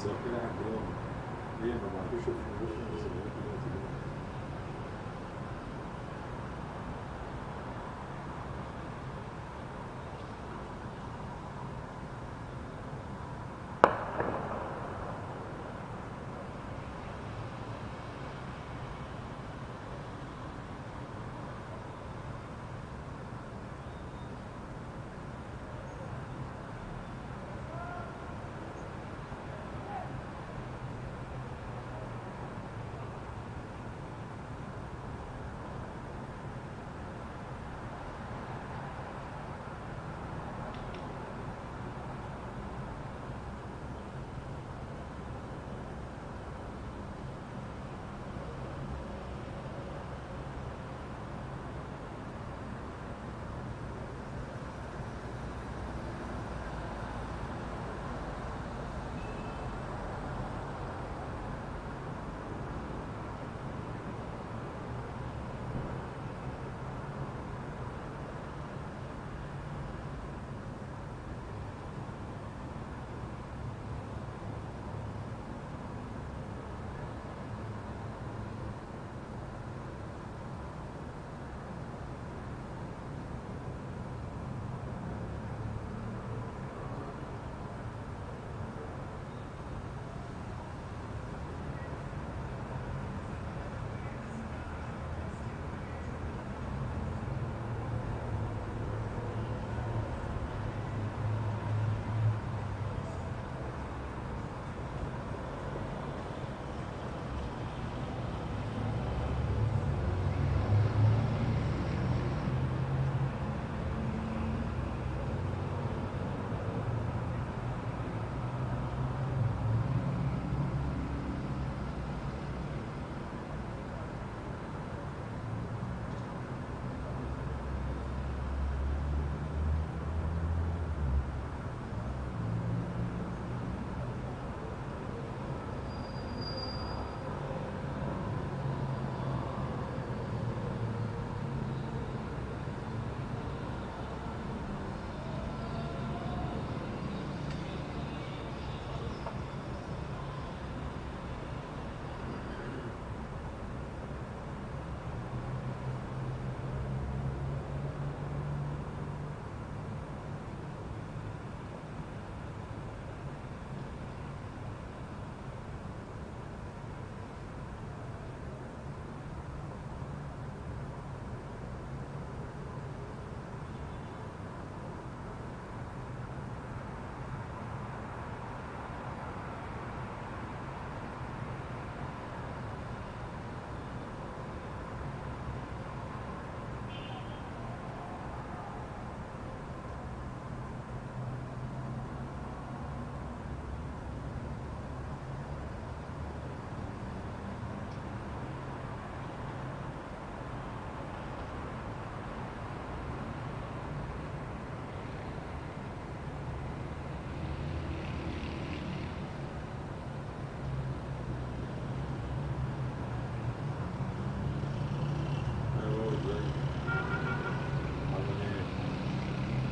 صار كده عندهم ليه ما بعرفوش يشوفوا مسابقات دلوقتي كده.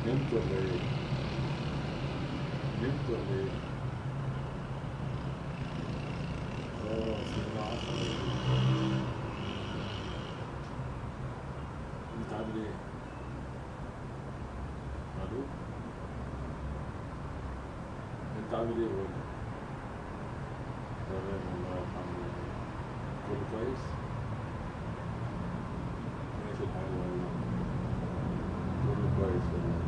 نمت ولا ايه؟ نمت ولا ايه؟ سنة 10. انت عامل ايه؟ الو؟ انت عامل ايه بقول لك؟ تمام والله الحمد لله. كله كويس؟ ماشي الحال والله. كله كويس والله.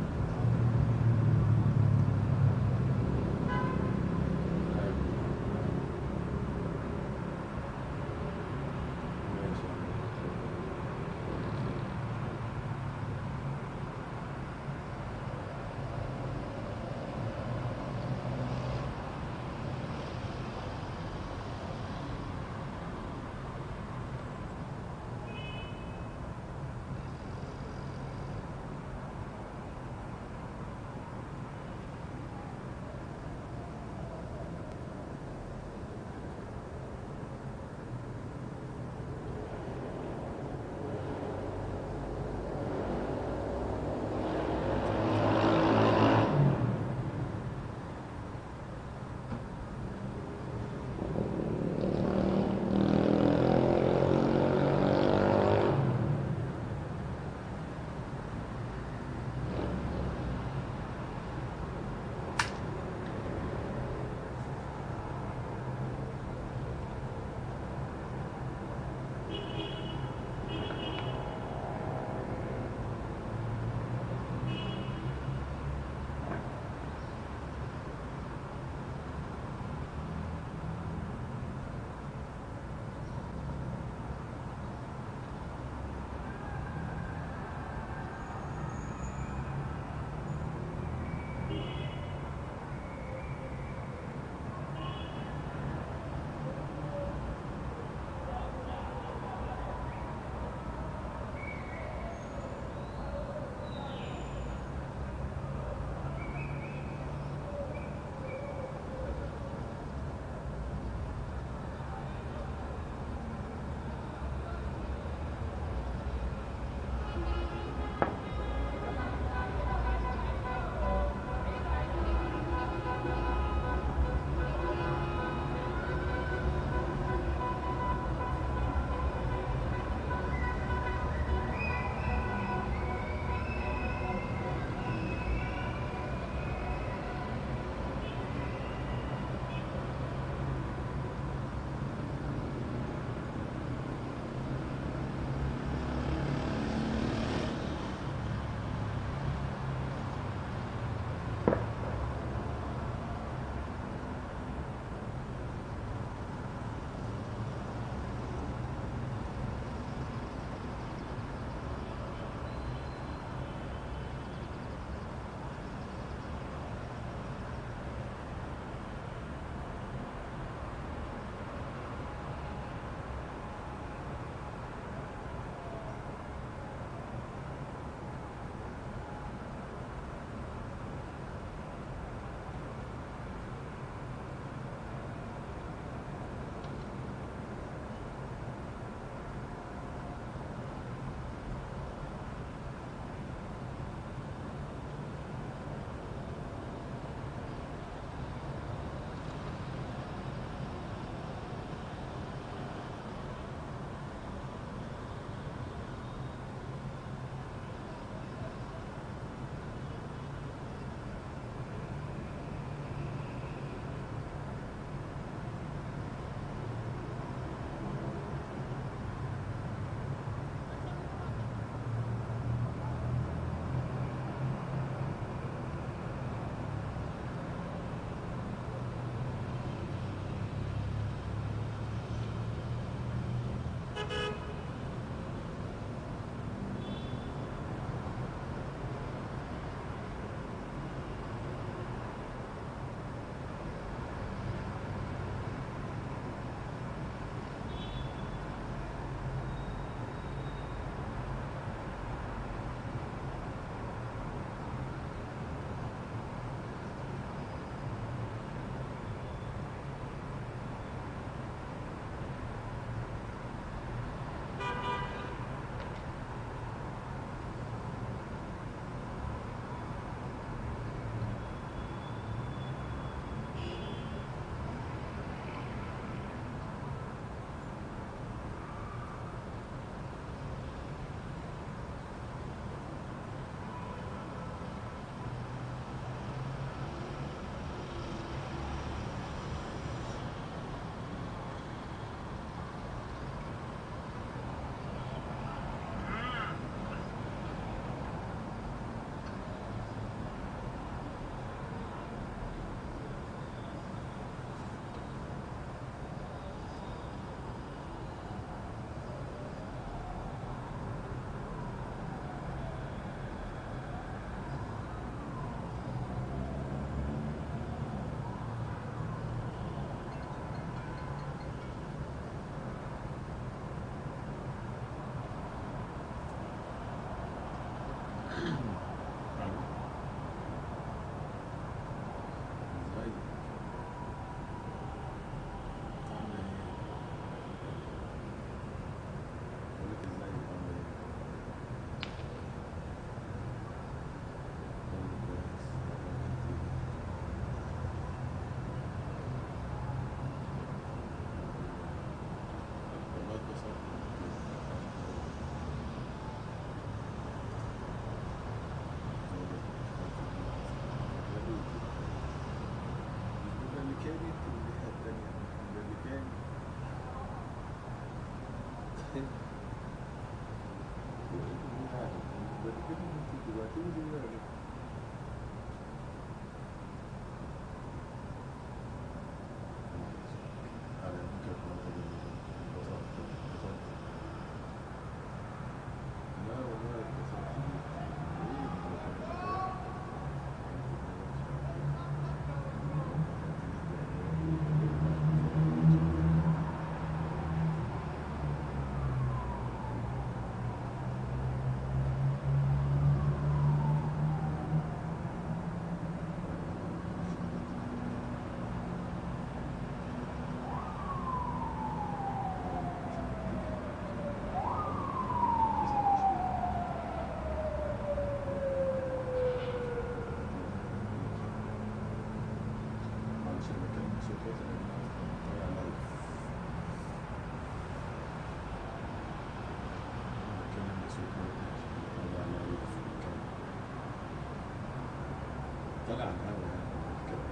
طلع على الهوا يعني كده.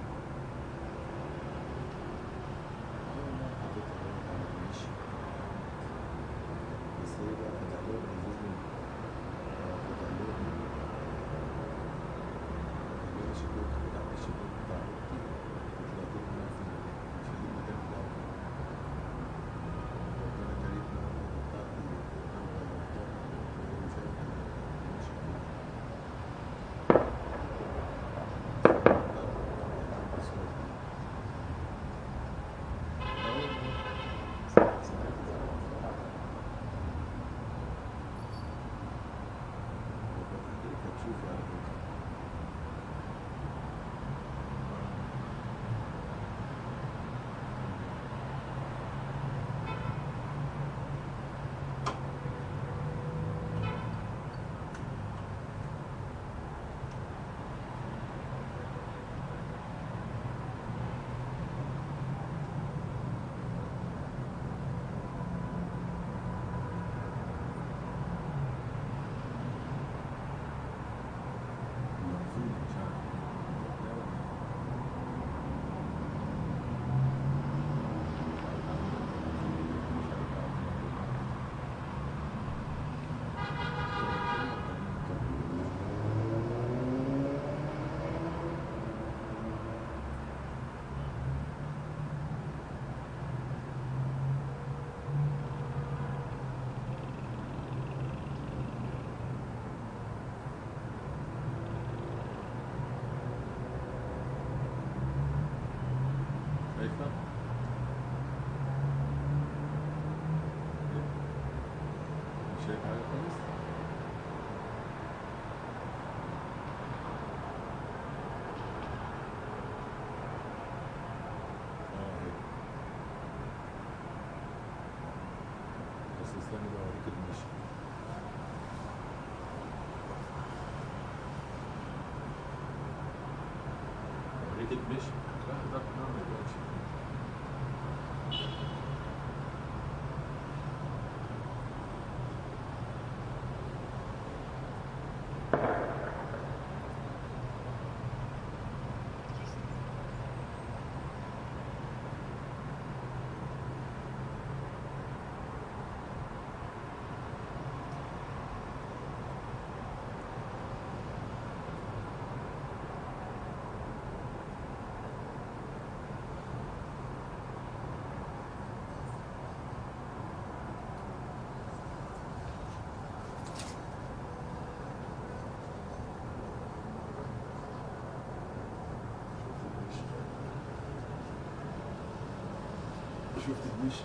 حضرتك ماشي، بس هي بقى فتح لهم الفيزن، فتح لهم الشباك فتح الشباك بتاع أوضتي، وطلعت لهم أنا في المكان بتاعه. ربنا كريمنا والأوضة بتاعتي أنا غيرتها وهي شايفة ماشي كده. شايفة؟ مش شايف حاجة خالص؟ اهي. بس استني بقى اوريك المشي. اوريك المشي. لا ده كمان ما يبقاش. شفت المشي.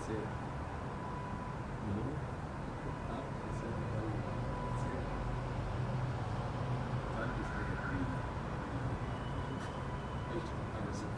tercera. No, tercera. Antes da crise. Este estava assim.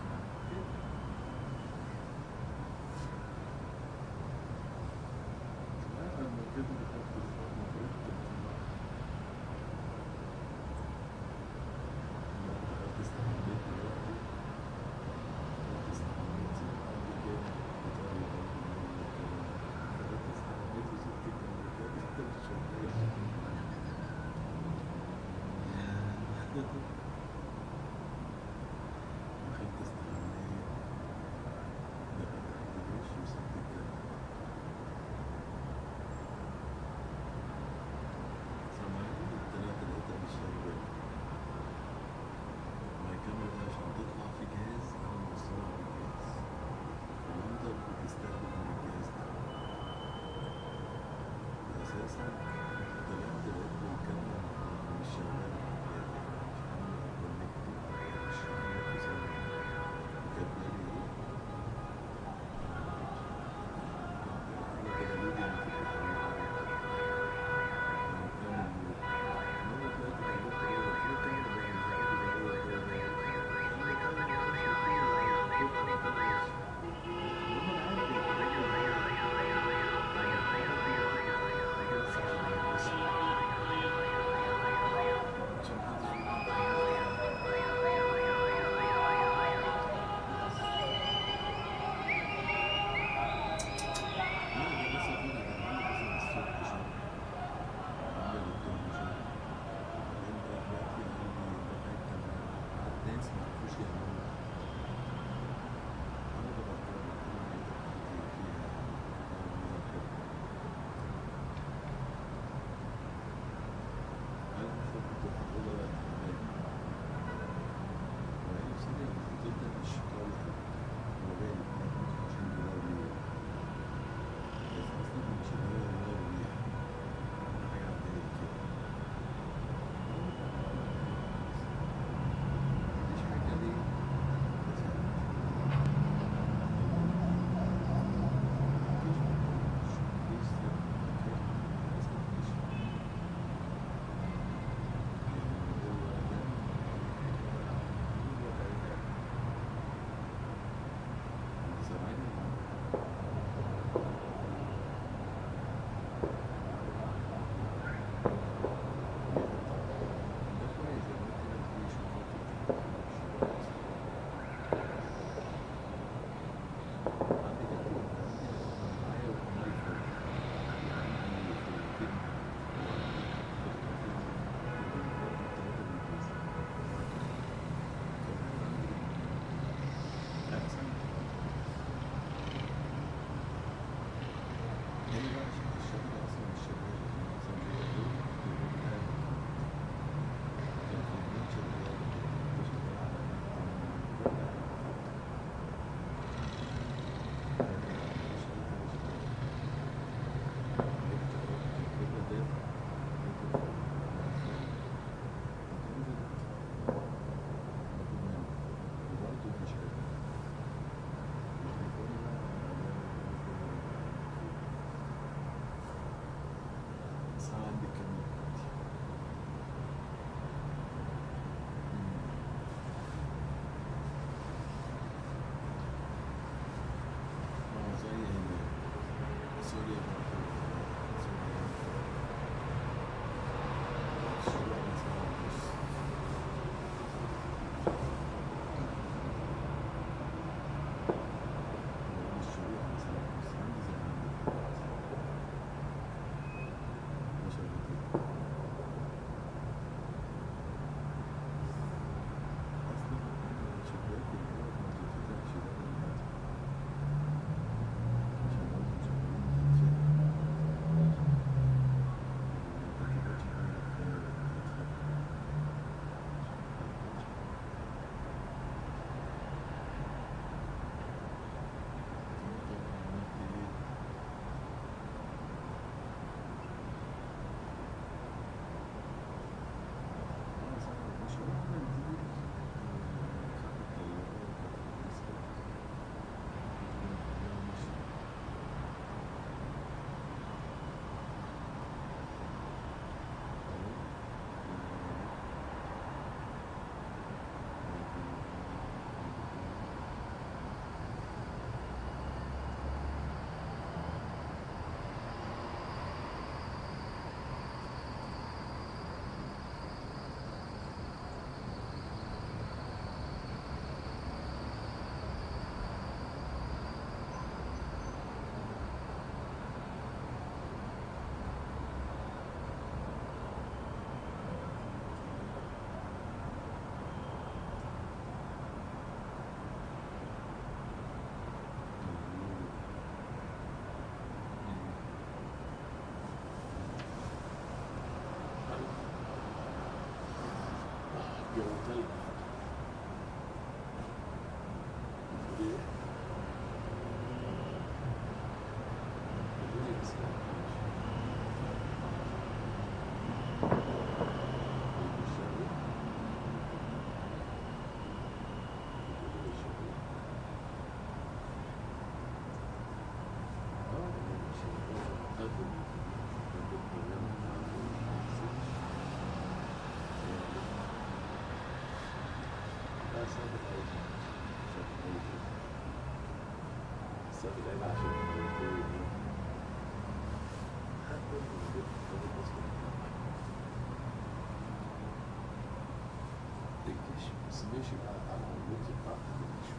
esse bicho a luz impacta do bicho.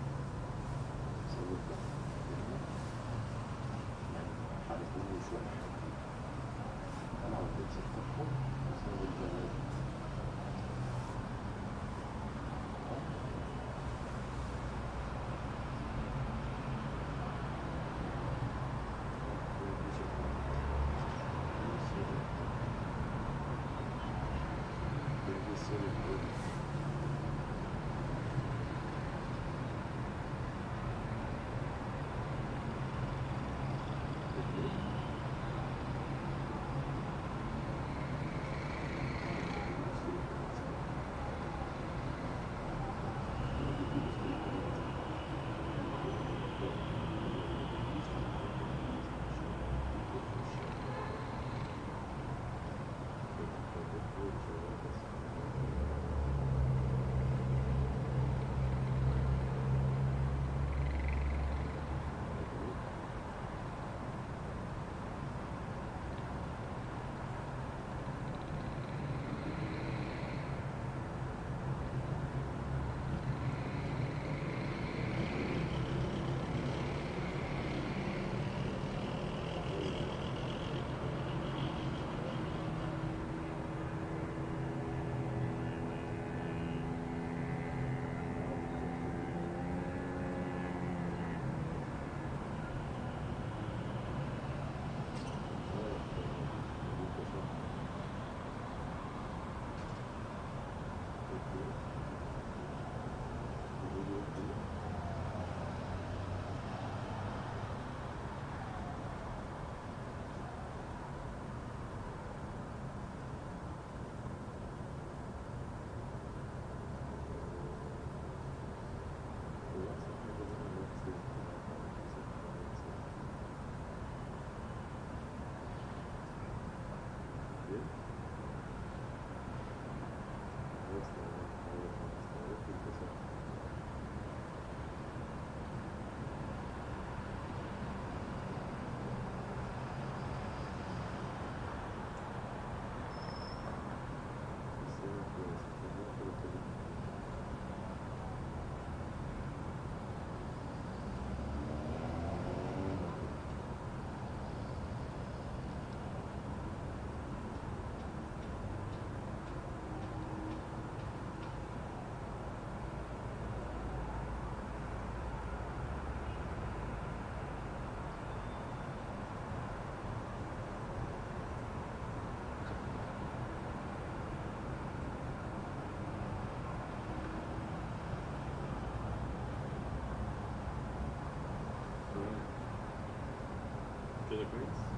Você luta. Mas não usa. Não, tem que ser pouco. Você não usa. Feel like greens?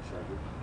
مش عاجبني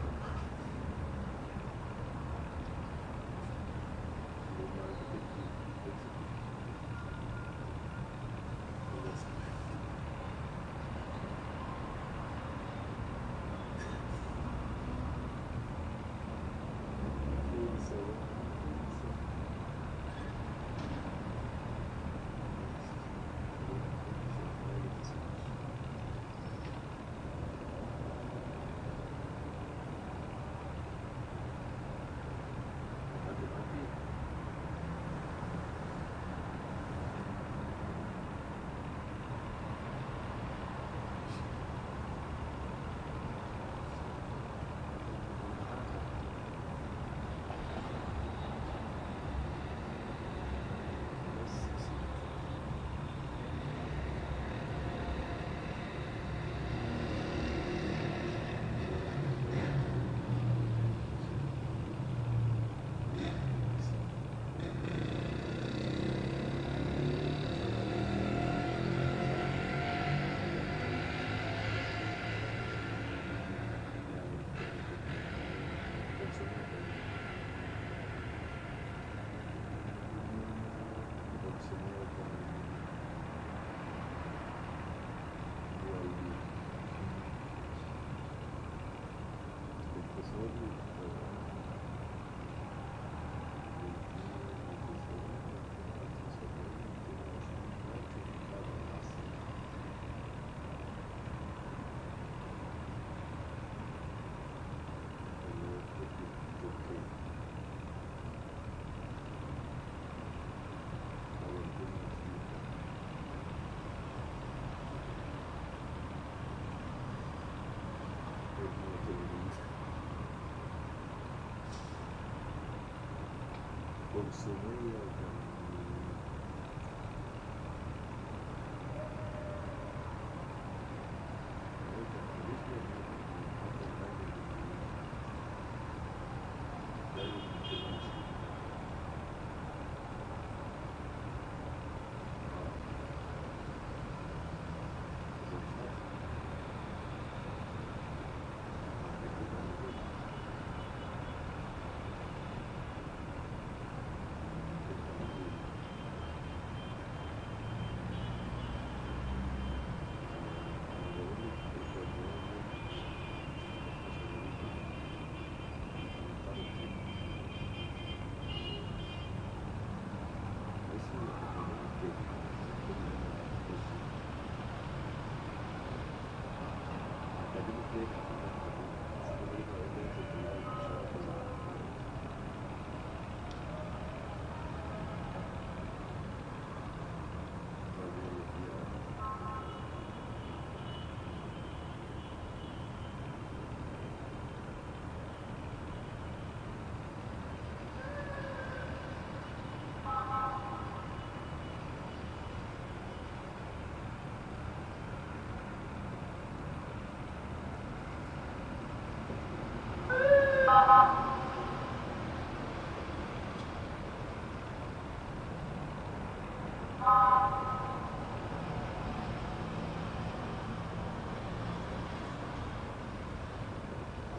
خمسمية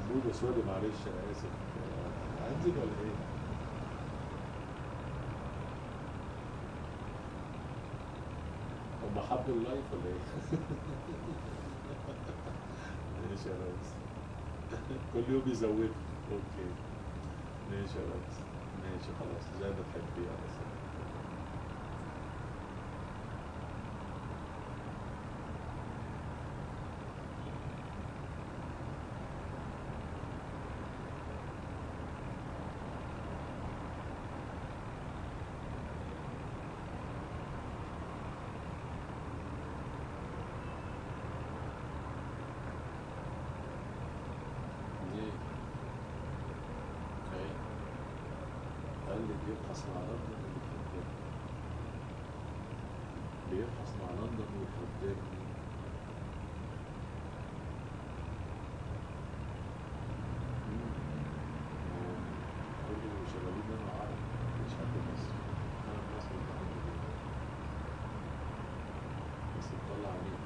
عمود سوري معلش انا اسف هنزل ولا ايه؟ هم حبوا اللايف ولا ايه؟ ماشي يا ريس كل يوم يزودوا اوكي ماشي يا ريس ماشي خلاص زي ما تحبي يا ريس اللي بيبحث مع لندن ويخدمني بيبحث مع لندن ويخدمني كل اللي شغالين هنا عرب مفيش حد مصري أنا مصري بس بطلع عليه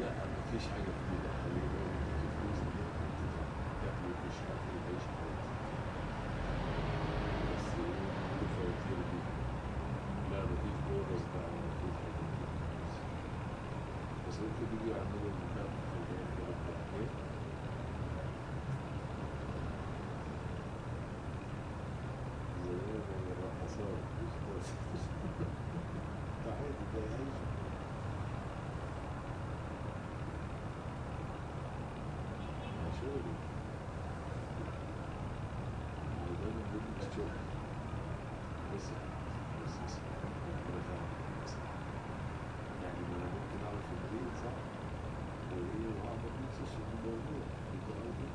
لا مفيش حاجة جديدة حاليا، الفلوس دي تاكل وتشرب وتعيش حياتك، بس الفواتير دي لا مفيش بونص بقى مفيش حاجة جديدة خالص. بس ممكن يجي يعملوا المكافأة اللي هي كده بتاع ايه؟ زي الرقصات مش بس عادي ده يعيش. شغلي ودايما بيقول لي الشغل بس يعني ما انا ممكن اعمل في البيت صح وايه واعمل نفس الشغل موجود بالطريقه.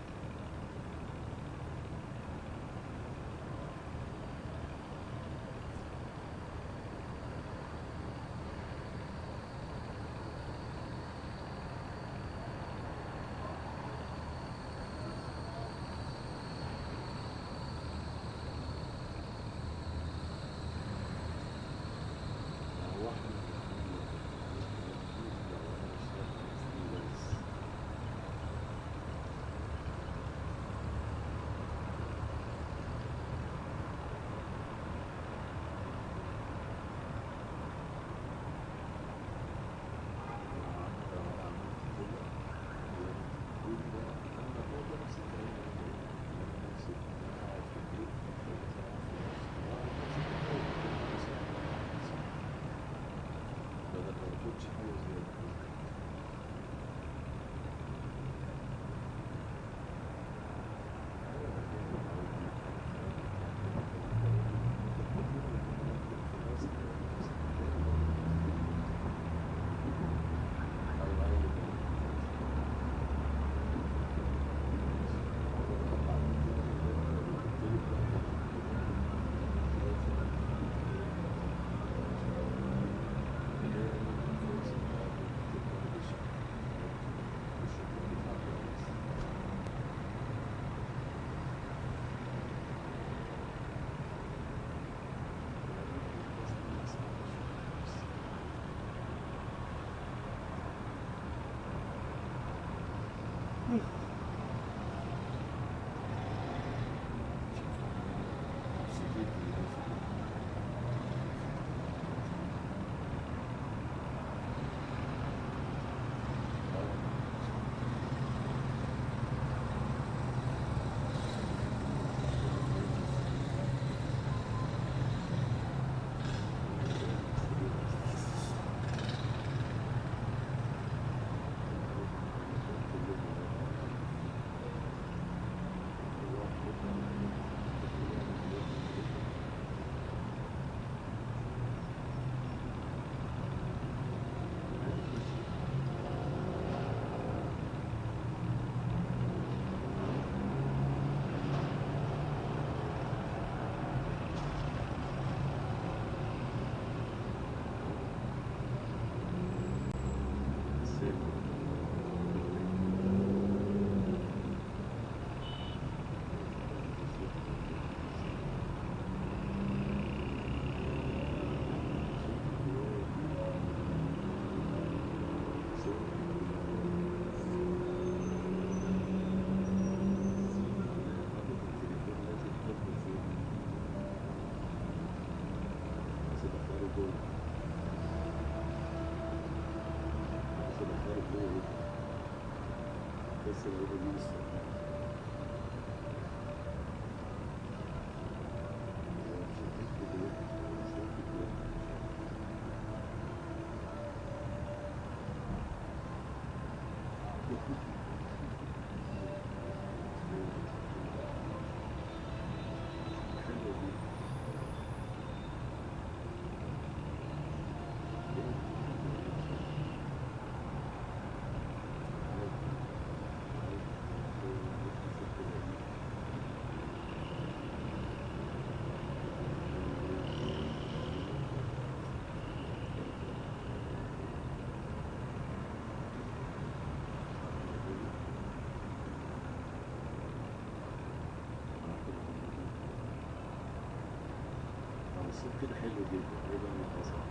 الصوت كده حلو جدا، ايه بقى اللي حصل؟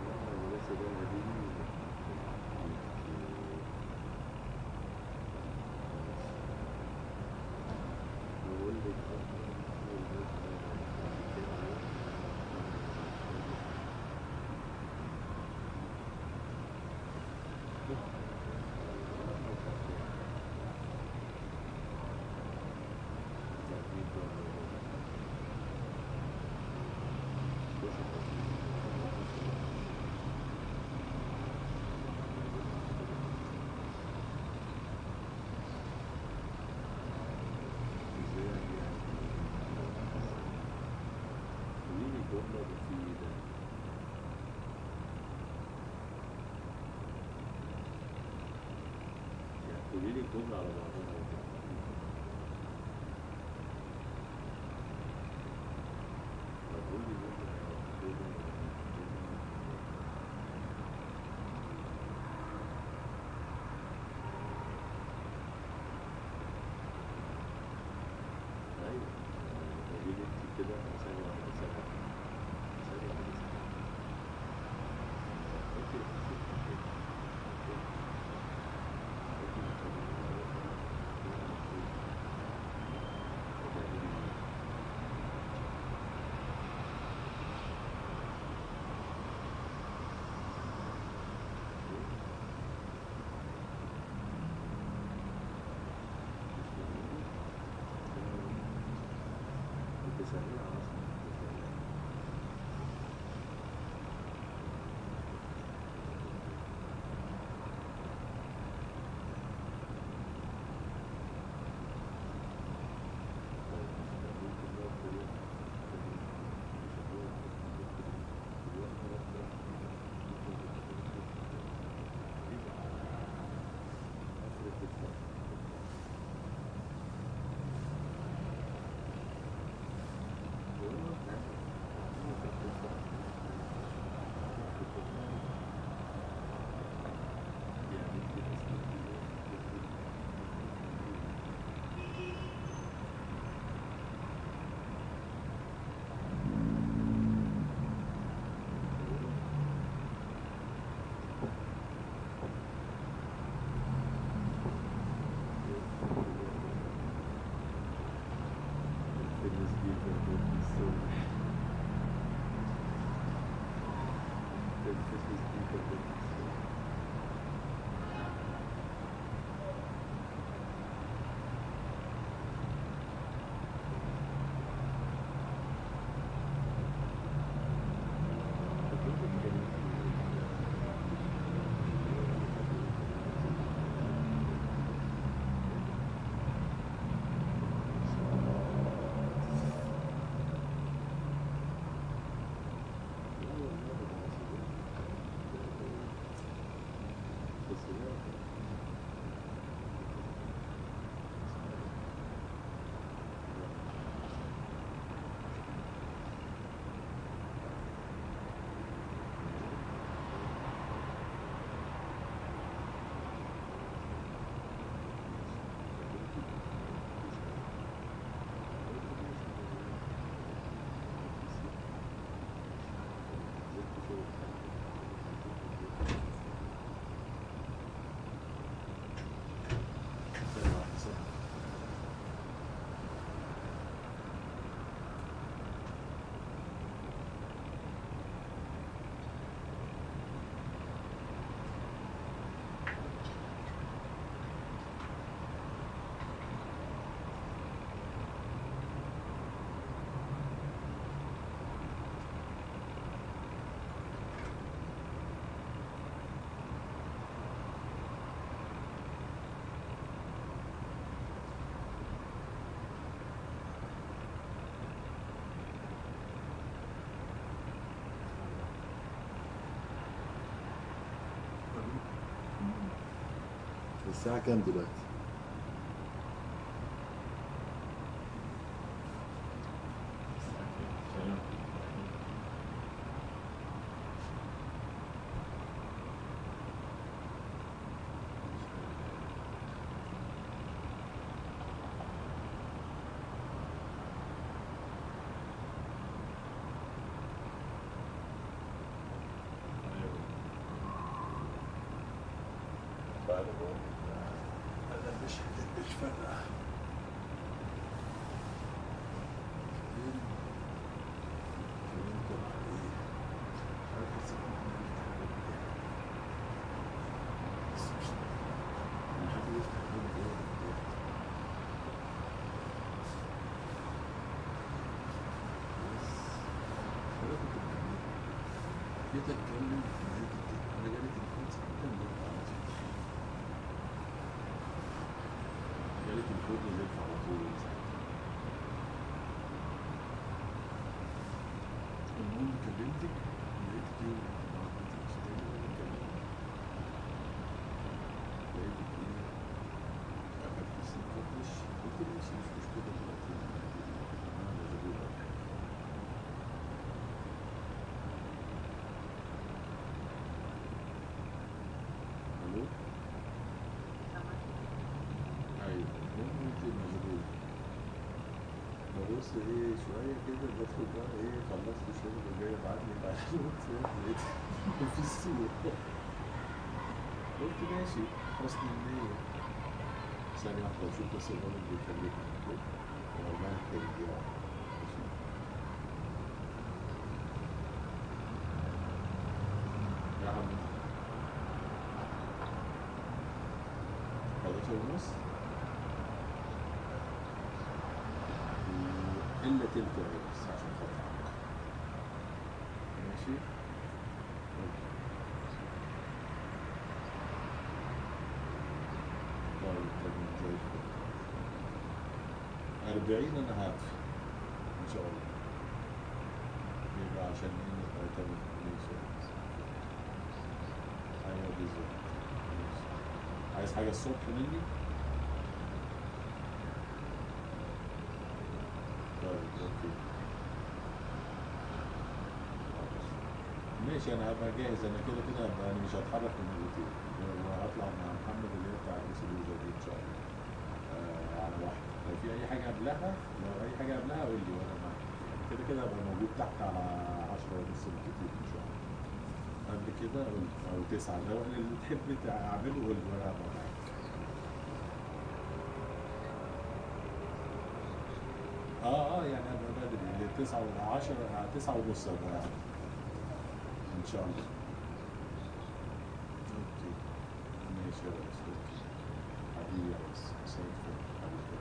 لا المدرسة ده قديم. بقول لك جملة مفيدة. يعني قولي لي الجملة على بعضها كده. طب قولي جملة كده. أيوة قولي لي أنت كده ثانية واحدة ثانية واحدة. الساعة كام دلوقتي؟ تعالى بقى انا مش فارقه. جيت اتكلم انا جالي تليفون ساعتها جالي تليفون نزلت على طول ساعتها. المهم كلمتك لقيتك ما عملتش تاني ولا كلمتك لقيتك اخدت السلك فتش قلت لي مش مشكلة دلوقتي انا مشغول او حاجة. الو ايوه المهم انت مشغول. ببص ايه شوية كده بدخل بقى ايه خلصت شغل وجاي ابعتلك على الواتساب لقيت في السوق. قلت ماشي حسن النية. ثانية واحدة اشوف بس الراجل بيكلمني كده وارجع لك تاني دقيقة واحدة. ماشي يا عم 11:30 إلا تلت ربع بس عشان خاطر ماشي. طيب تمام زي الفل. 40 أنا هقفل إن شاء الله. يبقى عشان إيه نبقى تمام ماشي. أيوه بالظبط ماشي. عايز حاجة الصبح مني؟ طيب أوكي ماشي. أنا هبقى جاهز أنا كده كده هبقى أنا مش هتحرك من الأوتيل وهطلع مع محمد اللي هي بتاع الأسلوبة دي إن شاء الله. على واحد لو في أي حاجة قبلها قول لي وأنا معاك. يعني كده كده هبقى موجود تحت على 10:30 بالكتير إن شاء الله. قبل كده قول لي أو 9 لو اللي تحب تعمله قول لي وأنا هبقى معاك. يعني هبقى بدري 9 و10 9:30 هبقى إن شاء الله. أوكي ماشي يا ريس. أوكي حبيبي يا ريس مساء الفل حبيبي.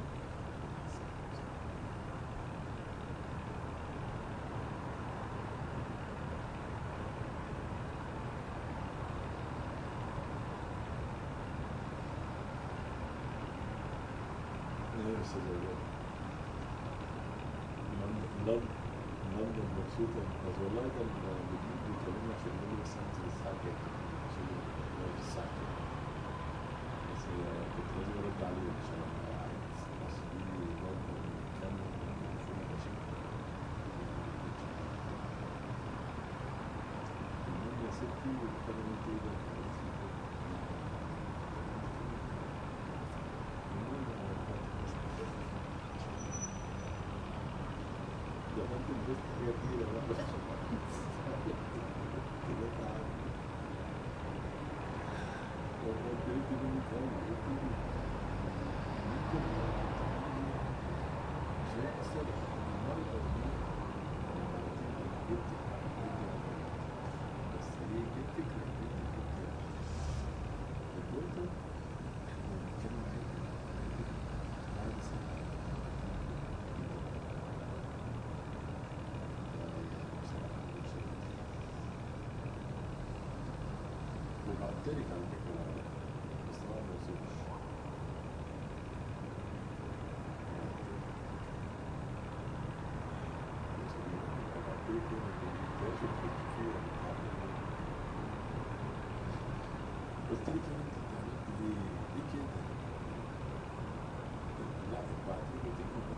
يا أستاذ عباد لندن مبسوطة بس والله ده اللي بيكلمني عشان يقول لي بس هنزل الساعة كام عشان يقول الساعة كام بس كنت لازم أرد عليه عشان أبقى عايز بس دي برضه نكمل ونشوف ماشي. المهم يا ستي بتكلم انت ايه ده؟ ده ممكن بس حاجة كتيرة بقى كده تعالى والله اتضايقت منك أوي قلت لي ممكن مش هي أصلا المرة دي جبت بس هي جبتك الدكتور احنا بنتكلم عادي بعد سنة وبعتلك على فكرة بس طبعا ما وصلش. بعتلك هنا بنتواصل في الكتير قلت لك انت عملت ليه؟ ليه كده؟ لا بعتلك قلت لك انت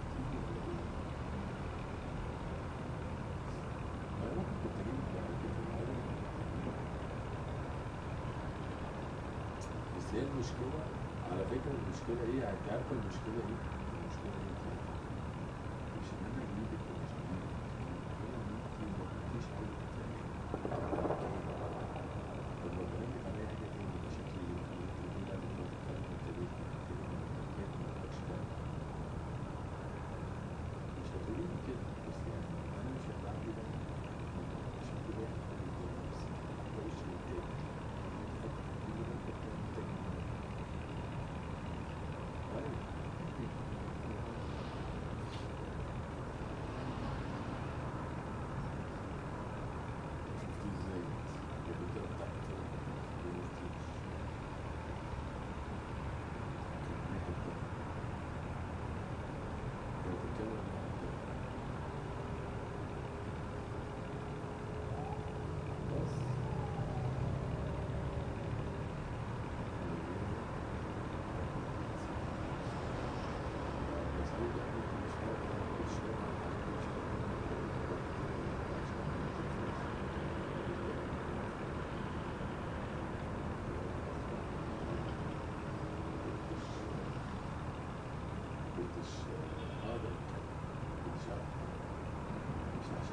بتيجي ولا ايه؟ ما انا ممكن كنت اجيبك بعد كده بس هي المشكلة على فكرة المشكلة ايه؟ انت عارفة المشكلة ايه؟ المشكلة ايه؟ مش ان انا اجيبك ولا مش اجيبك، المشكلة ان انت ما قلتيش حاجة تاني. طب لو بقولك عليا حاجة تاني يبقى شكلي ايه؟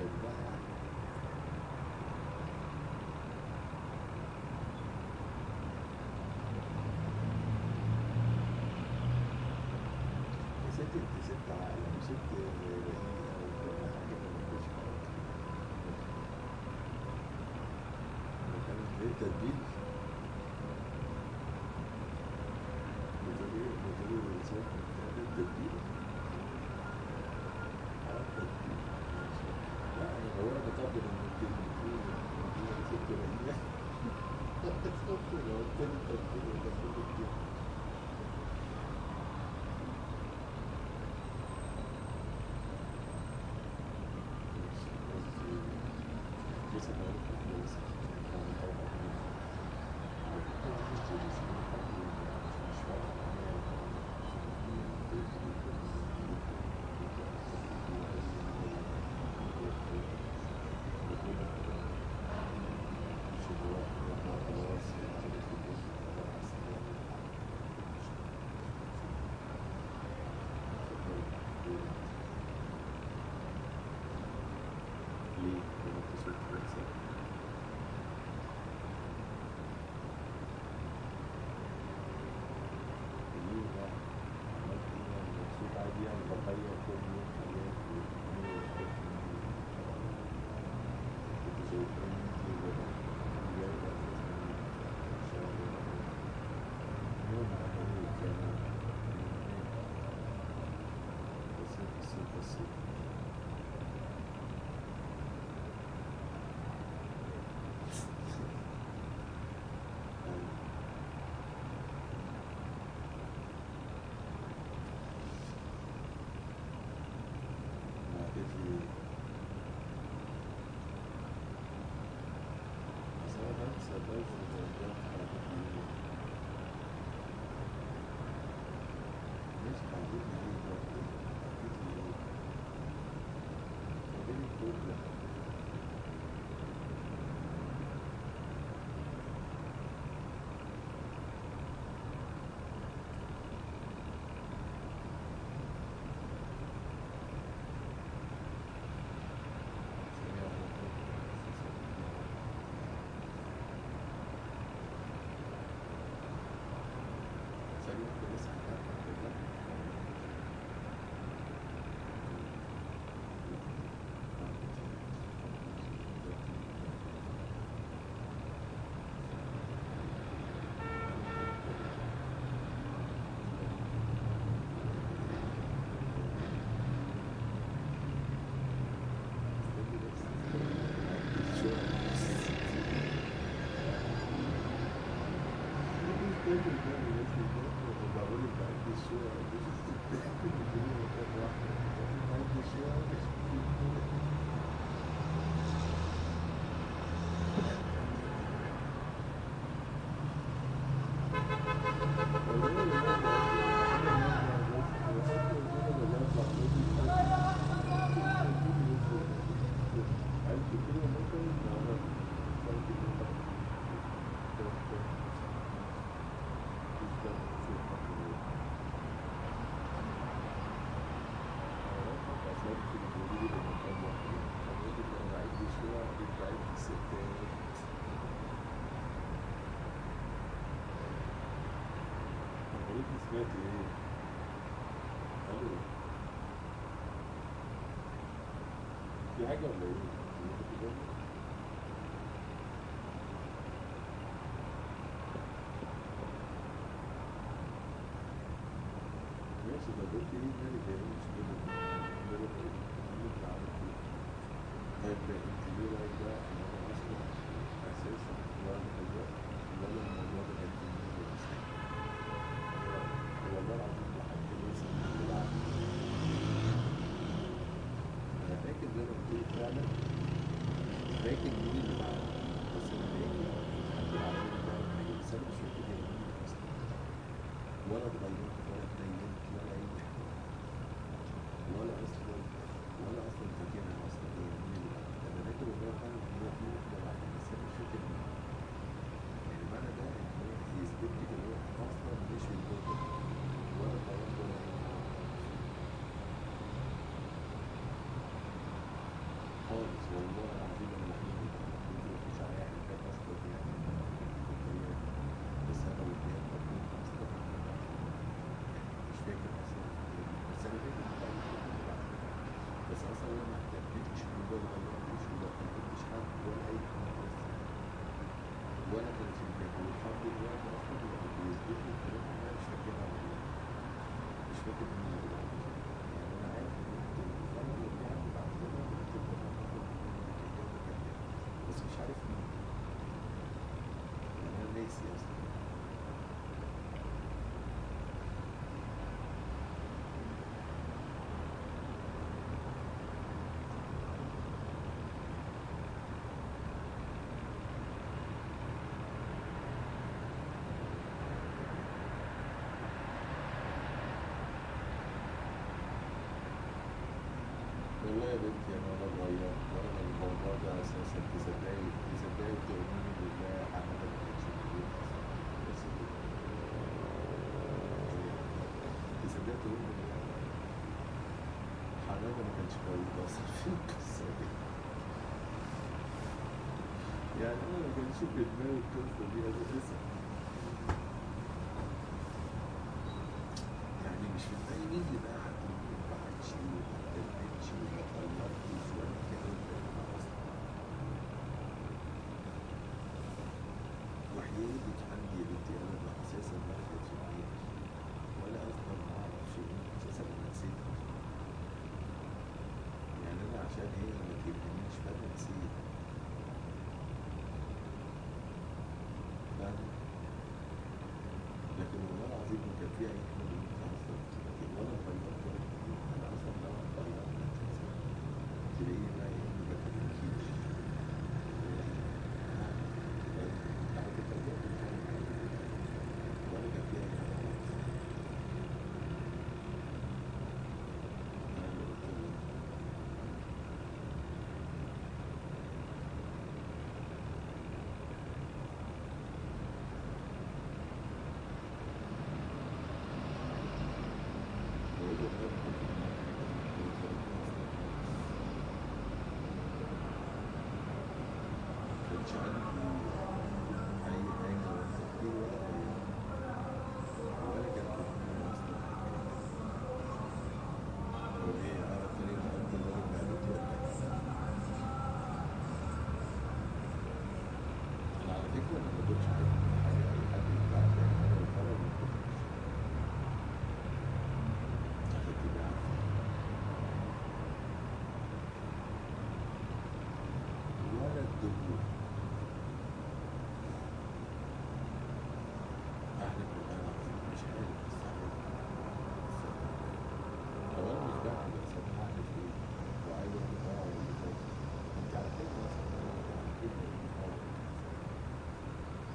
شدها يعني. يا ست انت ست عاقلة وست رقيقة وكل حاجة ما فيش حاجة. كانت ايه التتبيل؟ بتقولي الرسالة بتاعت التتبيل؟ التتبيل. لا أنا هو أنا بقدر إن أنت بتقولي ست رقيقة. لو قلت لي التتبيل ولا كل كده. لسه بقول لك واحدة بس كان طبعا مش فاهم ليه؟ عادي يعني بغير كل يوم حاجات كنت شايفين جايبة يوم عملية كمان بس سمعت ايه؟ الو في حاجة ولا ايه؟ ماشي ده قلت ايه مالك يا مش كده طيب انت ليه رايك بقى ان انا اصلا اساسا ولا الموضوع ده كان والله العظيم لحد لسه بالعافية. أنا فاكر زي ما قلت لك فعلا فاكر مين اللي معانا بس أنا فاكر حد العافية ده أو حاجة بس أنا مش فاكر هي مين أصلا ولا اتغيرت ولا اتدينت ولا أي حاجة ولا أصلا فاكرها أصلا هي مين اللي معانا. أنا فاكر إن هو فعلا إن هو في واحدة معانا بس أنا مش فاكر مين. يعني معنى ده إن هو يثبت لي إن هو أصلا مش في الجو ولا طيب ولا خالص. والله العظيم الوحيد اللي مفيش عليها حاجات اصلا يعني بس انا والبيان مطلوب اصلا مش فاكر اصلا بس انا فاكر بس اصلا انا ما اهتمتش بالموضوع ده، ما غيرتش وما كلمتش حد ولا اي حاجه ولا كانت في دماغي، ولحد دلوقتي اصلا لما بيثبت لي الكلام ده انا مش فاكرها والله، مش فاكر مين اللي بعد كده، يعني انا عارف ان الفرق اللي عندي بعد كده بتبقى بس مش عارف مين، يعني انا ناسي اصلا. والله يا بنتي انا ولا اتغيرت ولا الموضوع ده اساسا، تصدقي وتؤمني بالله حماده ما كانتش موجوده اصلا، بس تصدقي وتؤمني بالله حماده ما كانش موجود اصلا في القصه دي، يعني انا ما كانش في دماغي القصه دي اساسا، يعني مش في دماغي مين اللي بعت ومين ما بعتش وما اتكلمتش وما طيرتش ولا الكلام ده اصلا. وحياتك عندي يا بنتي انا ما اساسا ما كانت في دماغي ولا اصلا ما اعرفش مين اساسا، انا نسيتها، يعني انا عشان هي ما تهمنيش فانا نسيت، فاهم؟ لكن والله العظيم ما كان فيها اي حاجه من دي اصلا، لكن ولا اتغيرت ولا اتكلمت، انا اصلا لو اتغيرت اساسا تلاقيني بقى ايه ما بكلمكيش، على فكره بجد ولا كان فيها اي حاجه خالص، انا اللي قلت له بقول له انا كنت ما كانش عندي اي حاجه ولا تفكير ولا اي ولا كان في دماغي اصلا وايه على طريقه قد الراجل بعدته ولا ايه. انا على فكره ما باخدش حاجه اي حد يبعت لي اي حاجه بالطلب ما باخدش، عشان تبقى عارفه ولا الدخول احلف بالله العظيم مش عارف بس احلف هو انا مش بحلف بس انا هحلف ليه وعايز اقول لك اه ولا كده، انت على فكره اصلا انا عارفين ان اه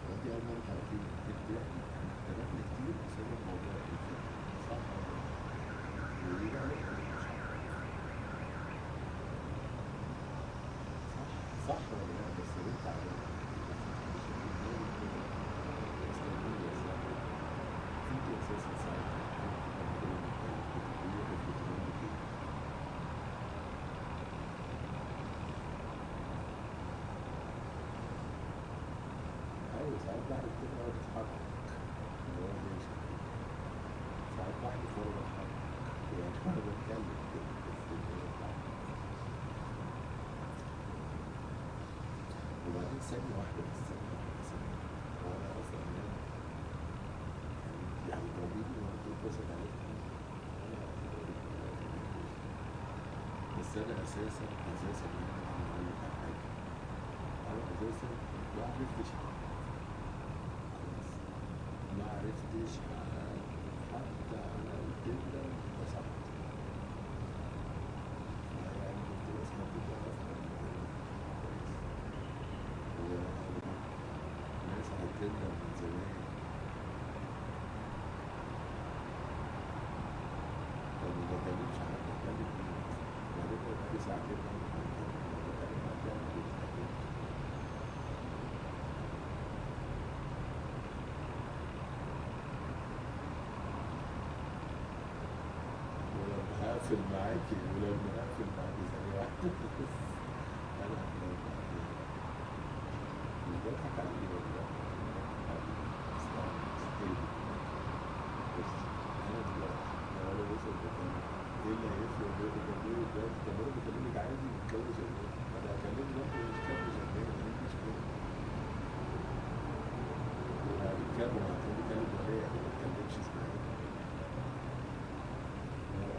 وانت اول مره تعرفين انت احنا اختلفنا كتير بسبب موضوع الفيلم، صح ولا لا؟ وليه بقى لا مش عارف صح ولا لا، بس انت عارف مش في دماغي كده استنوني يا ساعه انت اساسا ساعتها لما كنا بنتكلم كنت بتقولي كنت بتقولي كده ايوه ساعات بحلف كده اقعد اتحرك اللي هو ماشي ساعات بحلف وانا بتحرك يعني وانا بتكلم كده بس اللي هو بتحرك. وبعدين ثانية واحدة بس ثانية هو أنا أصلا يعني يعني ضربيني وأنا بتبسط عليك بس أنا أساسا يعني أنا هقول لك على حاجة، أنا أساسا ما عرفتش حد خلاص، ما عرفتش حتى أنا قلت لك اتبسطت، يعني كنت بسمع كده أصلا كويس وناس عدلنا من زمان، فما بكلمش حد بتكلم مين أصلا، وبعدين أنا بقالي ساعتين بقعد أتكلم لما بكلم حد يعني ما بيتكلمش، ولما هقفل معاكي ثانية واحدة بس أنا مش بضحك عليه والله، بضحك عليه، بس ستيبل. بس أنا دلوقتي لو أنا مثلا بكلم، إيه اللي هيفرق بين بكلمه دلوقتي؟ طب أنا بكلمك عادي بتكلم شغال، أنا هكلمك برضه مش كلمة شغال، إيه المشكلة؟ هنتكلم، هتقولي كلمة ولية ما تكلمش إسماعيل،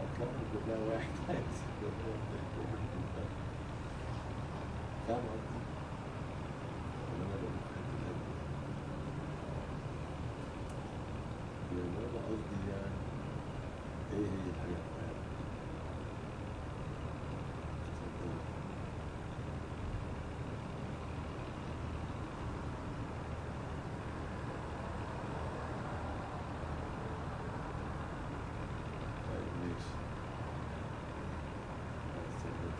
أرقامهم كلها واحد عادي. فاهم قصدي؟ ولا أنا بقول في حتة تانية؟ يعني أنا قصدي يعني إيه هي الحاجات المهمة؟ اتفضل. طيب ماشي، هستناك.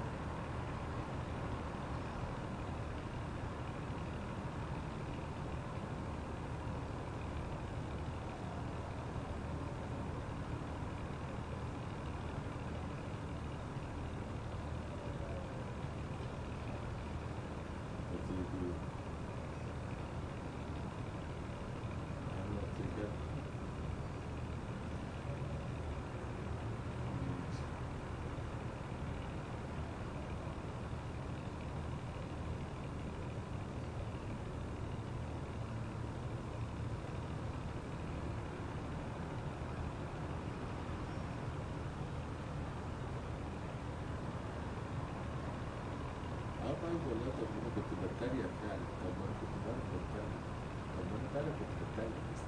هتيجي أنا أفتكر. ماشي. طيب والله، طب ما أنا كنت بتريق فعلا، طب ما أنا كنت فعلا بتريق، طب ما أنا فعلا كنت بتريق بس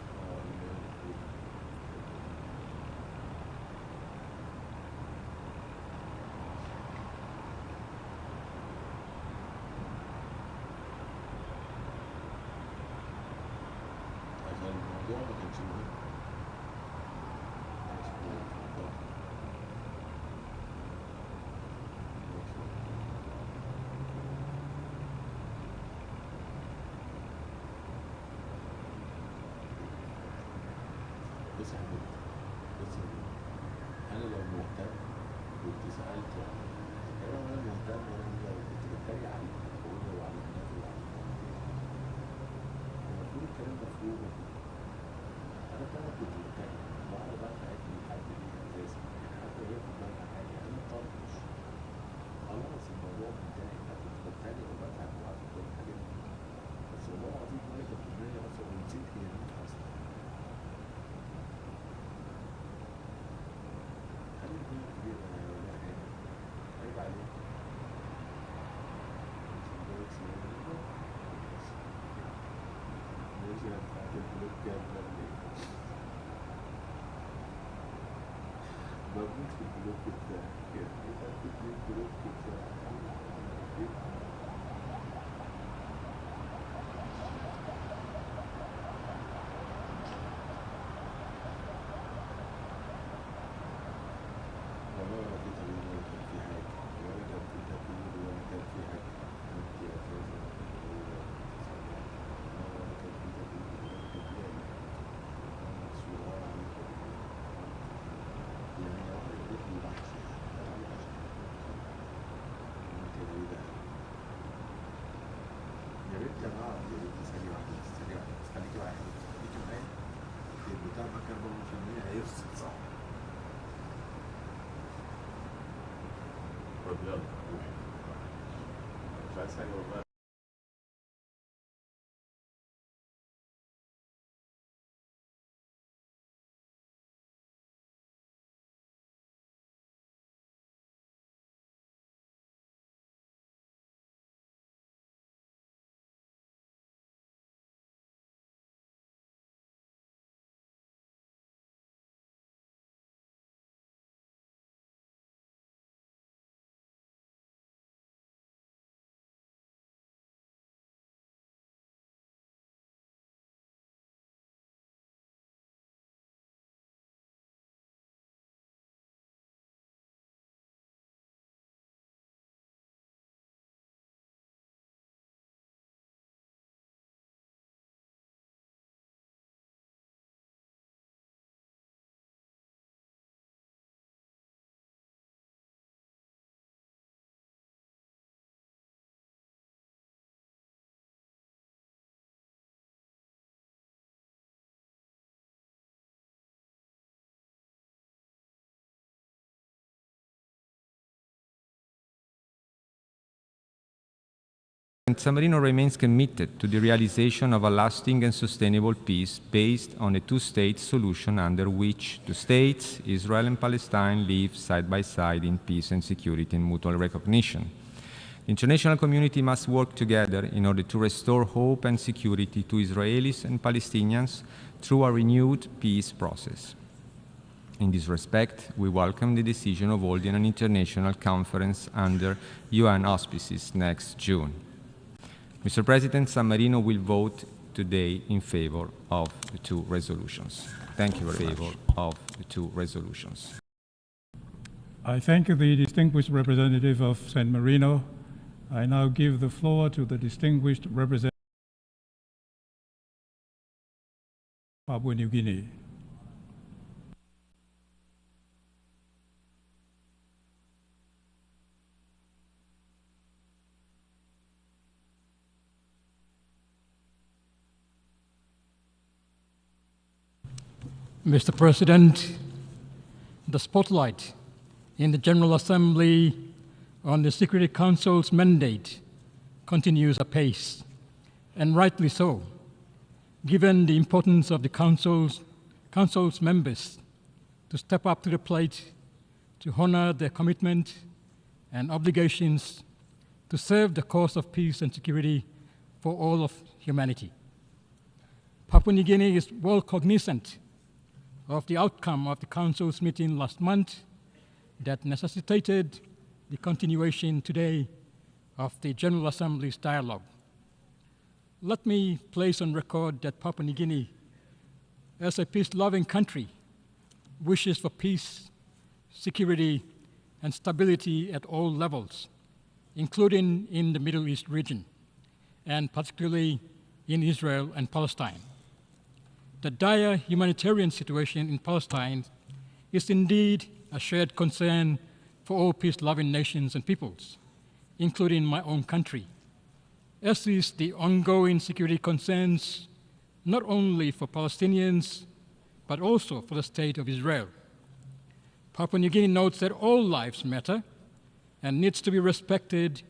عشان الموضوع ما كانش مهم. ماشي، اتفضل. ماشي. بص يا حبيبي، بص يا حبيبي، أنا لو مهتم كنت سألت وعملت، إنما أنا مهتم، أنا لو كنت بتريق عليك وبقول له وعلى الناس وعلى المفروض الكلام مفهوم. أنا فعلا كنت بتريق، وأنا بضحك من حد ليه أساسا، يعني حتى وهي في دماغها حاجة أنا مطنش، خلاص الموضوع منتهي، أنا كنت بتريق وبضحك وعارف كل الحاجات دي، بس والله العظيم دماغي كانت في دماغي أصلا ونسيت هي مين أصلا. خلي دماغك كبيرة ولا حاجة، عيب عليك. ماشي، ماشي يا بتاعت البلوك جامدة منين؟ بموت في البلوك بتاعك، يعني يبقى تدي البلوك بتاعك. والله ولا في طريق ولا كان في حاجة، ولا كان في تغيير ولا كان في حاجة، انت اساسا ولا كان في تغيير ولا كان في اي حاجة، انا صغير عليك والله. يعني لو انا اديتني وحش، انا وحش وانت بعيدة عني. يا بنتي انا اعرف، يا بنتي ثانية واحدة بس، ثانية واحدة بس، خليكي معايا يا بنتي، خليكي معايا. البتاع ده كربون مشمية هيفصل صح؟ طب يلا روحي، مش عايز حاجة والله. San Marino remains committed to the realization of a lasting and sustainable peace based on a two-state solution under which two states, Israel and Palestine, live side by side in peace and security and mutual recognition. The international community must work together in order to restore hope and security to Israelis and Palestinians through a renewed peace process. In this respect, we welcome the decision of holding an international conference under UN auspices next June. Mr. President, San Marino will vote today in favor of the two resolutions. Thank you very much. In favor of the two resolutions. I thank the distinguished representative of San Marino. I now give the floor to the distinguished representative of Papua New Guinea. Mr. President, the spotlight in the General Assembly on the Security Council's mandate continues apace, and rightly so, given the importance of the Council's members to step up to the plate to honor their commitment and obligations to serve the cause of peace and security for all of humanity. Papua New Guinea is well cognizant of the outcome of the Council's meeting last month that necessitated the continuation today of the General Assembly's dialogue. Let me place on record that Papua New Guinea, as a peace-loving country, wishes for peace, security, and stability at all levels, including in the Middle East region, and particularly in Israel and Palestine. The dire humanitarian situation in Palestine is indeed a shared concern for all peace-loving nations and peoples, including my own country, as is the ongoing security concerns not only for Palestinians, but also for the State of Israel. Papua New Guinea notes that all lives matter and needs to be respected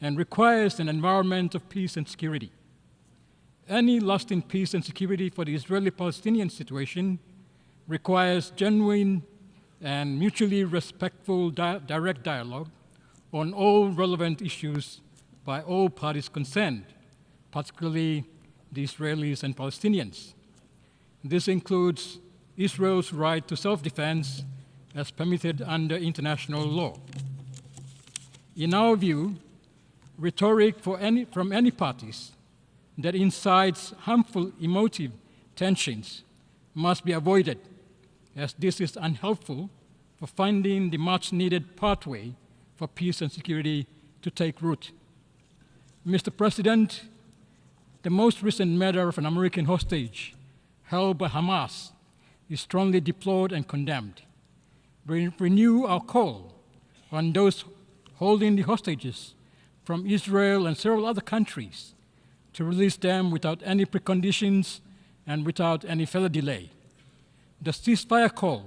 and requires an environment of peace and security. Any lasting peace and security for the Israeli-Palestinian situation requires genuine and mutually respectful direct dialogue on all relevant issues by all parties concerned, particularly the Israelis and Palestinians. This includes Israel's right to self-defense as permitted under international law. In our view, rhetoric from any parties that incites harmful emotive tensions must be avoided, as this is unhelpful for finding the much-needed pathway for peace and security to take root. Mr. President, the most recent matter of an American hostage held by Hamas is strongly deplored and condemned. We renew our call on those holding the hostages from Israel and several other countries to release them without any preconditions and without any further delay. The ceasefire call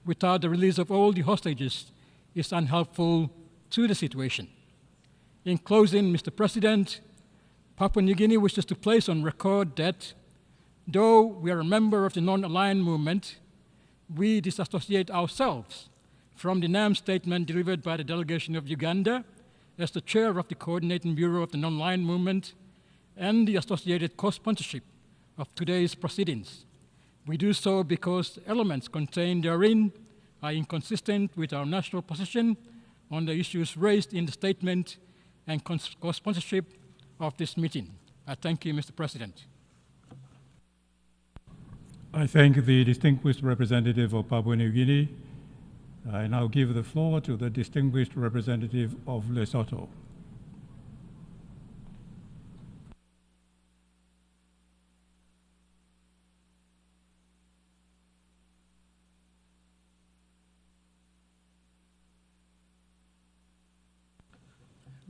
without the release of all the hostages is unhelpful to the situation. In closing, Mr. President, Papua New Guinea wishes to place on record that though we are a member of the non-aligned movement, we disassociate ourselves from the NAM statement delivered by the delegation of Uganda as the chair of the Coordinating Bureau of the Non-Aligned Movement and the associated co-sponsorship of today's proceedings. We do so because elements contained therein are inconsistent with our national position on the issues raised in the statement and co-sponsorship of this meeting. I thank you, Mr. President. I thank the distinguished representative of Papua New Guinea. I now give the floor to the distinguished representative of Lesotho.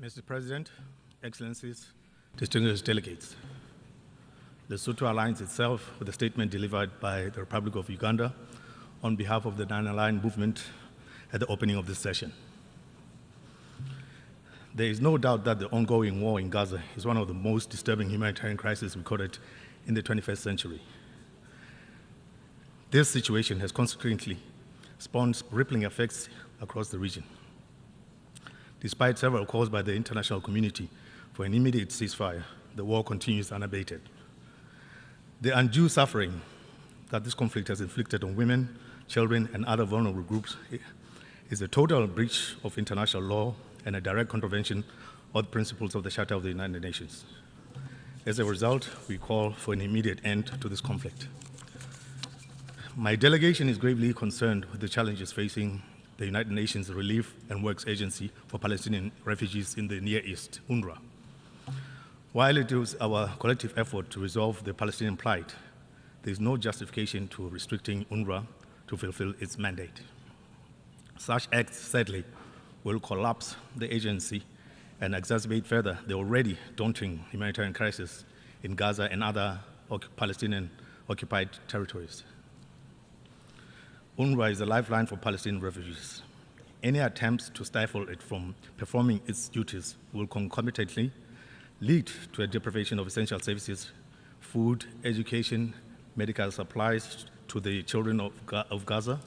Mr. President, Excellencies, distinguished delegates, Lesotho aligns itself with the statement delivered by the Republic of Uganda on behalf of the Non-Aligned Movement at the opening of this session. There is no doubt that the ongoing war in Gaza is one of the most disturbing humanitarian crises recorded in the 21st century. This situation has consequently spawned rippling effects across the region. Despite several calls by the international community for an immediate ceasefire, the war continues unabated. The undue suffering that this conflict has inflicted on women, children, and other vulnerable groups is a total breach of international law and a direct contravention of the principles of the Charter of the United Nations. As a result, we call for an immediate end to this conflict. My delegation is gravely concerned with the challenges facing the United Nations Relief and Works Agency for Palestinian Refugees in the Near East, UNRWA. While it is our collective effort to resolve the Palestinian plight, there is no justification to restricting UNRWA to fulfill its mandate. Such acts, sadly, will collapse the agency and exacerbate further the already daunting humanitarian crisis in Gaza and other Palestinian occupied territories. UNRWA is a lifeline for Palestinian refugees. Any attempts to stifle it from performing its duties will concomitantly lead to a deprivation of essential services, food, education, medical supplies to the children of Gaza,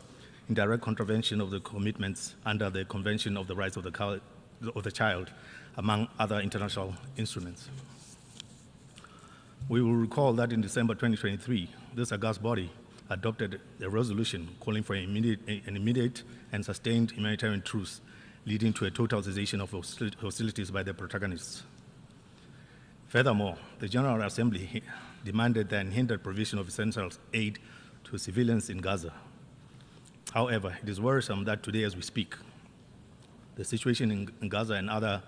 in direct contravention of the commitments under the Convention of the Rights of the Child, among other international instruments. We will recall that in December 2023, this august body adopted a resolution calling for an immediate and sustained humanitarian truce, leading to a total cessation of hostilities by the protagonists. Furthermore, the General Assembly demanded the unhindered provision of essential aid to civilians in Gaza. However, it is worrisome that today, as we speak, the situation in Gaza and other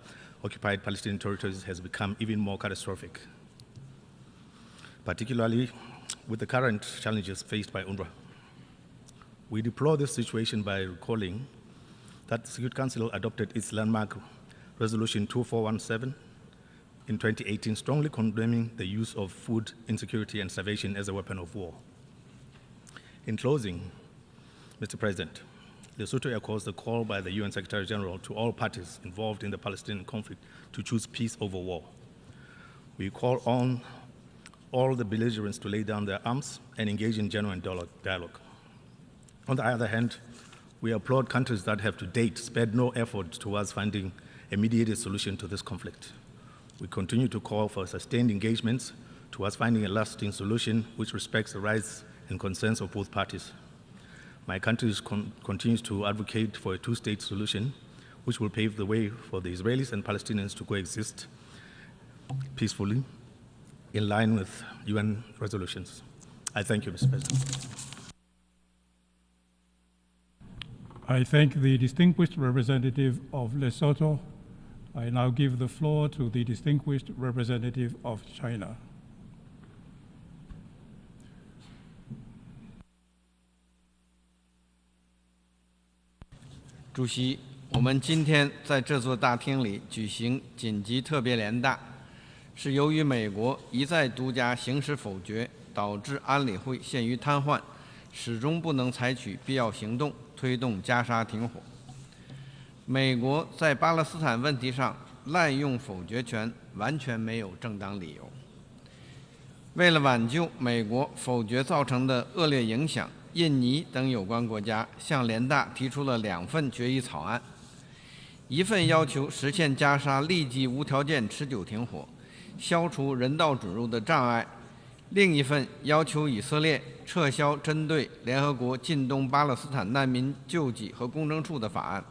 occupied Palestinian territories has become even more catastrophic, particularly with the current challenges faced by UNRWA. We deplore this situation by recalling that the Security Council adopted its landmark Resolution 2417 in 2018, strongly condemning the use of food insecurity and starvation as a weapon of war. In closing, Mr. President, Lesotho echoes the call by the UN Secretary General to all parties involved in the Palestinian conflict to choose peace over war. We call on all the belligerents to lay down their arms and engage in genuine dialogue. On the other hand, we applaud countries that have to date spared no effort towards finding a mediated solution to this conflict. We continue to call for sustained engagements towards finding a lasting solution which respects the rights and concerns of both parties. My country continues to advocate for a two-state solution which will pave the way for the Israelis and Palestinians to coexist peacefully in line with UN resolutions. I thank you, Mr. President. I thank the distinguished representative of Lesotho. I now give the floor to the distinguished representative of China. 主席，我们今天在这座大厅里举行紧急特别联大，是由于美国一再独家行使否决，导致安理会陷于瘫痪，始终不能采取必要行动推动加沙停火。美国在巴勒斯坦问题上滥用否决权，完全没有正当理由。为了挽救美国否决造成的恶劣影响，印尼等有关国家向联大提出了2份决议草案，一份要求实现加沙立即无条件持久停火，消除人道准入的障碍；另一份要求以色列撤销针对联合国近东巴勒斯坦难民救济和工程处的法案，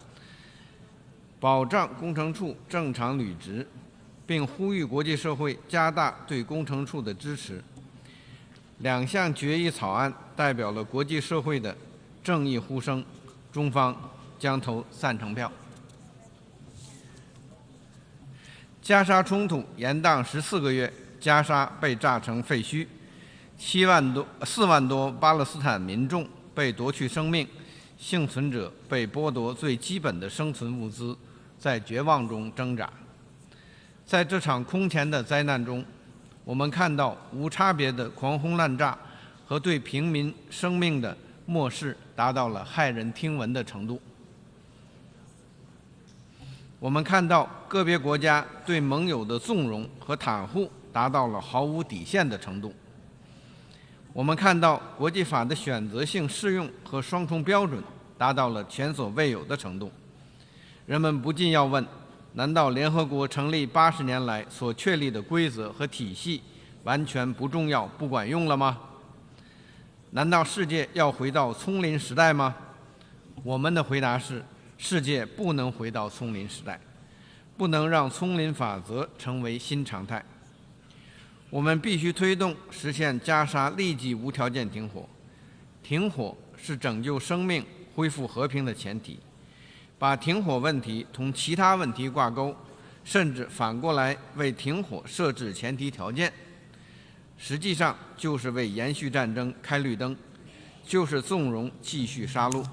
保障工程处正常履职，并呼吁国际社会加大对工程处的支持。2项决议草案代表了国际社会的正义呼声，中方将投赞成票。加沙冲突延宕14个月，加沙被炸成废墟，4万多巴勒斯坦民众被夺去生命，幸存者被剥夺最基本的生存物资，在绝望中挣扎。在这场空前的灾难中，我们看到无差别的狂轰滥炸和对平民生命的漠视达到了骇人听闻的程度。我们看到个别国家对盟友的纵容和袒护达到了毫无底线的程度。我们看到国际法的选择性适用和双重标准达到了前所未有的程度。人们不禁要问：难道联合国成立80年来所确立的规则和体系完全不重要、不管用了吗？难道世界要回到丛林时代吗？我们的回答是：世界不能回到丛林时代，不能让丛林法则成为新常态。我们必须推动实现加沙立即无条件停火。停火是拯救生命、恢复和平的前提。把停火问题同其他问题挂钩，甚至反过来为停火设置前提条件，实际上就是为延续战争开绿灯，就是纵容继续杀戮。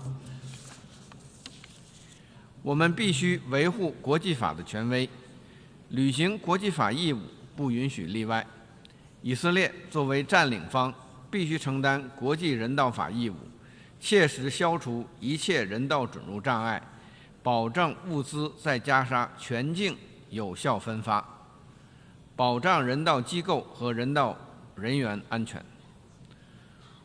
我们必须维护国际法的权威，履行国际法义务，不允许例外。以色列作为占领方，必须承担国际人道法义务，切实消除一切人道准入障碍，保证物资在加沙全境有效分发，保障人道机构和人道人员安全。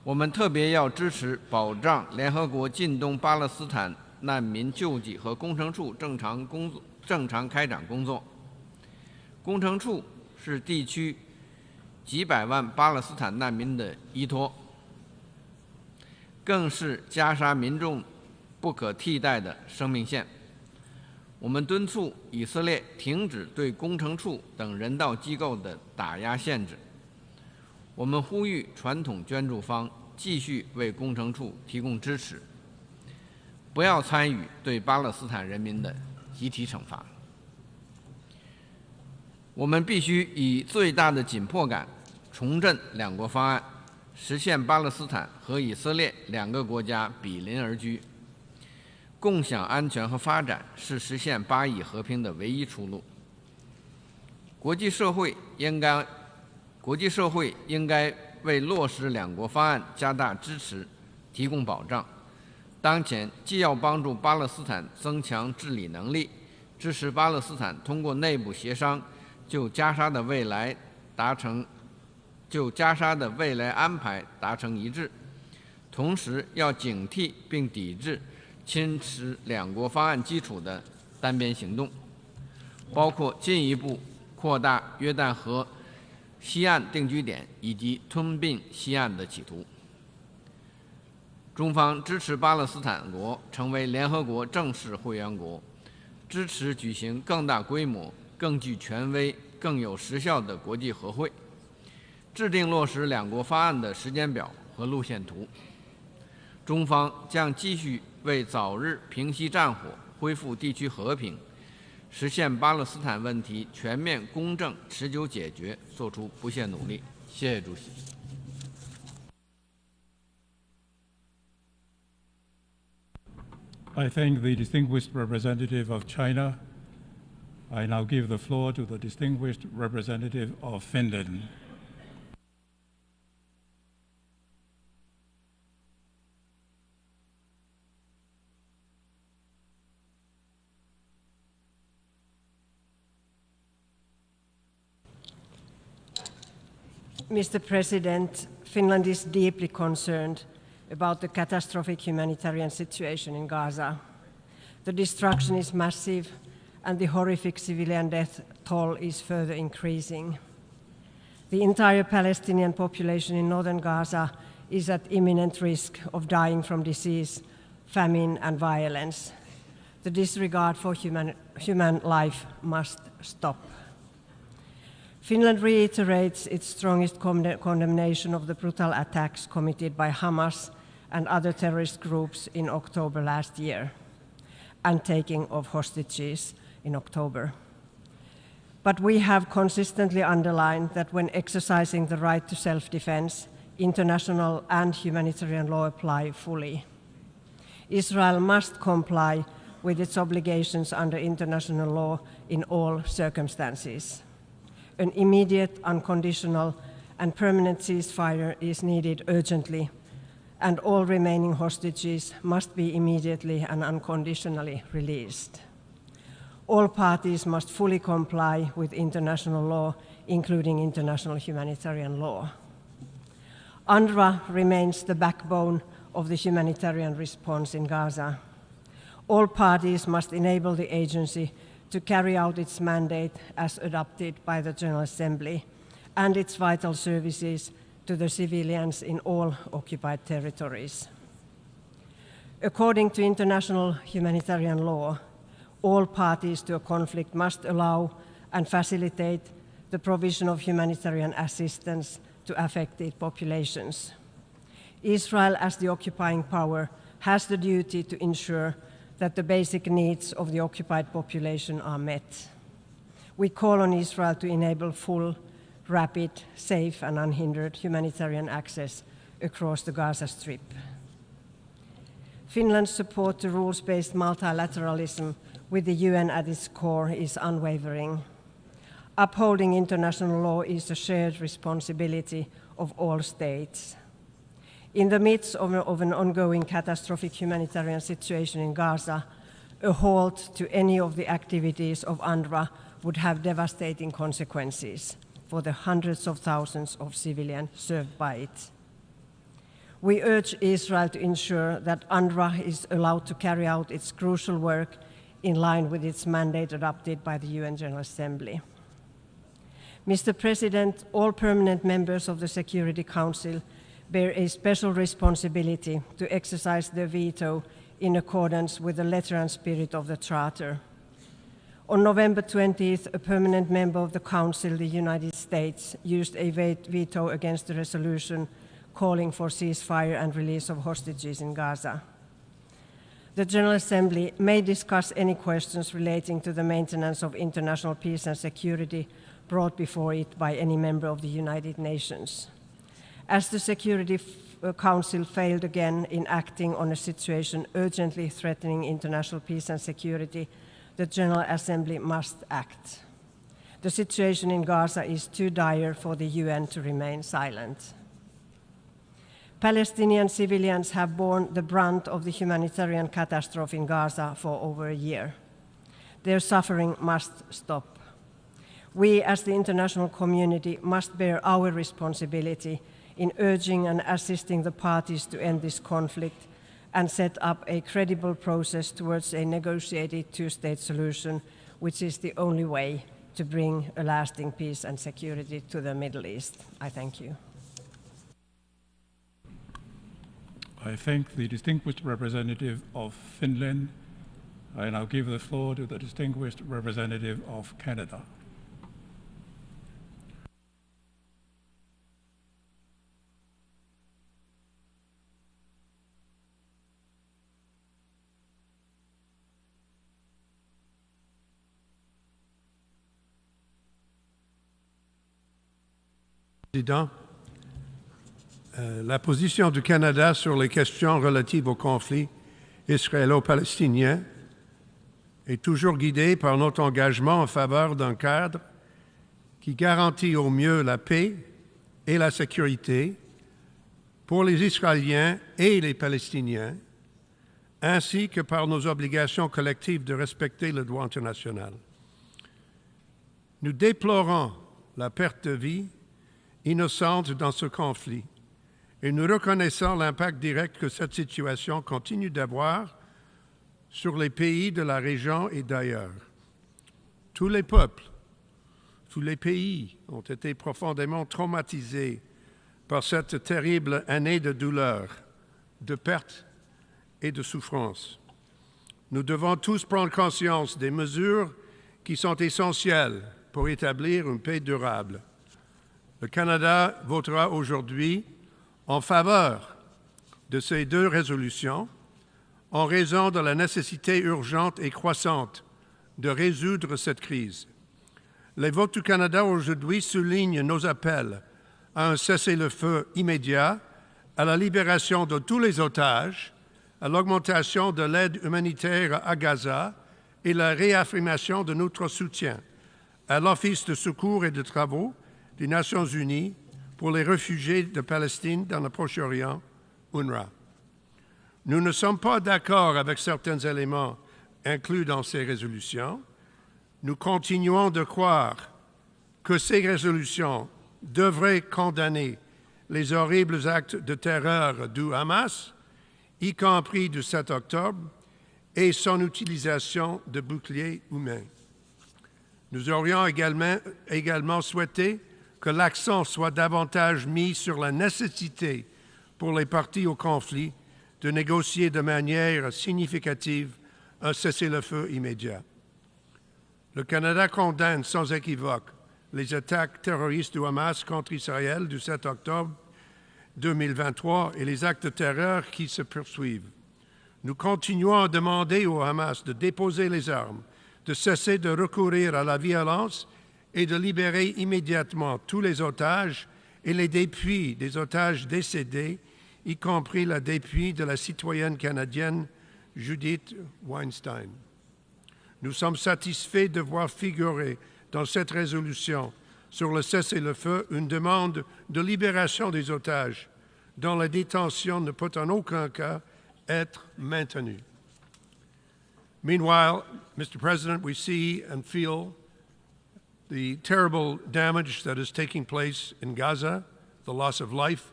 我们特别要支持保障联合国近东巴勒斯坦难民救济和工程处正常开展工作。工程处是地区几百万巴勒斯坦难民的依托，更是加沙民众不可替代的生命线。我们敦促以色列停止对工程处等人道机构的打压限制。我们呼吁传统捐助方继续为工程处提供支持，不要参与对巴勒斯坦人民的集体惩罚。我们必须以最大的紧迫感重振两国方案，实现巴勒斯坦和以色列两个国家比邻而居。共享安全和发展是实现巴以和平的唯一出路。国际社会应该为落实两国方案加大支持，提供保障。当前，既要帮助巴勒斯坦增强治理能力，支持巴勒斯坦通过内部协商就加沙的未来安排达成一致，同时要警惕并抵制侵蚀两国方案基础的单边行动，包括进一步扩大约旦河西岸定居点以及吞并西岸的企图。中方支持巴勒斯坦国成为联合国正式会员国，支持举行更大规模、更具权威、更有时效的国际和会，制定落实两国方案的时间表和路线图。中方将继续为早日平息战火、恢复地区和平、实现巴勒斯坦问题全面、公正、持久解决做出不懈努力。谢谢主席。I thank the distinguished representative of China. I now give the floor to the distinguished representative of Finland. Mr. President, Finland is deeply concerned about the catastrophic humanitarian situation in Gaza. The destruction is massive and the horrific civilian death toll is further increasing. The entire Palestinian population in northern Gaza is at imminent risk of dying from disease, famine, and violence. The disregard for human life must stop. Finland reiterates its strongest condemnation of the brutal attacks committed by Hamas and other terrorist groups in October last year, and taking of hostages in October. But we have consistently underlined that when exercising the right to self-defense, international and humanitarian law apply fully. Israel must comply with its obligations under international law in all circumstances. An immediate, unconditional, and permanent ceasefire is needed urgently, and all remaining hostages must be immediately and unconditionally released. All parties must fully comply with international law, including international humanitarian law. UNRWA remains the backbone of the humanitarian response in Gaza. All parties must enable the agency to carry out its mandate as adopted by the General Assembly and its vital services to the civilians in all occupied territories. According to international humanitarian law, all parties to a conflict must allow and facilitate the provision of humanitarian assistance to affected populations. Israel, as the occupying power, has the duty to ensure that the basic needs of the occupied population are met. We call on Israel to enable full, rapid, safe, and unhindered humanitarian access across the Gaza Strip. Finland's support to rules-based multilateralism with the UN at its core is unwavering. Upholding international law is a shared responsibility of all states. In the midst of an ongoing catastrophic humanitarian situation in Gaza, a halt to any of the activities of UNRWA would have devastating consequences for the hundreds of thousands of civilians served by it. We urge Israel to ensure that UNRWA is allowed to carry out its crucial work in line with its mandate adopted by the UN General Assembly. Mr. President, all permanent members of the Security Council bear a special responsibility to exercise their veto in accordance with the letter and spirit of the Charter. On November 20th, a permanent member of the Council, the United States, used a veto against the resolution calling for ceasefire and release of hostages in Gaza. The General Assembly may discuss any questions relating to the maintenance of international peace and security brought before it by any member of the United Nations. As the Security Council failed again in acting on a situation urgently threatening international peace and security, the General Assembly must act. The situation in Gaza is too dire for the UN to remain silent. Palestinian civilians have borne the brunt of the humanitarian catastrophe in Gaza for over a year. Their suffering must stop. We, as the international community, must bear our responsibility in urging and assisting the parties to end this conflict and set up a credible process towards a negotiated two-state solution, which is the only way to bring a lasting peace and security to the Middle East. I thank you. I thank the distinguished representative of Finland. I now give the floor to the distinguished representative of Canada. Président, la position du Canada sur les questions relatives au conflit israélo-palestinien est toujours guidée par notre engagement en faveur d'un cadre qui garantit au mieux la paix et la sécurité pour les Israéliens et les Palestiniens, ainsi que par nos obligations collectives de respecter le droit international. Nous déplorons la perte de vie innocente dans ce conflit et nous reconnaissons l'impact direct que cette situation continue d'avoir sur les pays de la région et d'ailleurs. Tous les peuples, tous les pays ont été profondément traumatisés par cette terrible année de douleur, de perte et de souffrance. Nous devons tous prendre conscience des mesures qui sont essentielles pour établir une paix durable. Le Canada votera aujourd'hui en faveur de ces deux résolutions en raison de la nécessité urgente et croissante de résoudre cette crise. Les votes du Canada aujourd'hui soulignent nos appels à un cessez-le-feu immédiat, à la libération de tous les otages, à l'augmentation de l'aide humanitaire à Gaza et la réaffirmation de notre soutien à l'Office de secours et de travaux des Nations unies pour les réfugiés de Palestine dans le Proche-Orient, UNRWA. Nous ne sommes pas d'accord avec certains éléments inclus dans ces résolutions, Nous continuons de croire que ces résolutions devraient condamner les horribles actes de terreur du Hamas, y compris du 7 octobre, et son utilisation de boucliers humains. Nous aurions également souhaité que l'accent soit davantage mis sur la nécessité pour les parties au conflit de négocier de manière significative un cessez-le-feu immédiat. Le Canada condamne sans équivoque les attaques terroristes du Hamas contre Israël du 7 octobre 2023 et les actes de terreur qui se poursuivent. Nous continuons à demander au Hamas de déposer les armes, de cesser de recourir à la violence et de libérer immédiatement tous les otages et les dépouilles des otages décédés, y compris la dépouille de la citoyenne canadienne Judith Weinstein. Nous sommes satisfaits de voir figurer dans cette résolution sur le cessez-le-feu une demande de libération des otages dont la détention ne peut en aucun cas être maintenue. Meanwhile, Mr. President, we see and feel the terrible damage that is taking place in Gaza, the loss of life,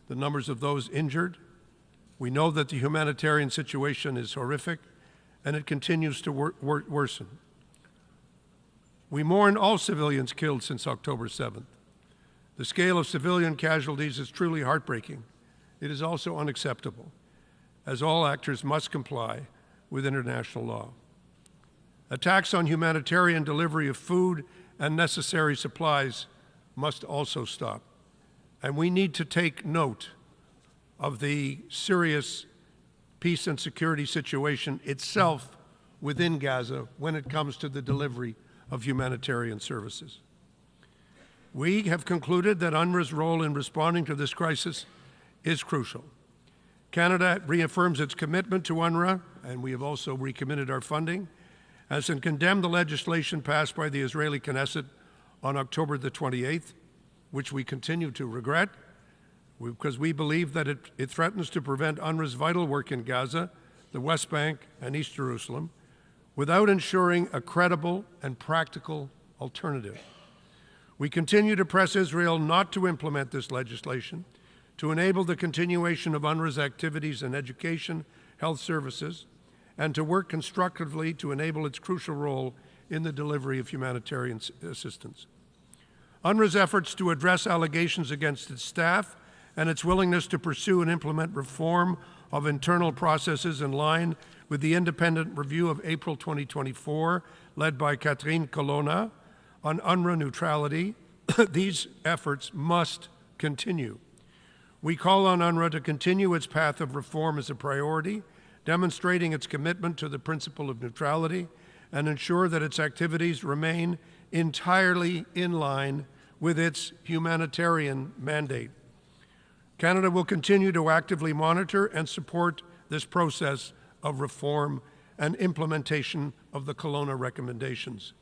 the numbers of those injured. We know that the humanitarian situation is horrific, and it continues to worsen. We mourn all civilians killed since October 7th. The scale of civilian casualties is truly heartbreaking. It is also unacceptable, as all actors must comply with international law. Attacks on humanitarian delivery of food and necessary supplies must also stop. And we need to take note of the serious peace and security situation itself within Gaza when it comes to the delivery of humanitarian services. We have concluded that UNRWA's role in responding to this crisis is crucial. Canada reaffirms its commitment to UNRWA, and we have also recommitted our funding, as and condemned the legislation passed by the Israeli Knesset on October the 28th, which we continue to regret, because we believe that it threatens to prevent UNRWA's vital work in Gaza, the West Bank, and East Jerusalem, without ensuring a credible and practical alternative. We continue to press Israel not to implement this legislation, to enable the continuation of UNRWA's activities in education, health services, and to work constructively to enable its crucial role in the delivery of humanitarian assistance. UNRWA's efforts to address allegations against its staff and its willingness to pursue and implement reform of internal processes in line with the independent review of April 2024, led by Catherine Colonna, on UNRWA neutrality, these efforts must continue. We call on UNRWA to continue its path of reform as a priority, demonstrating its commitment to the principle of neutrality, and ensure that its activities remain entirely in line with its humanitarian mandate. Canada will continue to actively monitor and support this process of reform and implementation of the Kelowna recommendations.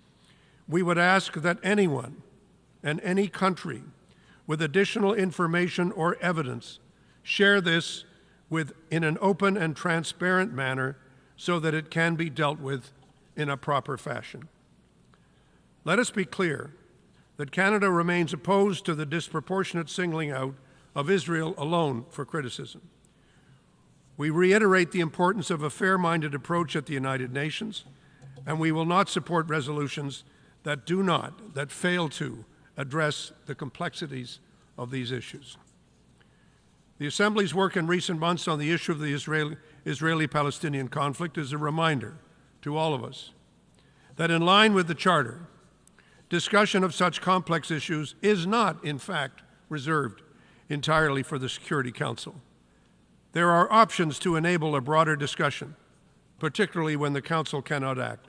We would ask that anyone and any country with additional information or evidence share this in an open and transparent manner so that it can be dealt with in a proper fashion. Let us be clear that Canada remains opposed to the disproportionate singling out of Israel alone for criticism. We reiterate the importance of a fair-minded approach at the United Nations, and we will not support resolutions that fail to address the complexities of these issues. The Assembly's work in recent months on the issue of the Israeli-Palestinian conflict is a reminder to all of us that in line with the Charter, discussion of such complex issues is not, in fact, reserved entirely for the Security Council. There are options to enable a broader discussion, particularly when the Council cannot act.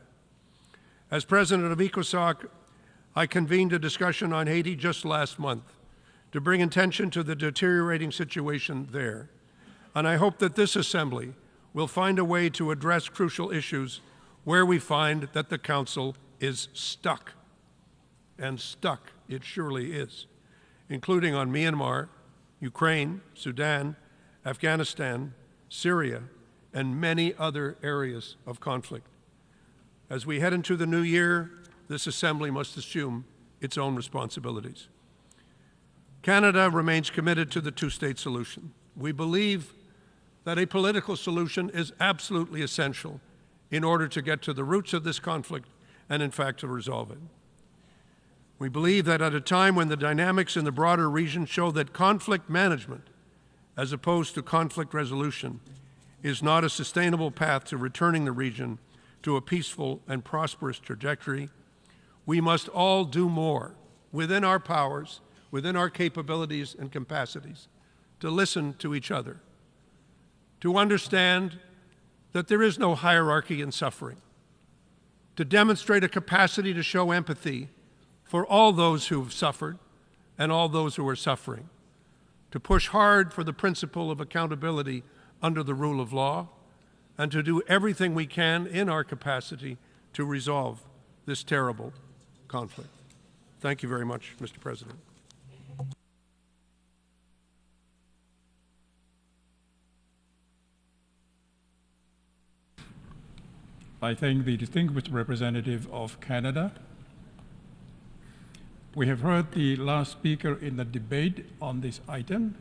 As President of ECOSOC, I convened a discussion on Haiti just last month to bring attention to the deteriorating situation there. And I hope that this Assembly will find a way to address crucial issues where we find that the Council is stuck. And stuck it surely is, including on Myanmar, Ukraine, Sudan, Afghanistan, Syria, and many other areas of conflict. As we head into the new year, this Assembly must assume its own responsibilities. Canada remains committed to the two-state solution. We believe that a political solution is absolutely essential in order to get to the roots of this conflict and, in fact, to resolve it. We believe that at a time when the dynamics in the broader region show that conflict management, as opposed to conflict resolution, is not a sustainable path to returning the region to a peaceful and prosperous trajectory, we must all do more within our powers, within our capabilities and capacities, to listen to each other, to understand that there is no hierarchy in suffering, to demonstrate a capacity to show empathy for all those who have suffered and all those who are suffering, to push hard for the principle of accountability under the rule of law, and to do everything we can in our capacity to resolve this terrible conflict. Thank you very much, Mr. President. I thank the distinguished representative of Canada. We have heard the last speaker in the debate on this item.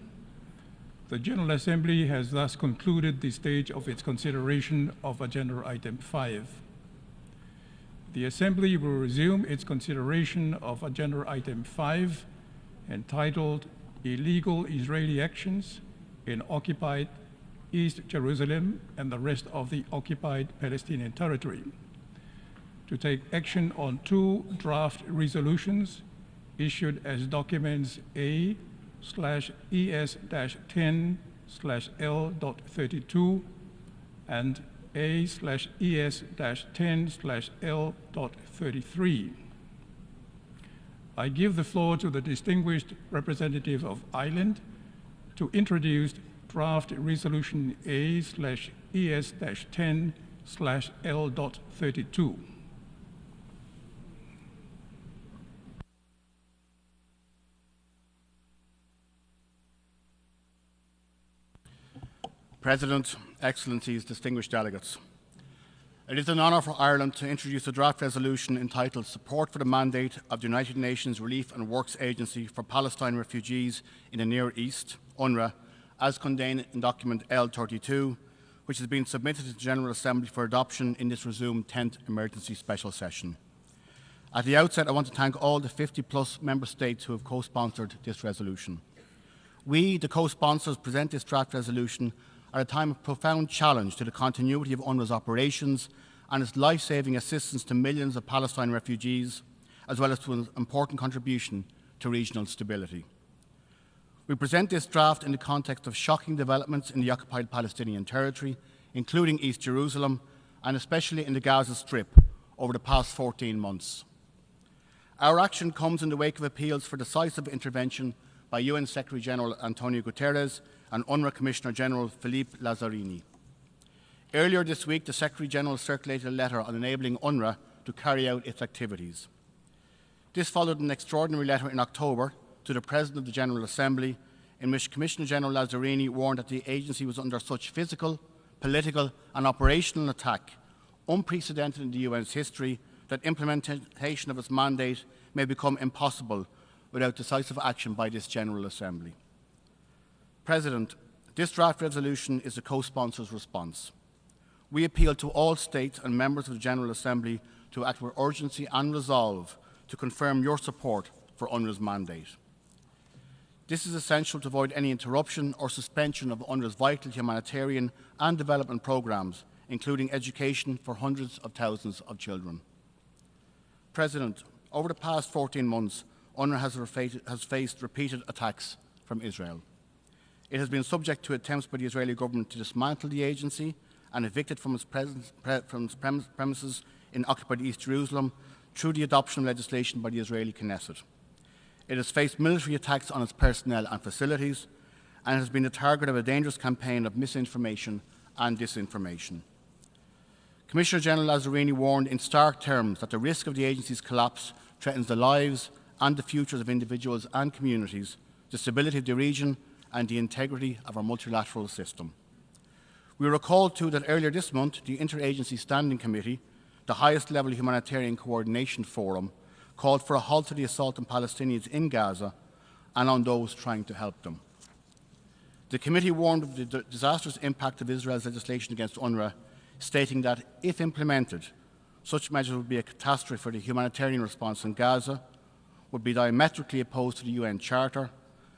The General Assembly has thus concluded the stage of its consideration of Agenda Item 5. The Assembly will resume its consideration of Agenda Item 5, entitled Illegal Israeli Actions in Occupied East Jerusalem and the rest of the occupied Palestinian territory, to take action on two draft resolutions issued as documents A/ES-10/L.32 and A/ES-10/L.33. I give the floor to the distinguished representative of Ireland to introduce draft resolution A/ES-10/L.32. President, Excellencies, distinguished delegates. It is an honour for Ireland to introduce a draft resolution entitled Support for the Mandate of the United Nations Relief and Works Agency for Palestine Refugees in the Near East, UNRWA, as contained in document L32, which has been submitted to the General Assembly for adoption in this resumed 10th emergency special session. At the outset, I want to thank all the 50+ member states who have co-sponsored this resolution. We, the co-sponsors, present this draft resolution at a time of profound challenge to the continuity of UNRWA's operations and its life-saving assistance to millions of Palestine refugees, as well as to an important contribution to regional stability. We present this draft in the context of shocking developments in the occupied Palestinian territory, including East Jerusalem, and especially in the Gaza Strip over the past 14 months. Our action comes in the wake of appeals for decisive intervention by UN Secretary-General Antonio Guterres and UNRWA Commissioner-General Philippe Lazzarini. Earlier this week, the Secretary-General circulated a letter on enabling UNRWA to carry out its activities. This followed an extraordinary letter in October to the President of the General Assembly, in which Commissioner-General Lazzarini warned that the agency was under such physical, political and operational attack, unprecedented in the UN's history, that implementation of its mandate may become impossible without decisive action by this General Assembly. President, this draft resolution is the co-sponsor's response. We appeal to all states and members of the General Assembly to act with urgency and resolve to confirm your support for UNRWA's mandate. This is essential to avoid any interruption or suspension of UNRWA's vital humanitarian and development programmes, including education for hundreds of thousands of children. President, over the past 14 months, UNRWA has faced repeated attacks from Israel. It has been subject to attempts by the Israeli government to dismantle the agency and evicted from its premises in occupied East Jerusalem through the adoption of legislation by the Israeli Knesset. It has faced military attacks on its personnel and facilities, and has been the target of a dangerous campaign of misinformation and disinformation. Commissioner-General Lazzarini warned in stark terms that the risk of the agency's collapse threatens the lives and the futures of individuals and communities, the stability of the region, and the integrity of our multilateral system. We recall too that earlier this month, the Interagency Standing Committee the highest level humanitarian coordination forum, called for a halt to the assault on Palestinians in Gaza and on those trying to help them. The committee warned of the disastrous impact of Israel's legislation against UNRWA, stating that if implemented, such measures would be a catastrophe for the humanitarian response in Gaza, would be diametrically opposed to the UN Charter,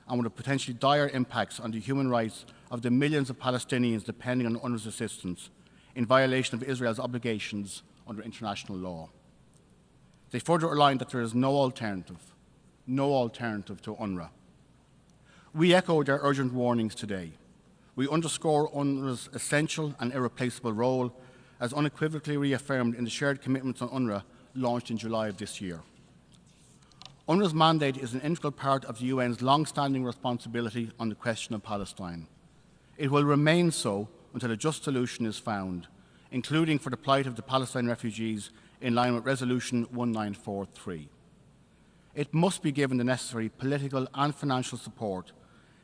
and would have potentially dire impacts on the human rights of the millions of Palestinians depending on UNRWA's assistance, in violation of Israel's obligations under international law. They further outlined that there is no alternative to UNRWA. We echo their urgent warnings today. We underscore UNRWA's essential and irreplaceable role, as unequivocally reaffirmed in the shared commitments on UNRWA launched in July of this year. UNRWA's mandate is an integral part of the UN's long-standing responsibility on the question of Palestine. It will remain so until a just solution is found, including for the plight of the Palestine refugees in line with Resolution 1943. It must be given the necessary political and financial support,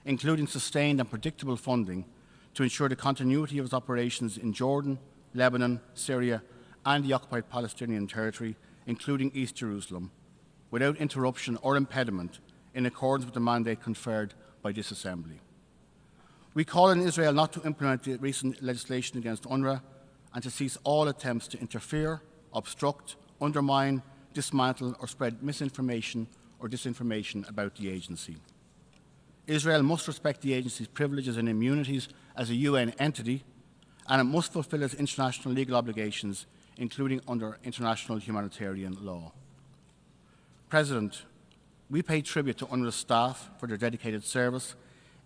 including sustained and predictable funding, to ensure the continuity of its operations in Jordan, Lebanon, Syria, and the occupied Palestinian territory, including East Jerusalem, without interruption or impediment, in accordance with the mandate conferred by this Assembly. We call on Israel not to implement the recent legislation against UNRWA and to cease all attempts to interfere, obstruct, undermine, dismantle, or spread misinformation or disinformation about the agency. Israel must respect the agency's privileges and immunities as a UN entity, and it must fulfill its international legal obligations, including under international humanitarian law. President, we pay tribute to UNRWA staff for their dedicated service,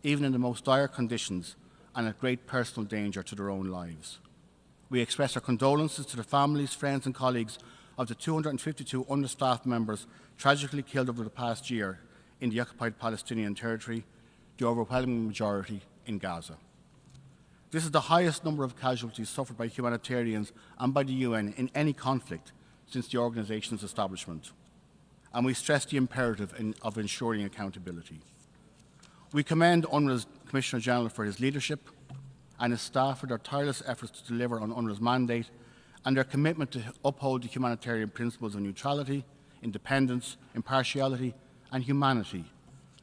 even in the most dire conditions and at great personal danger to their own lives. We express our condolences to the families, friends and colleagues of the 252 UNRWA staff members tragically killed over the past year in the occupied Palestinian territory, the overwhelming majority in Gaza. This is the highest number of casualties suffered by humanitarians and by the UN in any conflict since the organisation's establishment, and we stress the imperative of ensuring accountability. We commend UNRWA's Commissioner General for his leadership and his staff for their tireless efforts to deliver on UNRWA's mandate and their commitment to uphold the humanitarian principles of neutrality, independence, impartiality and humanity,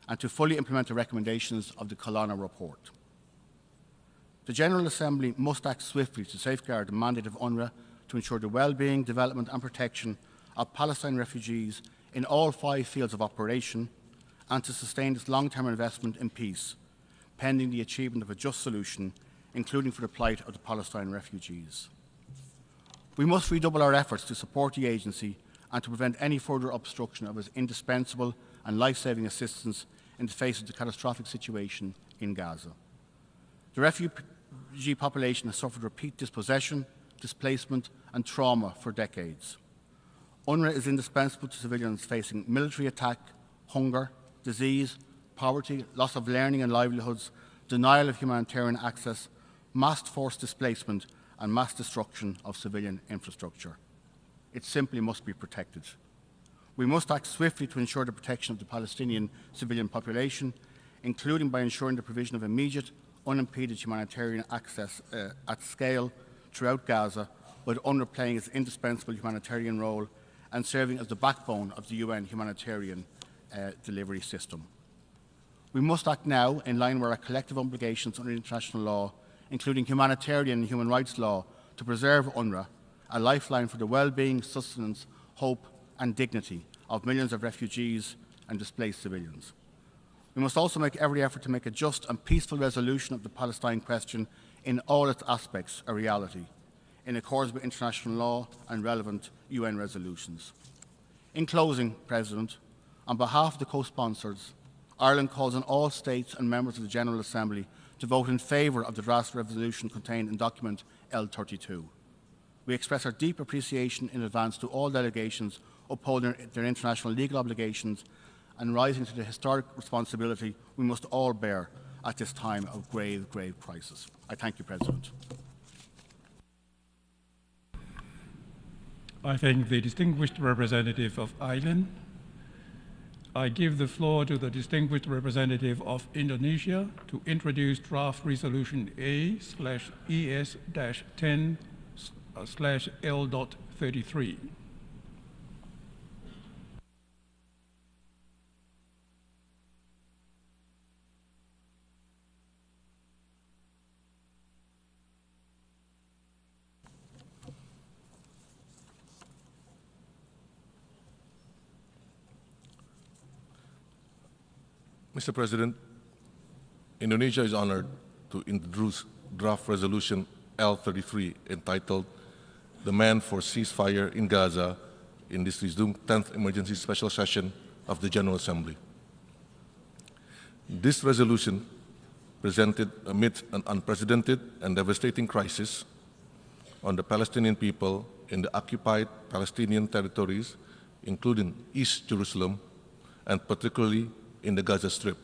and to fully implement the recommendations of the Colonna report. The General Assembly must act swiftly to safeguard the mandate of UNRWA to ensure the well-being, development and protection of Palestine refugees in all 5 fields of operation, and to sustain its long-term investment in peace, pending the achievement of a just solution, including for the plight of the Palestine refugees. We must redouble our efforts to support the agency and to prevent any further obstruction of its indispensable and life-saving assistance in the face of the catastrophic situation in Gaza. The refugee population has suffered repeat dispossession, displacement and trauma for decades. UNRWA is indispensable to civilians facing military attack, hunger, disease, poverty, loss of learning and livelihoods, denial of humanitarian access, mass forced displacement and mass destruction of civilian infrastructure. It simply must be protected. We must act swiftly to ensure the protection of the Palestinian civilian population, including by ensuring the provision of immediate, unimpeded humanitarian access at scale throughout Gaza, with UNRWA playing its indispensable humanitarian role and serving as the backbone of the UN humanitarian delivery system. We must act now in line with our collective obligations under international law, including humanitarian and human rights law, to preserve UNRWA, a lifeline for the well-being, sustenance, hope and dignity of millions of refugees and displaced civilians. We must also make every effort to make a just and peaceful resolution of the Palestine question in all its aspects a reality, in accordance with international law and relevant UN resolutions. In closing, President, on behalf of the co-sponsors, Ireland calls on all states and members of the General Assembly to vote in favour of the draft resolution contained in document L32. We express our deep appreciation in advance to all delegations upholding their international legal obligations and rising to the historic responsibility we must all bear at this time of grave, grave crisis. I thank you, President. I thank the distinguished representative of Ireland. I give the floor to the distinguished representative of Indonesia to introduce draft resolution A/ES-10/L.2. L33. Mr. President, Indonesia is honored to introduce draft resolution L33 entitled Demand for Ceasefire in Gaza in this resumed 10th emergency special session of the General Assembly. This resolution, presented amidst an unprecedented and devastating crisis on the Palestinian people in the occupied Palestinian territories, including East Jerusalem, and particularly in the Gaza Strip.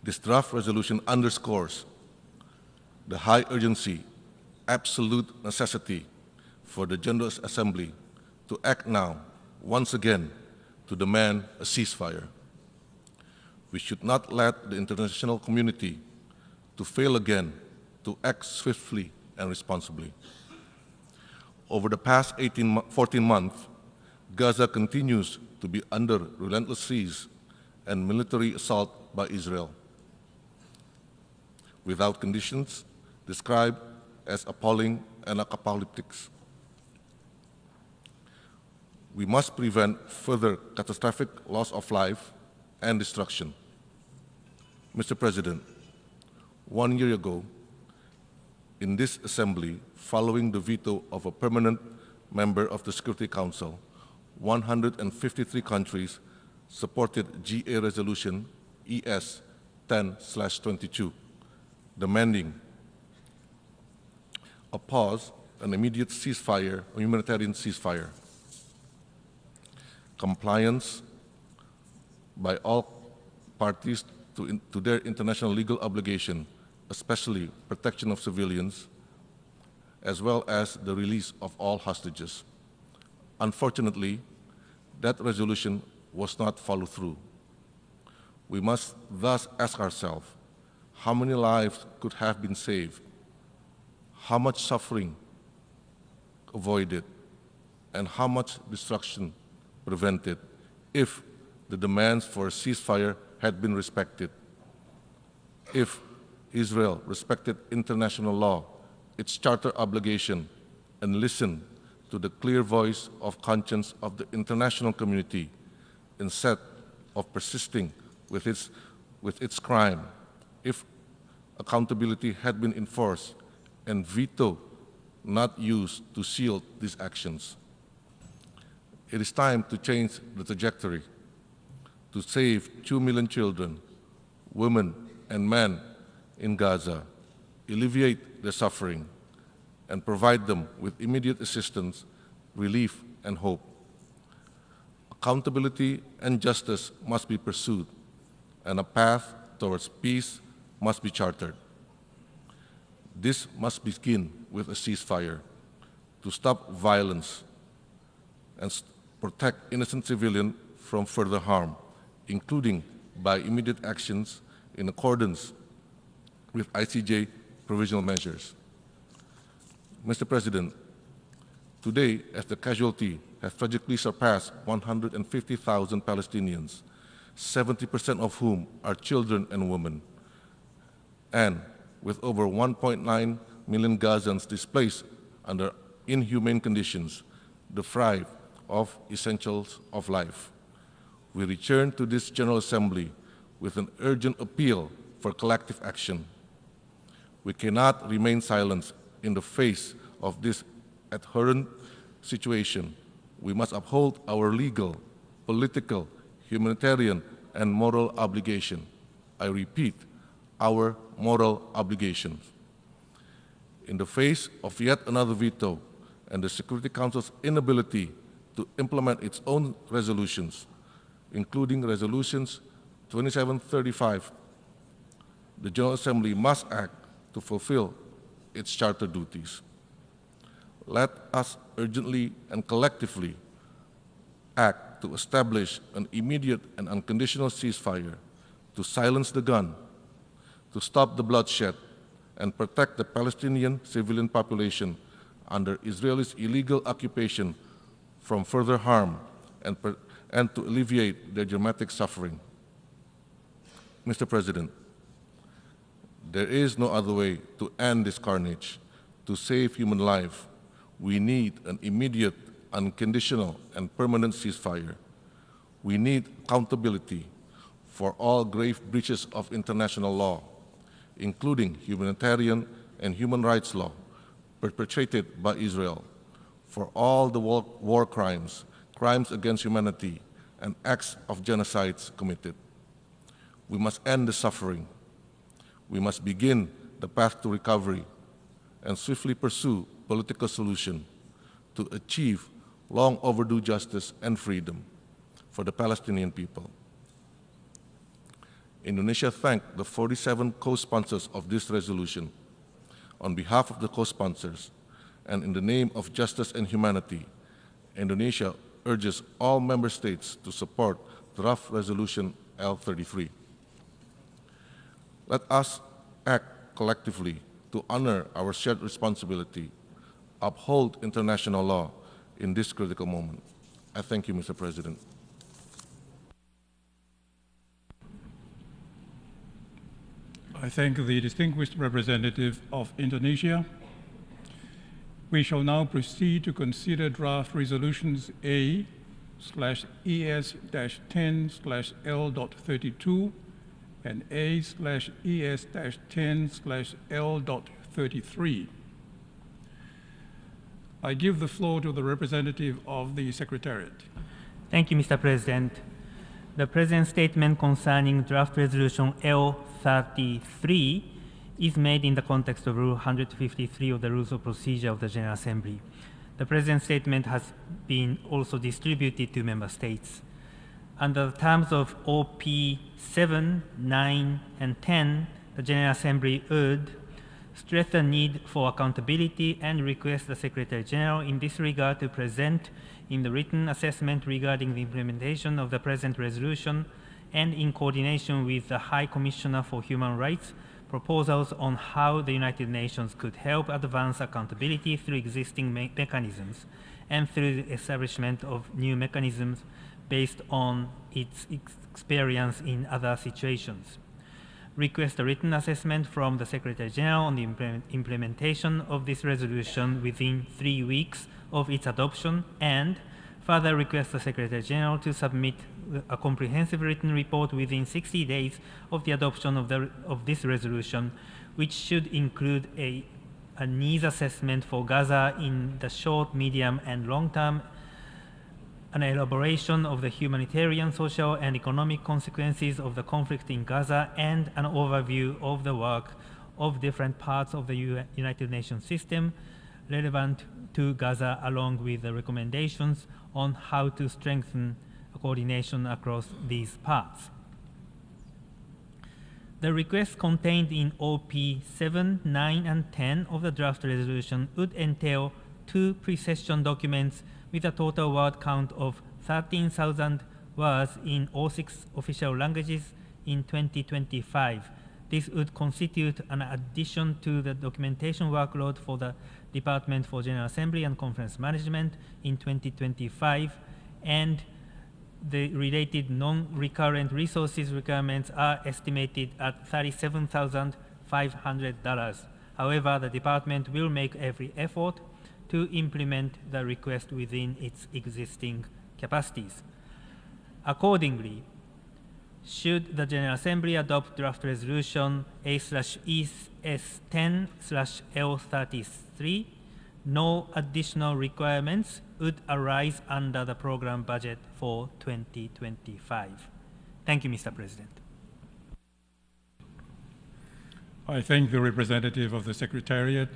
This draft resolution underscores the high urgency, absolute necessity for the General Assembly to act now, once again, to demand a ceasefire. We should not let the international community to fail again to act swiftly and responsibly. Over the past 14 months, Gaza continues to be under relentless siege and military assault by Israel, without conditions described as appalling and apocalyptic. We must prevent further catastrophic loss of life and destruction. Mr. President, 1 year ago, in this Assembly, following the veto of a permanent member of the Security Council, 153 countries supported GA Resolution ES 10/22, demanding a pause, an immediate ceasefire, a humanitarian ceasefire, compliance by all parties to their international legal obligation, especially protection of civilians, as well as the release of all hostages. Unfortunately, that resolution was not followed through. We must thus ask ourselves, how many lives could have been saved? How much suffering avoided? And how much destruction prevented if the demands for a ceasefire had been respected? If Israel respected international law, its charter obligation, and listened to the clear voice of conscience of the international community, instead of persisting with its crime, if accountability had been enforced and veto not used to shield these actions. It is time to change the trajectory, to save 2 million children, women, and men in Gaza, alleviate their suffering, and provide them with immediate assistance, relief, and hope. Accountability and justice must be pursued, and a path towards peace must be chartered. This must begin with a ceasefire to stop violence and protect innocent civilians from further harm, including by immediate actions in accordance with ICJ provisional measures. Mr. President, today, as the casualty have tragically surpassed 150,000 Palestinians, 70% of whom are children and women, and with over 1.9 million Gazans displaced under inhumane conditions, deprived of essentials of life. We return to this General Assembly with an urgent appeal for collective action. We cannot remain silent in the face of this abhorrent situation. We must uphold our legal, political, humanitarian, and moral obligation. I repeat, our moral obligations. In the face of yet another veto and the Security Council's inability to implement its own resolutions, including resolutions 2735, the General Assembly must act to fulfill its charter duties. Let us urgently and collectively act to establish an immediate and unconditional ceasefire, to silence the gun, to stop the bloodshed, and protect the Palestinian civilian population under Israel's illegal occupation from further harm and to alleviate their dramatic suffering. Mr. President, there is no other way to end this carnage. To save human life, we need an immediate, unconditional, and permanent ceasefire. We need accountability for all grave breaches of international law, including humanitarian and human rights law perpetrated by Israel, for all the war crimes, crimes against humanity, and acts of genocides committed. We must end the suffering. We must begin the path to recovery and swiftly pursue political solution to achieve long overdue justice and freedom for the Palestinian people. Indonesia thanks the 47 co-sponsors of this resolution. On behalf of the co-sponsors and in the name of justice and humanity, Indonesia urges all member states to support draft resolution L33. Let us act collectively to honor our shared responsibility, uphold international law in this critical moment. I thank you, Mr. President. I thank the distinguished representative of Indonesia. We shall now proceed to consider draft resolutions A/ES-10/L.32 and A/ES-10/L.33. I give the floor to the representative of the Secretariat. Thank you, Mr. President. The President's statement concerning draft resolution L33 is made in the context of Rule 153 of the Rules of Procedure of the General Assembly. The President's statement has been also distributed to Member States. Under the terms of OP 7, 9, and 10, the General Assembly would stress the need for accountability and request the Secretary General in this regard to present in the written assessment regarding the implementation of the present resolution and in coordination with the High Commissioner for Human Rights, proposals on how the United Nations could help advance accountability through existing mechanisms and through the establishment of new mechanisms based on its experience in other situations. Request a written assessment from the Secretary General on the implementation of this resolution within 3 weeks of its adoption, and further request the Secretary General to submit a comprehensive written report within 60 days of the adoption of this resolution, which should include a needs assessment for Gaza in the short, medium, and long term, an elaboration of the humanitarian, social, and economic consequences of the conflict in Gaza, and an overview of the work of different parts of the United Nations system relevant to Gaza, along with the recommendations on how to strengthen coordination across these parts. The requests contained in OP 7, 9, and 10 of the draft resolution would entail 2 pre-session documents with a total word count of 13,000 words in all 6 official languages in 2025. This would constitute an addition to the documentation workload for the Department for General Assembly and Conference Management in 2025, and the related non-recurrent resources requirements are estimated at $37,500. However, the department will make every effort to implement the request within its existing capacities. Accordingly, should the General Assembly adopt draft resolution A/ES-10/L33, no additional requirements would arise under the program budget for 2025. Thank you, Mr. President. I thank the representative of the Secretariat.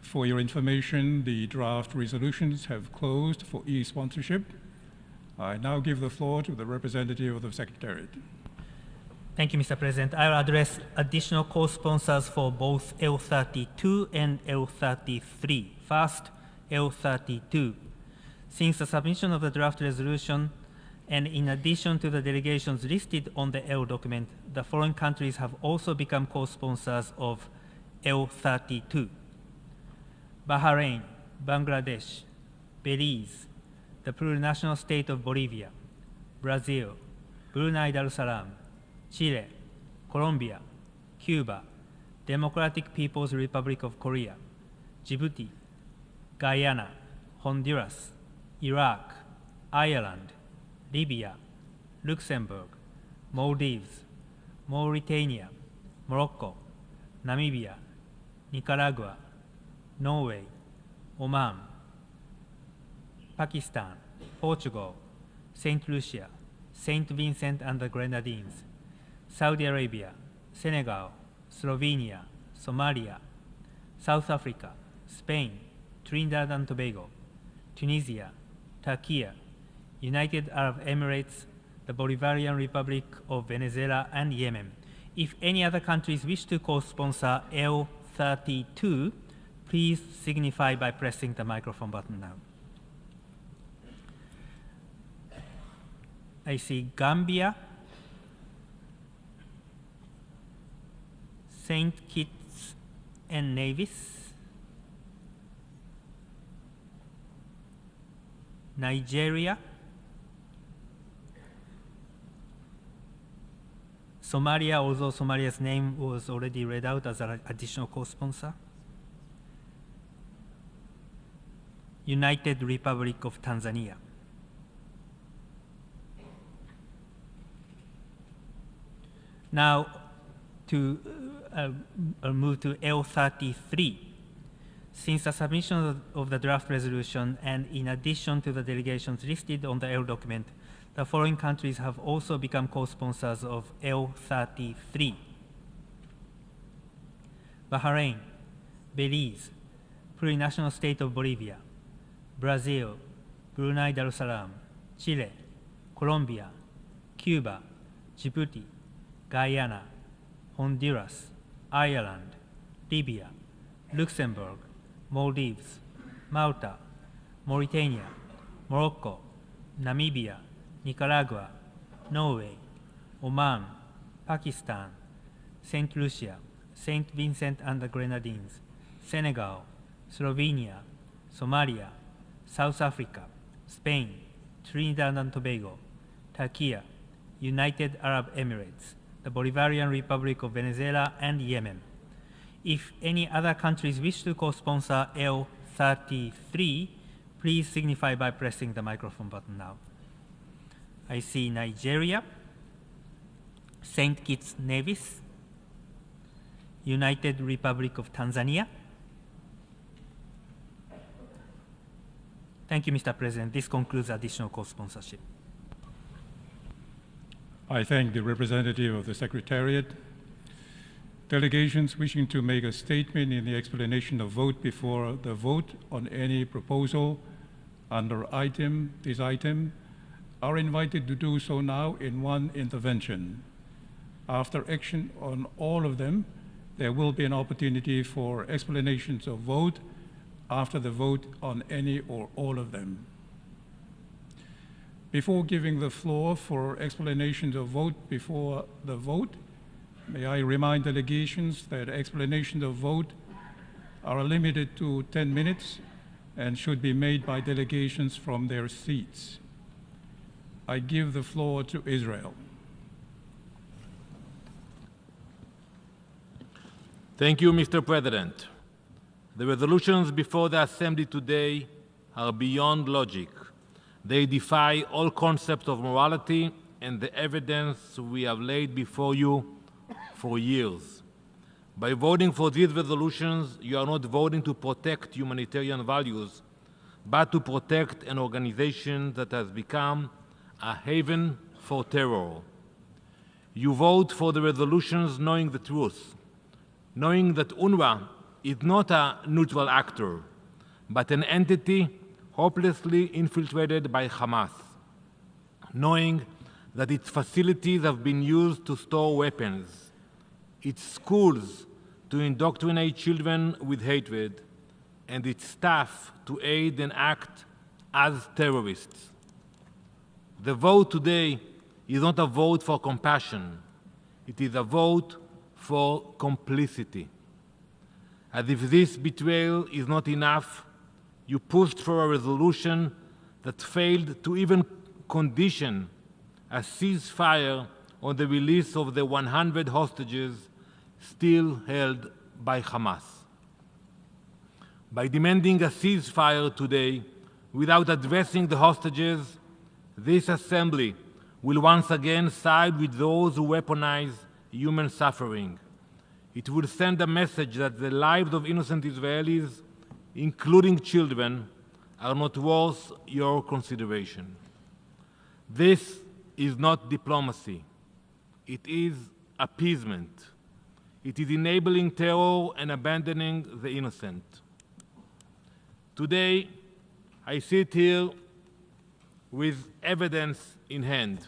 For your information, the draft resolutions have closed for e-sponsorship. I now give the floor to the representative of the Secretariat. Thank you, Mr. President. I will address additional co-sponsors for both L32 and L33. First, L32. Since the submission of the draft resolution, and in addition to the delegations listed on the L document, the following countries have also become co-sponsors of L32: Bahrain, Bangladesh, Belize, the plurinational state of Bolivia, Brazil, Brunei Darussalam, Chile, Colombia, Cuba, Democratic People's Republic of Korea, Djibouti, Guyana, Honduras, Iraq, Ireland, Libya, Luxembourg, Maldives, Mauritania, Morocco, Namibia, Nicaragua, Norway, Oman, Pakistan, Portugal, St. Lucia, St. Vincent and the Grenadines, Saudi Arabia, Senegal, Slovenia, Somalia, South Africa, Spain, Trinidad and Tobago, Tunisia, Turkey, United Arab Emirates, the Bolivarian Republic of Venezuela, and Yemen. If any other countries wish to co-sponsor L32, please signify by pressing the microphone button now. I see Gambia, St. Kitts and Nevis, Nigeria, Somalia, although Somalia's name was already read out as an additional co-sponsor, United Republic of Tanzania. Now, to move to L33. Since the submission of the draft resolution and in addition to the delegations listed on the L document, the following countries have also become co-sponsors of L33. Bahrain, Belize, plurinational state of Bolivia, Brazil, Brunei Darussalam, Chile, Colombia, Cuba, Djibouti, Guyana, Honduras, Ireland, Libya, Luxembourg, Maldives, Malta, Mauritania, Morocco, Namibia, Nicaragua, Norway, Oman, Pakistan, St. Lucia, St. Vincent and the Grenadines, Senegal, Slovenia, Somalia, South Africa, Spain, Trinidad and Tobago, Turkey, United Arab Emirates, the Bolivarian Republic of Venezuela, and Yemen. If any other countries wish to co-sponsor L33, please signify by pressing the microphone button now. I see Nigeria, St. Kitts and Nevis, United Republic of Tanzania. Thank you, Mr. President. This concludes additional co-sponsorship. I thank the representative of the Secretariat. Delegations wishing to make a statement in the explanation of vote before the vote on any proposal under this item are invited to do so now in one intervention. After action on all of them, there will be an opportunity for explanations of vote after the vote on any or all of them. Before giving the floor for explanations of vote before the vote, may I remind delegations that explanations of vote are limited to 10 minutes and should be made by delegations from their seats. I give the floor to Israel. Thank you, Mr. President. The resolutions before the Assembly today are beyond logic. They defy all concepts of morality and the evidence we have laid before you for years. By voting for these resolutions, you are not voting to protect humanitarian values, but to protect an organization that has become a haven for terror. You vote for the resolutions knowing the truth, knowing that UNRWA is not a neutral actor, but an entity hopelessly infiltrated by Hamas, knowing that its facilities have been used to store weapons, its schools to indoctrinate children with hatred, and its staff to aid and act as terrorists. The vote today is not a vote for compassion. It is a vote for complicity. As if this betrayal is not enough, you pushed for a resolution that failed to even condition a ceasefire on the release of the 100 hostages still held by Hamas. By demanding a ceasefire today without addressing the hostages, this assembly will once again side with those who weaponize human suffering. It will send a message that the lives of innocent Israelis, including children, are not worth your consideration. This is not diplomacy. It is appeasement. It is enabling terror and abandoning the innocent. Today, I sit here with evidence in hand.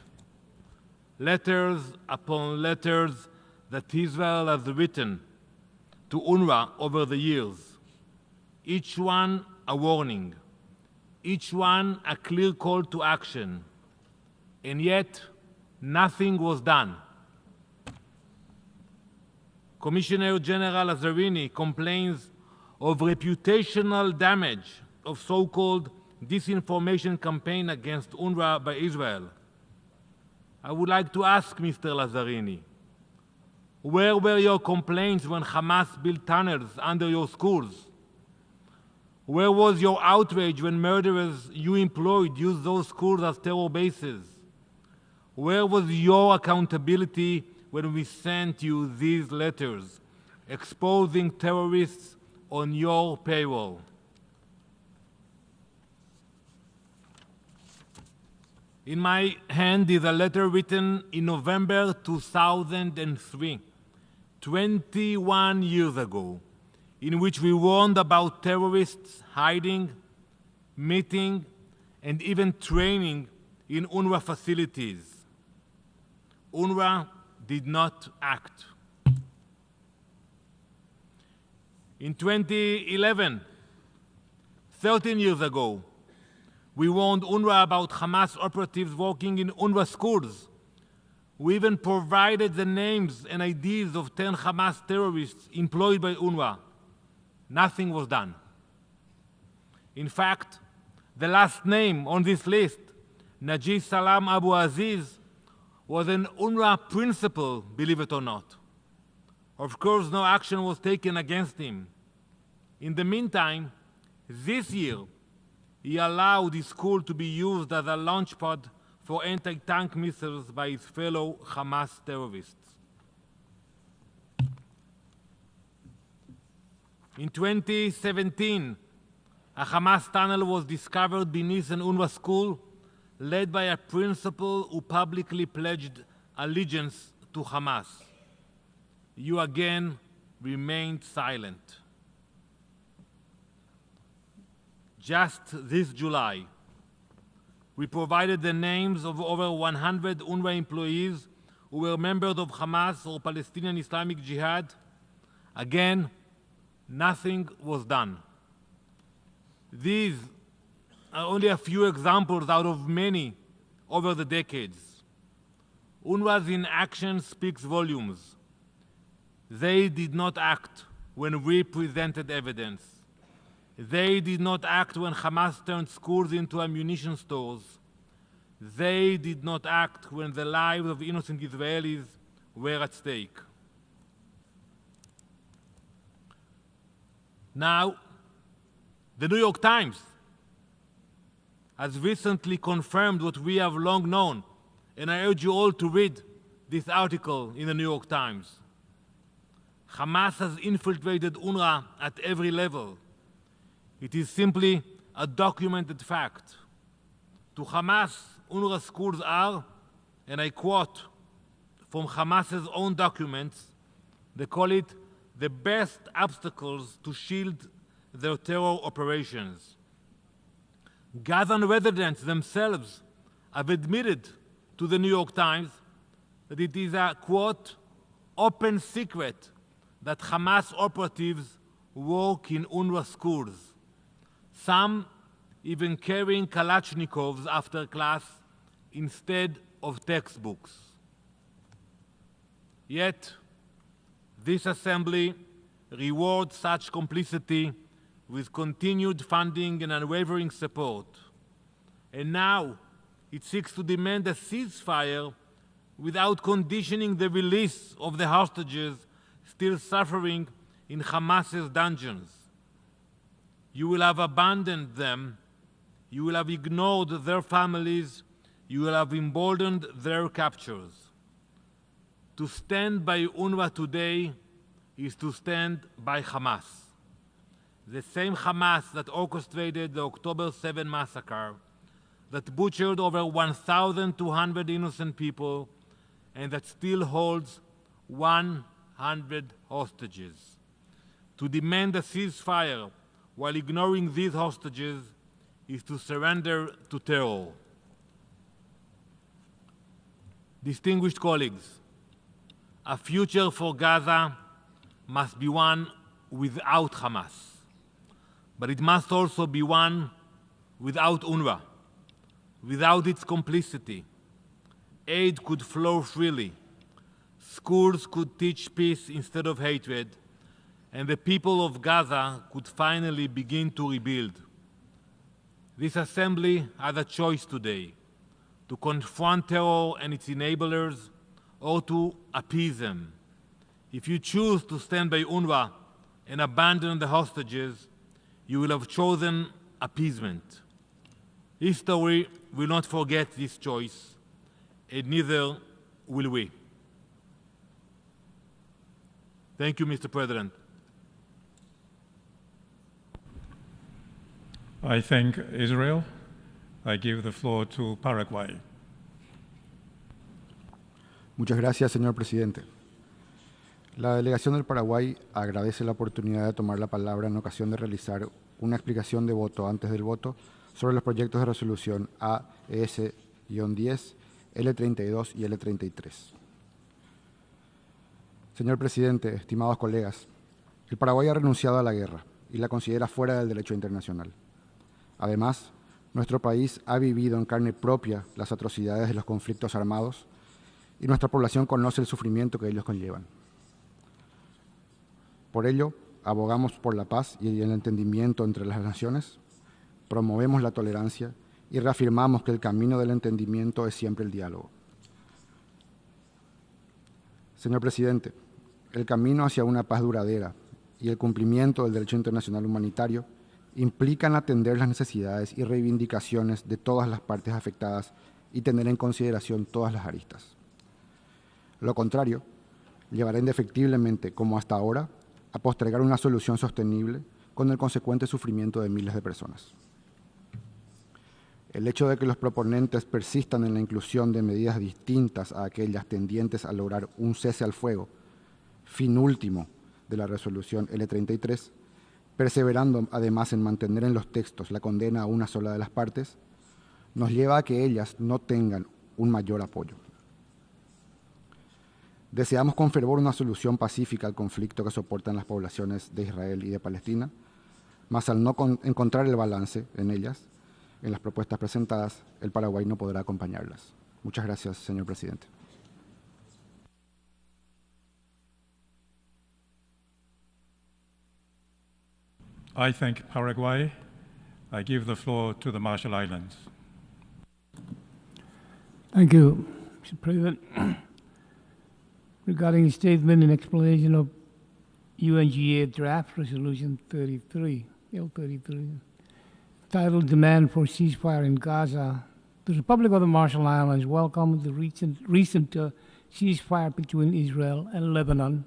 Letters upon letters that Israel has written to UNRWA over the years, each one a warning, each one a clear call to action, and yet nothing was done. Commissioner General Lazzarini complains of reputational damage of so-called disinformation campaign against UNRWA by Israel. I would like to ask Mr. Lazzarini, where were your complaints when Hamas built tunnels under your schools? Where was your outrage when murderers you employed used those schools as terror bases? Where was your accountability when we sent you these letters exposing terrorists on your payroll? In my hand is a letter written in November 2003, 21 years ago, in which we warned about terrorists hiding, meeting, and even training in UNRWA facilities. UNRWA did not act. In 2011, 13 years ago, we warned UNRWA about Hamas operatives working in UNRWA schools. We even provided the names and IDs of 10 Hamas terrorists employed by UNRWA. Nothing was done. In fact, the last name on this list, Naji Salam Abu Aziz, was an UNRWA principal, believe it or not. Of course, no action was taken against him. In the meantime, this year, he allowed his school to be used as a launch pad for anti-tank missiles by his fellow Hamas terrorists. In 2017, a Hamas tunnel was discovered beneath an UNRWA school led by a principal who publicly pledged allegiance to Hamas. You again remained silent. Just this July, we provided the names of over 100 UNRWA employees who were members of Hamas or Palestinian Islamic Jihad. Again, nothing was done. These are only a few examples out of many over the decades. UNRWA's inaction speaks volumes. They did not act when we presented evidence. They did not act when Hamas turned schools into ammunition stores. They did not act when the lives of innocent Israelis were at stake. Now, the New York Times has recently confirmed what we have long known, and I urge you all to read this article in the New York Times. Hamas has infiltrated UNRWA at every level. It is simply a documented fact. To Hamas, UNRWA schools are, and I quote from Hamas's own documents, they call it the best obstacles to shield their terror operations. Gazan residents themselves have admitted to the New York Times that it is a, quote, open secret that Hamas operatives work in UNRWA schools, some even carrying Kalashnikovs after class instead of textbooks. Yet, this assembly reward such complicity with continued funding and unwavering support. And now it seeks to demand a ceasefire without conditioning the release of the hostages still suffering in Hamas's dungeons. You will have abandoned them, you will have ignored their families, you will have emboldened their captures. To stand by UNRWA today is to stand by Hamas. The same Hamas that orchestrated the October 7 massacre, that butchered over 1,200 innocent people, and that still holds 100 hostages. To demand a ceasefire while ignoring these hostages is to surrender to terror. Distinguished colleagues, a future for Gaza must be one without Hamas, but it must also be one without UNRWA. Without its complicity, aid could flow freely, schools could teach peace instead of hatred, and the people of Gaza could finally begin to rebuild. This assembly has a choice today: to confront terror and its enablers, or to appease them. If you choose to stand by UNRWA and abandon the hostages, you will have chosen appeasement. History will not forget this choice, and neither will we. Thank you, Mr. President. I thank Israel. I give the floor to Paraguay. Muchas gracias, señor presidente. La delegación del Paraguay agradece la oportunidad de tomar la palabra en ocasión de realizar una explicación de voto antes del voto sobre los proyectos de resolución AES-10, L32 y L33. Señor presidente, estimados colegas, el Paraguay ha renunciado a la guerra y la considera fuera del derecho internacional. Además, nuestro país ha vivido en carne propia las atrocidades de los conflictos armados y nuestra población conoce el sufrimiento que ellos conllevan. Por ello, abogamos por la paz y el entendimiento entre las naciones, promovemos la tolerancia y reafirmamos que el camino del entendimiento es siempre el diálogo. Señor presidente, el camino hacia una paz duradera y el cumplimiento del derecho internacional humanitario implican atender las necesidades y reivindicaciones de todas las partes afectadas y tener en consideración todas las aristas. Lo contrario, llevará indefectiblemente, como hasta ahora, a postergar una solución sostenible con el consecuente sufrimiento de miles de personas. El hecho de que los proponentes persistan en la inclusión de medidas distintas a aquellas tendientes a lograr un cese al fuego, fin último de la resolución L33, perseverando además en mantener en los textos la condena a una sola de las partes, nos lleva a que ellas no tengan un mayor apoyo. Deseamos con fervor una solución pacífica al conflicto que soportan las poblaciones de Israel y de Palestina, mas al no encontrar el balance en ellas, en las propuestas presentadas, el Paraguay no podrá acompañarlas. Muchas gracias, señor presidente. I thank Paraguay. I give the floor to the Marshall Islands. Thank you, Mr. President. Regarding a statement and explanation of UNGA Draft Resolution 33, L33, titled Demand for Ceasefire in Gaza, the Republic of the Marshall Islands welcomes the recent ceasefire between Israel and Lebanon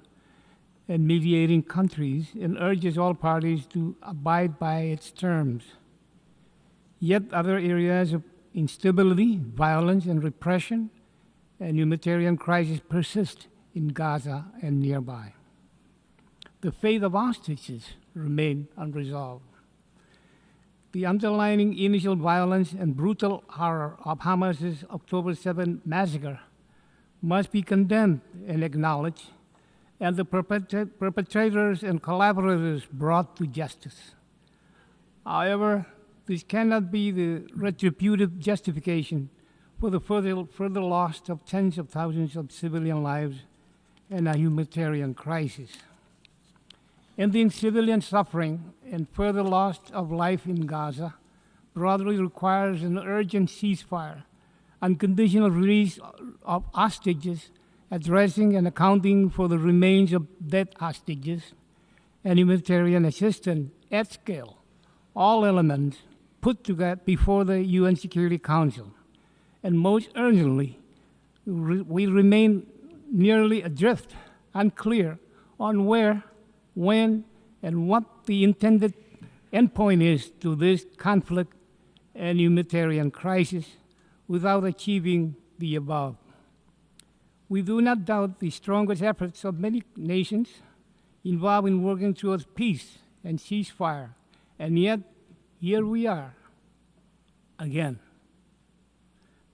and mediating countries and urges all parties to abide by its terms. Yet other areas of instability, violence, and repression and humanitarian crisis persist in Gaza and nearby. The fate of hostages remain unresolved. The underlying initial violence and brutal horror of Hamas's October 7 massacre must be condemned and acknowledged, and the perpetrators and collaborators brought to justice. However, this cannot be the retributive justification for the further loss of tens of thousands of civilian lives and a humanitarian crisis. Ending civilian suffering and further loss of life in Gaza broadly requires an urgent ceasefire, unconditional release of hostages, addressing and accounting for the remains of dead hostages, and humanitarian assistance at scale, all elements put together before the UN Security Council. And most urgently, we remain nearly adrift, unclear on where, when, and what the intended endpoint is to this conflict and humanitarian crisis without achieving the above. We do not doubt the strongest efforts of many nations involved in working towards peace and ceasefire, and yet here we are again.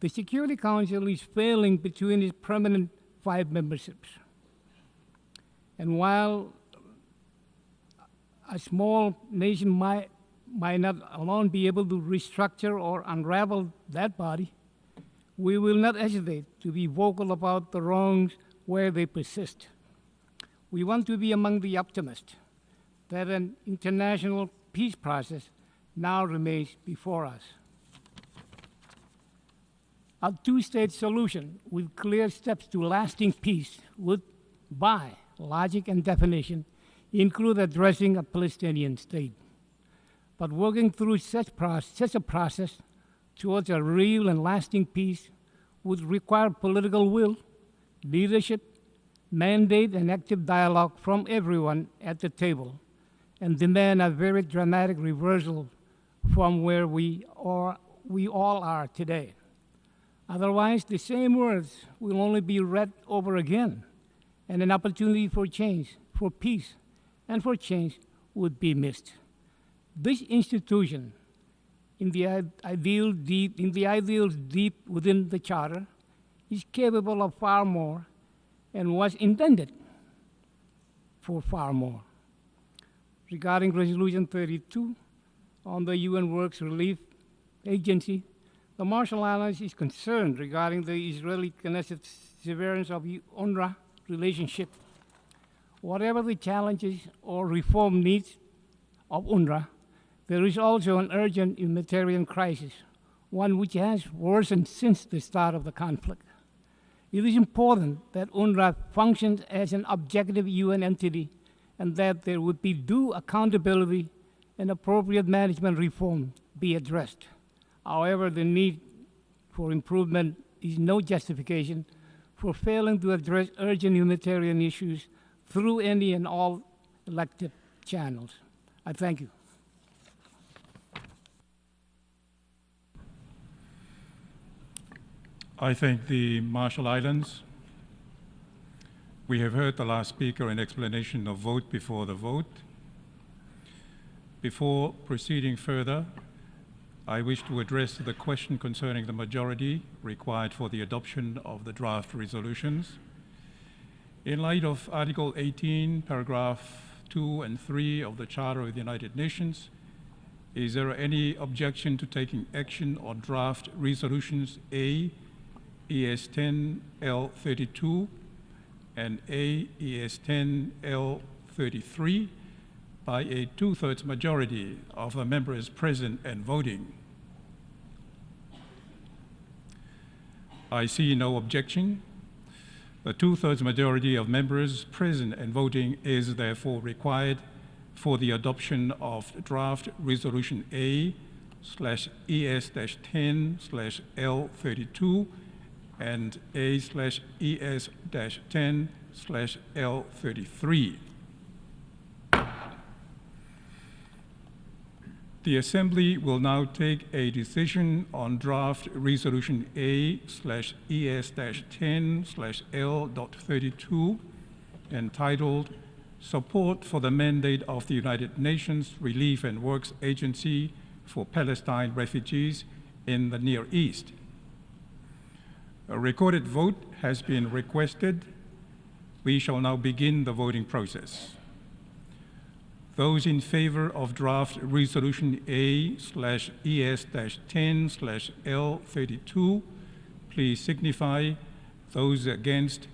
The Security Council is failing between its permanent 5 memberships. And while a small nation might not alone be able to restructure or unravel that body, we will not hesitate to be vocal about the wrongs where they persist. We want to be among the optimists that an international peace process now remains before us. A two-state solution with clear steps to lasting peace would, by logic and definition, include addressing a Palestinian state. But working through such a process towards a real and lasting peace would require political will, leadership, mandate, and active dialogue from everyone at the table, and demand a very dramatic reversal from where we all are today. Otherwise, the same words will only be read over again, and an opportunity for change, for peace, and for change would be missed. This institution, in the ideals deep within the Charter, is capable of far more and was intended for far more. Regarding Resolution 32 on the UN Works Relief Agency, the Marshall Islands is concerned regarding the Israeli-Knesset severance of UNRWA relationship. Whatever the challenges or reform needs of UNRWA, there is also an urgent humanitarian crisis, one which has worsened since the start of the conflict. It is important that UNRWA functions as an objective UN entity and that there would be due accountability and appropriate management reform be addressed. However, the need for improvement is no justification for failing to address urgent humanitarian issues through any and all elected channels. I thank you. I thank the Marshall Islands. We have heard the last speaker in explanation of vote before the vote. Before proceeding further, I wish to address the question concerning the majority required for the adoption of the draft resolutions. In light of Article 18, paragraph 2 and 3 of the Charter of the United Nations, is there any objection to taking action on draft resolutions A, ES 10 L32 and A, ES 10 L33 by a 2/3 majority of the members present and voting? I see no objection. The 2/3 majority of members present and voting is therefore required for the adoption of draft resolution A/ES-10/L32 and A/ES-10/L33. The Assembly will now take a decision on draft resolution A/ES-10/L.32 entitled Support for the Mandate of the United Nations Relief and Works Agency for Palestine Refugees in the Near East. A recorded vote has been requested. We shall now begin the voting process. Those in favor of draft resolution A/ES-10/L32, please signify. Those against,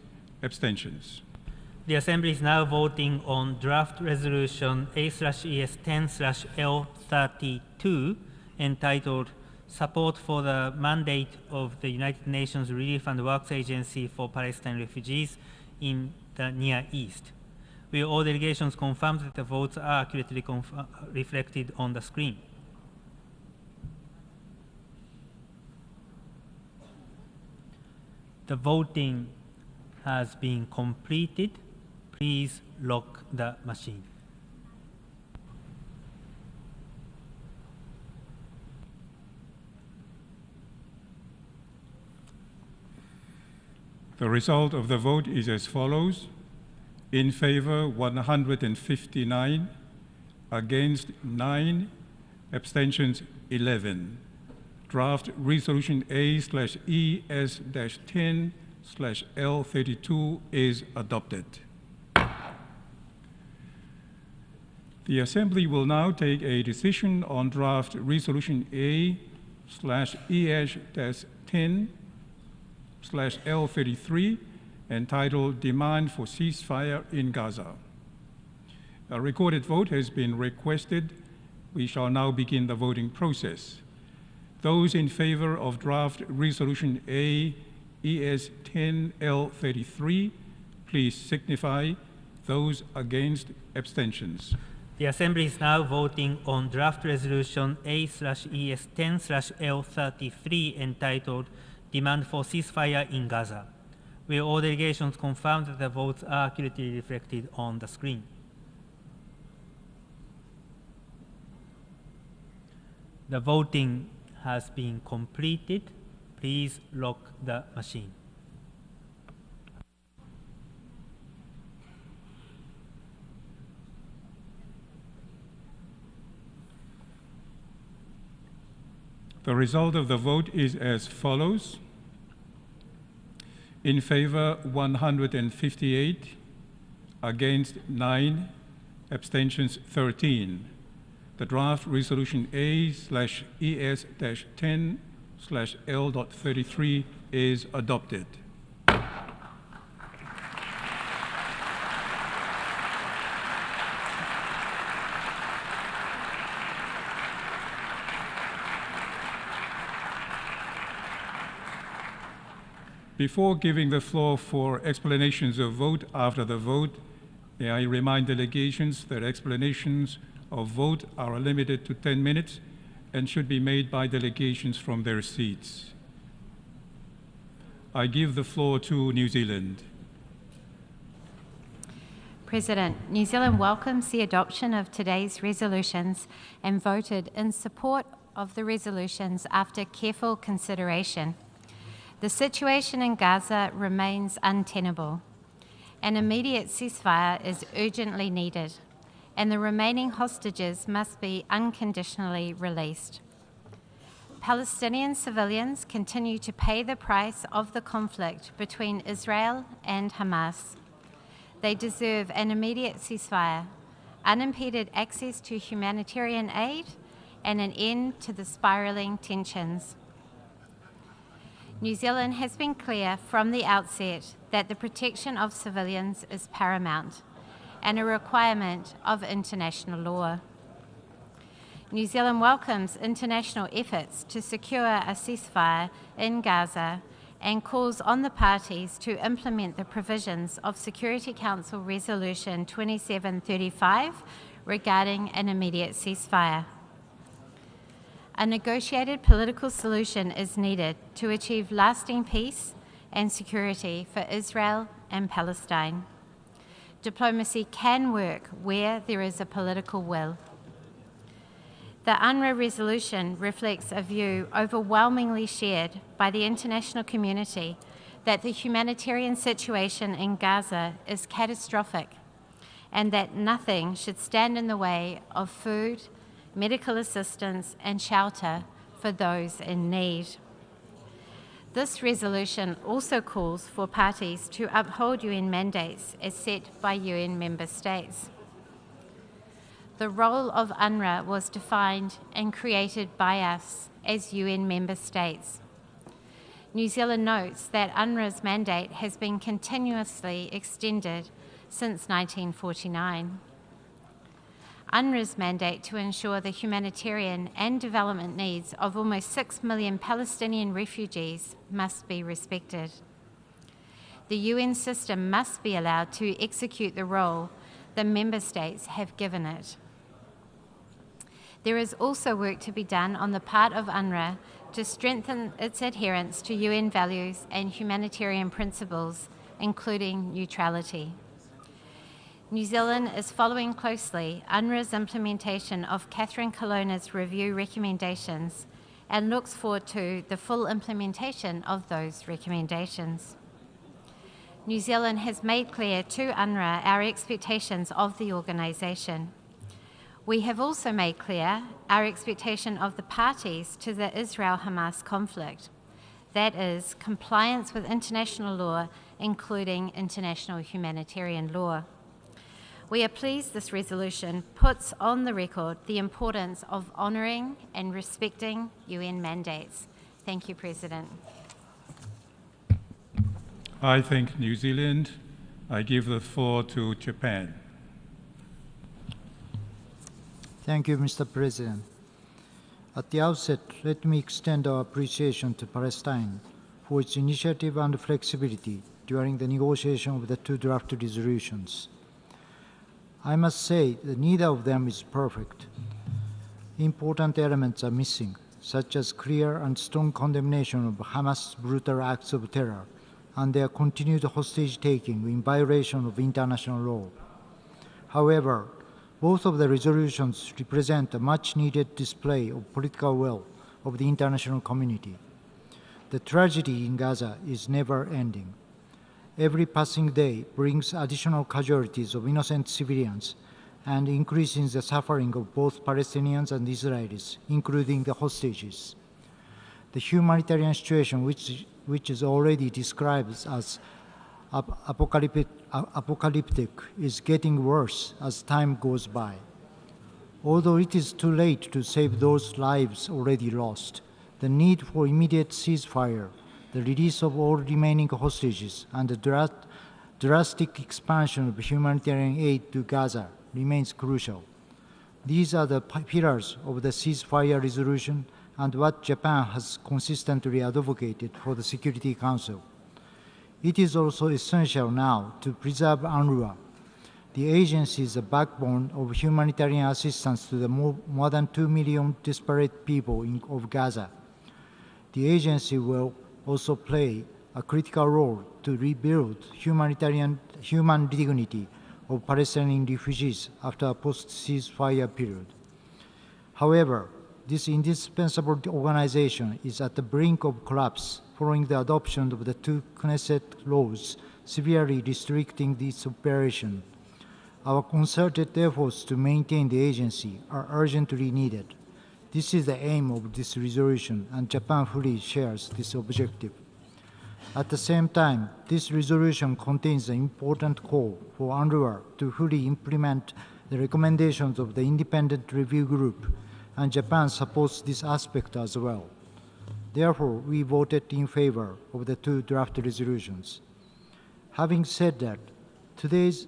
abstentions. The Assembly is now voting on draft resolution A/ES10/L32 entitled Support for the Mandate of the United Nations Relief and Works Agency for Palestine Refugees in the Near East. Will all delegations confirm that the votes are accurately reflected on the screen? The voting has been completed. Please lock the machine. The result of the vote is as follows. In favor, 159, against 9, abstentions 11. Draft Resolution A/ES-10/L32 is adopted. The Assembly will now take a decision on Draft Resolution A/ES-10/L33 entitled Demand for Ceasefire in Gaza. A recorded vote has been requested. We shall now begin the voting process. Those in favor of Draft Resolution A/ES-10/L33, please signify. Those against, abstentions. The Assembly is now voting on Draft Resolution A/ES-10/L33 entitled Demand for Ceasefire in Gaza. Will all delegations confirm that the votes are accurately reflected on the screen? The voting has been completed. Please lock the machine. The result of the vote is as follows. In favor, 158, against 9, abstentions 13. The draft resolution A/ES-10/L33 is adopted. Before giving the floor for explanations of vote after the vote, may I remind delegations that explanations of vote are limited to 10 minutes and should be made by delegations from their seats. I give the floor to New Zealand. President, New Zealand welcomes the adoption of today's resolutions and voted in support of the resolutions after careful consideration. The situation in Gaza remains untenable. An immediate ceasefire is urgently needed, and the remaining hostages must be unconditionally released. Palestinian civilians continue to pay the price of the conflict between Israel and Hamas. They deserve an immediate ceasefire, unimpeded access to humanitarian aid, and an end to the spiraling tensions. New Zealand has been clear from the outset that the protection of civilians is paramount and a requirement of international law. New Zealand welcomes international efforts to secure a ceasefire in Gaza and calls on the parties to implement the provisions of Security Council Resolution 2735 regarding an immediate ceasefire. A negotiated political solution is needed to achieve lasting peace and security for Israel and Palestine. Diplomacy can work where there is a political will. The UNRWA resolution reflects a view overwhelmingly shared by the international community that the humanitarian situation in Gaza is catastrophic and that nothing should stand in the way of food, medical assistance and shelter for those in need. This resolution also calls for parties to uphold UN mandates as set by UN member states. The role of UNRWA was defined and created by us as UN member states. New Zealand notes that UNRWA's mandate has been continuously extended since 1949. UNRWA's mandate to ensure the humanitarian and development needs of almost 6 million Palestinian refugees must be respected. The UN system must be allowed to execute the role the member states have given it. There is also work to be done on the part of UNRWA to strengthen its adherence to UN values and humanitarian principles, including neutrality. New Zealand is following closely UNRWA's implementation of Catherine Colonna's review recommendations and looks forward to the full implementation of those recommendations. New Zealand has made clear to UNRWA our expectations of the organisation. We have also made clear our expectation of the parties to the Israel-Hamas conflict, that is, compliance with international law, including international humanitarian law. We are pleased this resolution puts on the record the importance of honouring and respecting UN mandates. Thank you, President. I thank New Zealand. I give the floor to Japan. Thank you, Mr. President. At the outset, let me extend our appreciation to Palestine for its initiative and flexibility during the negotiation of the two draft resolutions. I must say that neither of them is perfect. Important elements are missing, such as clear and strong condemnation of Hamas' brutal acts of terror and their continued hostage-taking in violation of international law. However, both of the resolutions represent a much-needed display of political will of the international community. The tragedy in Gaza is never-ending. Every passing day brings additional casualties of innocent civilians and increases the suffering of both Palestinians and Israelis, including the hostages. The humanitarian situation, which is already described as apocalyptic, is getting worse as time goes by. Although it is too late to save those lives already lost, the need for immediate ceasefire, the release of all remaining hostages, and the drastic expansion of humanitarian aid to Gaza remains crucial. These are the pillars of the ceasefire resolution and what Japan has consistently advocated for the Security Council. It is also essential now to preserve UNRWA. The agency is the backbone of humanitarian assistance to the more than 2 million disparate people of Gaza. The agency will also play a critical role to rebuild human dignity of Palestinian refugees after a post-ceasefire period. However, this indispensable organization is at the brink of collapse following the adoption of the two Knesset laws severely restricting its operation. Our concerted efforts to maintain the agency are urgently needed. This is the aim of this resolution, and Japan fully shares this objective. At the same time, this resolution contains an important call for UNRWA to fully implement the recommendations of the independent review group, and Japan supports this aspect as well. Therefore, we voted in favor of the two draft resolutions. Having said that, today's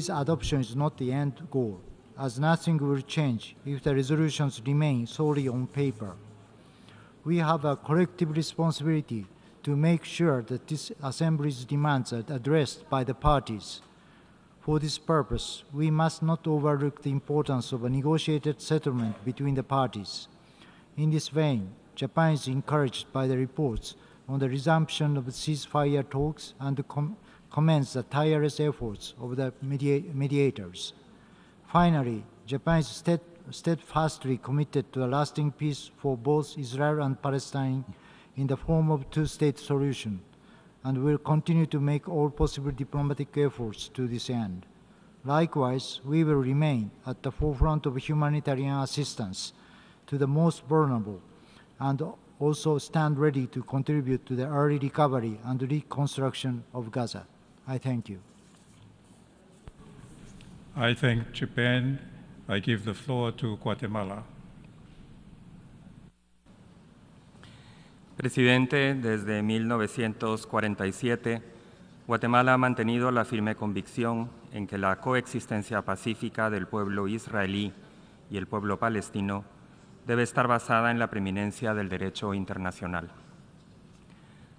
adoption is not the end goal, as nothing will change if the resolutions remain solely on paper. We have a collective responsibility to make sure that this Assembly's demands are addressed by the parties. For this purpose, we must not overlook the importance of a negotiated settlement between the parties. In this vein, Japan is encouraged by the reports on the resumption of ceasefire talks and commends the tireless efforts of the mediators. Finally, Japan is steadfastly committed to a lasting peace for both Israel and Palestine in the form of a two-state solution, and will continue to make all possible diplomatic efforts to this end. Likewise, we will remain at the forefront of humanitarian assistance to the most vulnerable, and also stand ready to contribute to the early recovery and reconstruction of Gaza. I thank you. I thank Japan. I give the floor to Guatemala. Presidente, desde 1947, Guatemala ha mantenido la firme convicción en que la coexistencia pacífica del pueblo israelí y el pueblo palestino debe estar basada en la preeminencia del derecho internacional.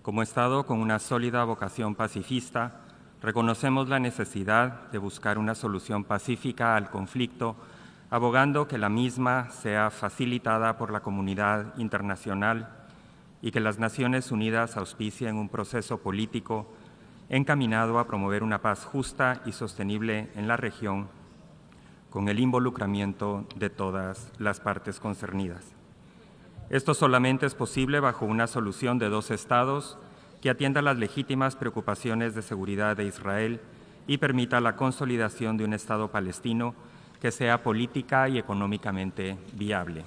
Como Estado con una sólida vocación pacifista, reconocemos la necesidad de buscar una solución pacífica al conflicto, abogando que la misma sea facilitada por la comunidad internacional y que las Naciones Unidas auspicien un proceso político encaminado a promover una paz justa y sostenible en la región, con el involucramiento de todas las partes concernidas. Esto solamente es posible bajo una solución de dos estados que atienda las legítimas preocupaciones de seguridad de Israel y permita la consolidación de un Estado palestino que sea política y económicamente viable.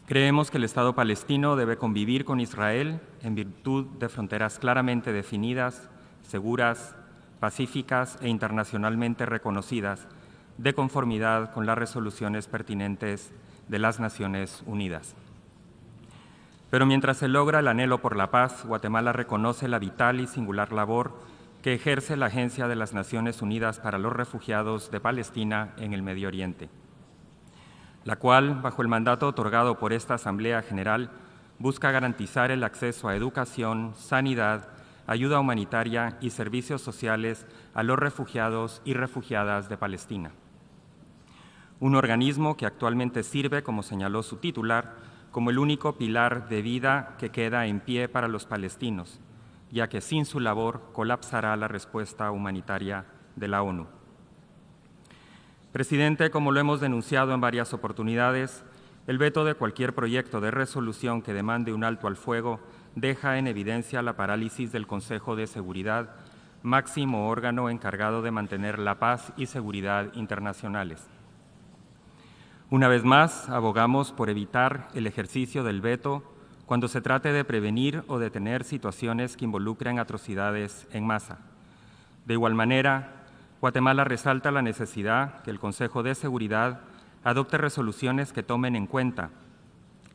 Creemos que el Estado palestino debe convivir con Israel en virtud de fronteras claramente definidas, seguras, pacíficas e internacionalmente reconocidas, de conformidad con las resoluciones pertinentes de las Naciones Unidas. Pero mientras se logra el anhelo por la paz, Guatemala reconoce la vital y singular labor que ejerce la Agencia de las Naciones Unidas para los Refugiados de Palestina en el Medio Oriente, la cual, bajo el mandato otorgado por esta Asamblea General, busca garantizar el acceso a educación, sanidad, ayuda humanitaria y servicios sociales a los refugiados y refugiadas de Palestina. Un organismo que actualmente sirve, como señaló su titular, como el único pilar de vida que queda en pie para los palestinos, ya que sin su labor colapsará la respuesta humanitaria de la ONU. Presidente, como lo hemos denunciado en varias oportunidades, el veto de cualquier proyecto de resolución que demande un alto al fuego deja en evidencia la parálisis del Consejo de Seguridad, máximo órgano encargado de mantener la paz y seguridad internacionales. Una vez más, abogamos por evitar el ejercicio del veto cuando se trate de prevenir o detener situaciones que involucren atrocidades en masa. De igual manera, Guatemala resalta la necesidad que el Consejo de Seguridad adopte resoluciones que tomen en cuenta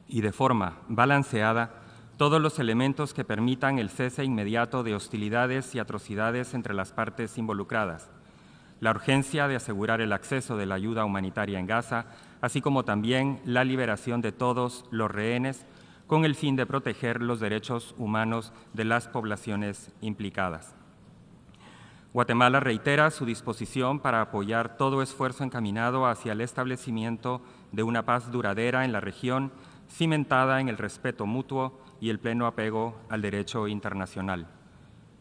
y de forma balanceada todos los elementos que permitan el cese inmediato de hostilidades y atrocidades entre las partes involucradas, la urgencia de asegurar el acceso de la ayuda humanitaria en Gaza, así como también la liberación de todos los rehenes con el fin de proteger los derechos humanos de las poblaciones implicadas. Guatemala reitera su disposición para apoyar todo esfuerzo encaminado hacia el establecimiento de una paz duradera en la región, cimentada en el respeto mutuo y el pleno apego al derecho internacional.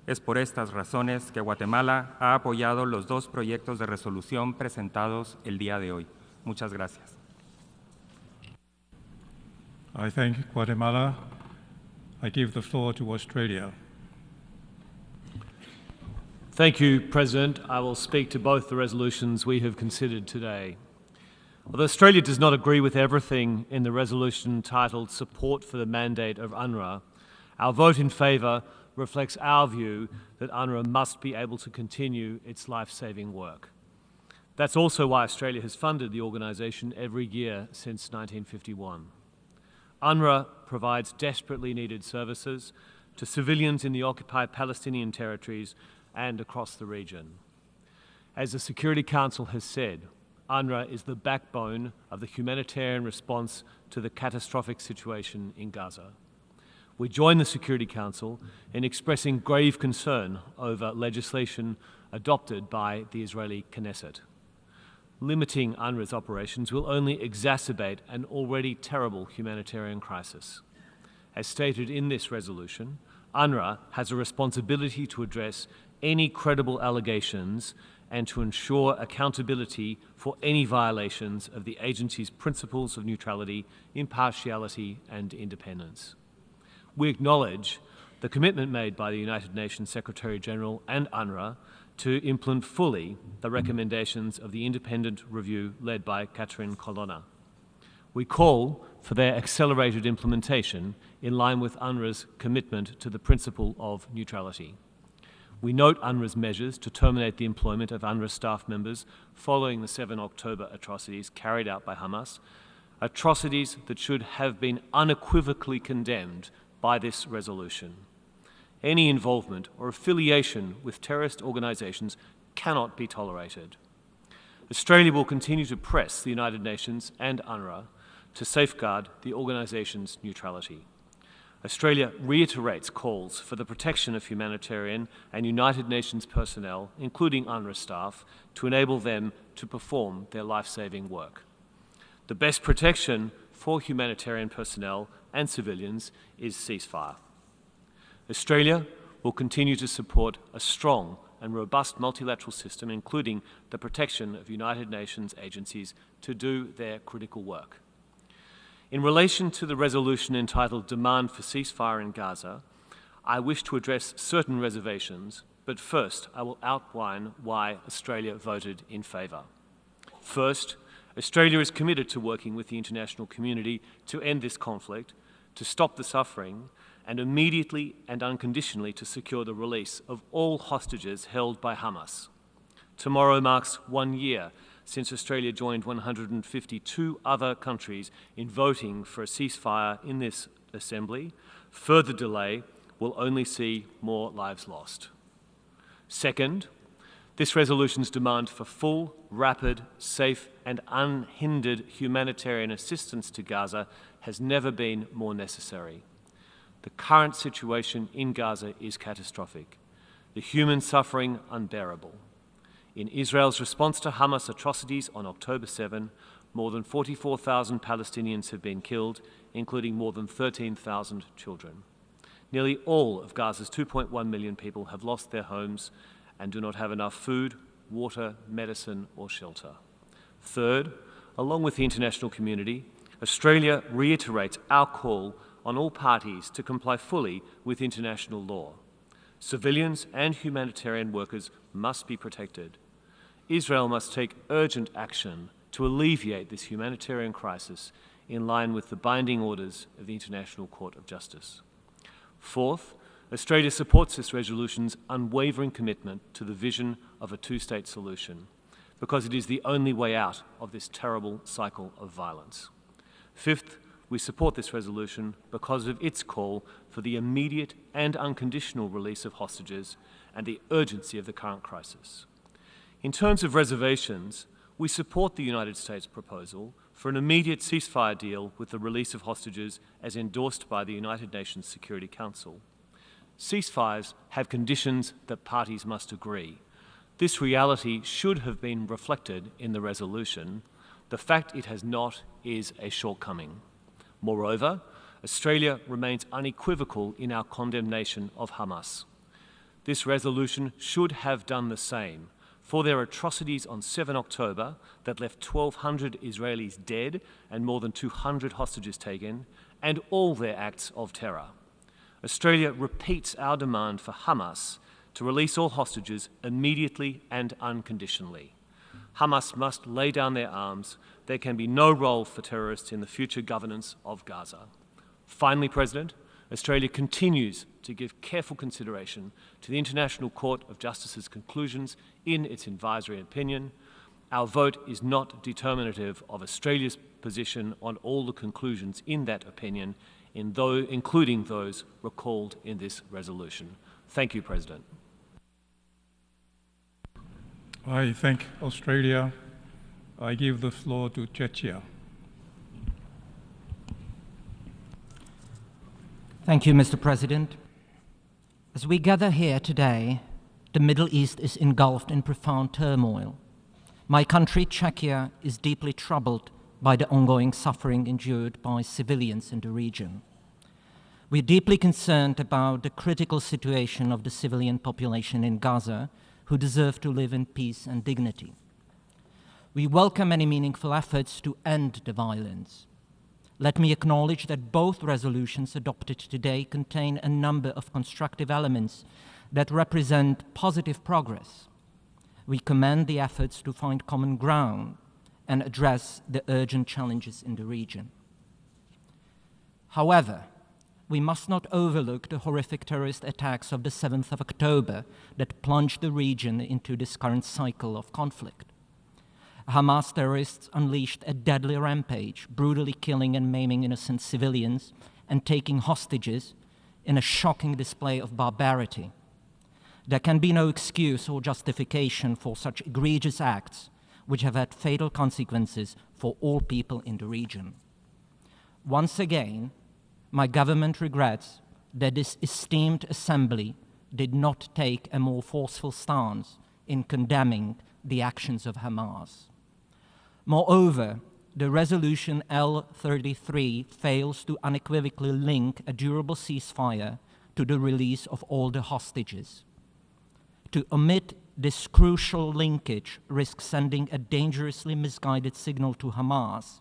Es por estas razones que Guatemala ha apoyado los dos proyectos de resolución presentados el día de hoy. Muchas gracias. I thank Guatemala. I give the floor to Australia. Thank you, President. I will speak to both the resolutions we have considered today. Although Australia does not agree with everything in the resolution titled Support for the Mandate of UNRWA, our vote in favour reflects our view that UNRWA must be able to continue its life-saving work. That's also why Australia has funded the organisation every year since 1951. UNRWA provides desperately needed services to civilians in the occupied Palestinian territories and across the region. As the Security Council has said, UNRWA is the backbone of the humanitarian response to the catastrophic situation in Gaza. We join the Security Council in expressing grave concern over legislation adopted by the Israeli Knesset. Limiting UNRWA's operations will only exacerbate an already terrible humanitarian crisis. As stated in this resolution, UNRWA has a responsibility to address any credible allegations and to ensure accountability for any violations of the agency's principles of neutrality, impartiality and independence. We acknowledge the commitment made by the United Nations Secretary-General and UNRWA to implement fully the recommendations of the independent review led by Catherine Colonna. We call for their accelerated implementation in line with UNRWA's commitment to the principle of neutrality. We note UNRWA's measures to terminate the employment of UNRWA staff members following the 7 October atrocities carried out by Hamas, atrocities that should have been unequivocally condemned by this resolution. Any involvement or affiliation with terrorist organizations cannot be tolerated. Australia will continue to press the United Nations and UNRWA to safeguard the organization's neutrality. Australia reiterates calls for the protection of humanitarian and United Nations personnel, including UNRWA staff, to enable them to perform their life-saving work. The best protection for humanitarian personnel and civilians is ceasefire. Australia will continue to support a strong and robust multilateral system, including the protection of United Nations agencies to do their critical work. In relation to the resolution entitled Demand for Ceasefire in Gaza, I wish to address certain reservations, but first I will outline why Australia voted in favour. First, Australia is committed to working with the international community to end this conflict, to stop the suffering, and immediately and unconditionally to secure the release of all hostages held by Hamas. Tomorrow marks 1 year since Australia joined 152 other countries in voting for a ceasefire in this Assembly. Further delay will only see more lives lost. Second, this resolution's demand for full, rapid, safe and unhindered humanitarian assistance to Gaza has never been more necessary. The current situation in Gaza is catastrophic, the human suffering unbearable. In Israel's response to Hamas atrocities on October 7, more than 44,000 Palestinians have been killed, including more than 13,000 children. Nearly all of Gaza's 2.1 million people have lost their homes and do not have enough food, water, medicine or shelter. Third, along with the international community, Australia reiterates our call on all parties to comply fully with international law. Civilians and humanitarian workers must be protected. Israel must take urgent action to alleviate this humanitarian crisis in line with the binding orders of the International Court of Justice. Fourth, Australia supports this resolution's unwavering commitment to the vision of a two-state solution because it is the only way out of this terrible cycle of violence. Fifth, we support this resolution because of its call for the immediate and unconditional release of hostages and the urgency of the current crisis. In terms of reservations, we support the United States proposal for an immediate ceasefire deal with the release of hostages as endorsed by the United Nations Security Council. Ceasefires have conditions that parties must agree. This reality should have been reflected in the resolution. The fact it has not is a shortcoming. Moreover, Australia remains unequivocal in our condemnation of Hamas. This resolution should have done the same for their atrocities on 7 October that left 1,200 Israelis dead and more than 200 hostages taken, and all their acts of terror. Australia repeats our demand for Hamas to release all hostages immediately and unconditionally. Hamas must lay down their arms. There can be no role for terrorists in the future governance of Gaza. Finally, President, Australia continues to give careful consideration to the International Court of Justice's conclusions in its advisory opinion. Our vote is not determinative of Australia's position on all the conclusions in that opinion, including those recalled in this resolution. Thank you, President. I thank Australia. I give the floor to Czechia. Thank you, Mr. President. As we gather here today, the Middle East is engulfed in profound turmoil. My country, Czechia, is deeply troubled by the ongoing suffering endured by civilians in the region. We are deeply concerned about the critical situation of the civilian population in Gaza, who deserve to live in peace and dignity. We welcome any meaningful efforts to end the violence. Let me acknowledge that both resolutions adopted today contain a number of constructive elements that represent positive progress. We commend the efforts to find common ground and address the urgent challenges in the region. However, we must not overlook the horrific terrorist attacks of the 7th of October that plunged the region into this current cycle of conflict. Hamas terrorists unleashed a deadly rampage, brutally killing and maiming innocent civilians and taking hostages in a shocking display of barbarity. There can be no excuse or justification for such egregious acts, which have had fatal consequences for all people in the region. Once again, my government regrets that this esteemed assembly did not take a more forceful stance in condemning the actions of Hamas. Moreover, the resolution L33 fails to unequivocally link a durable ceasefire to the release of all the hostages. To omit this crucial linkage risks sending a dangerously misguided signal to Hamas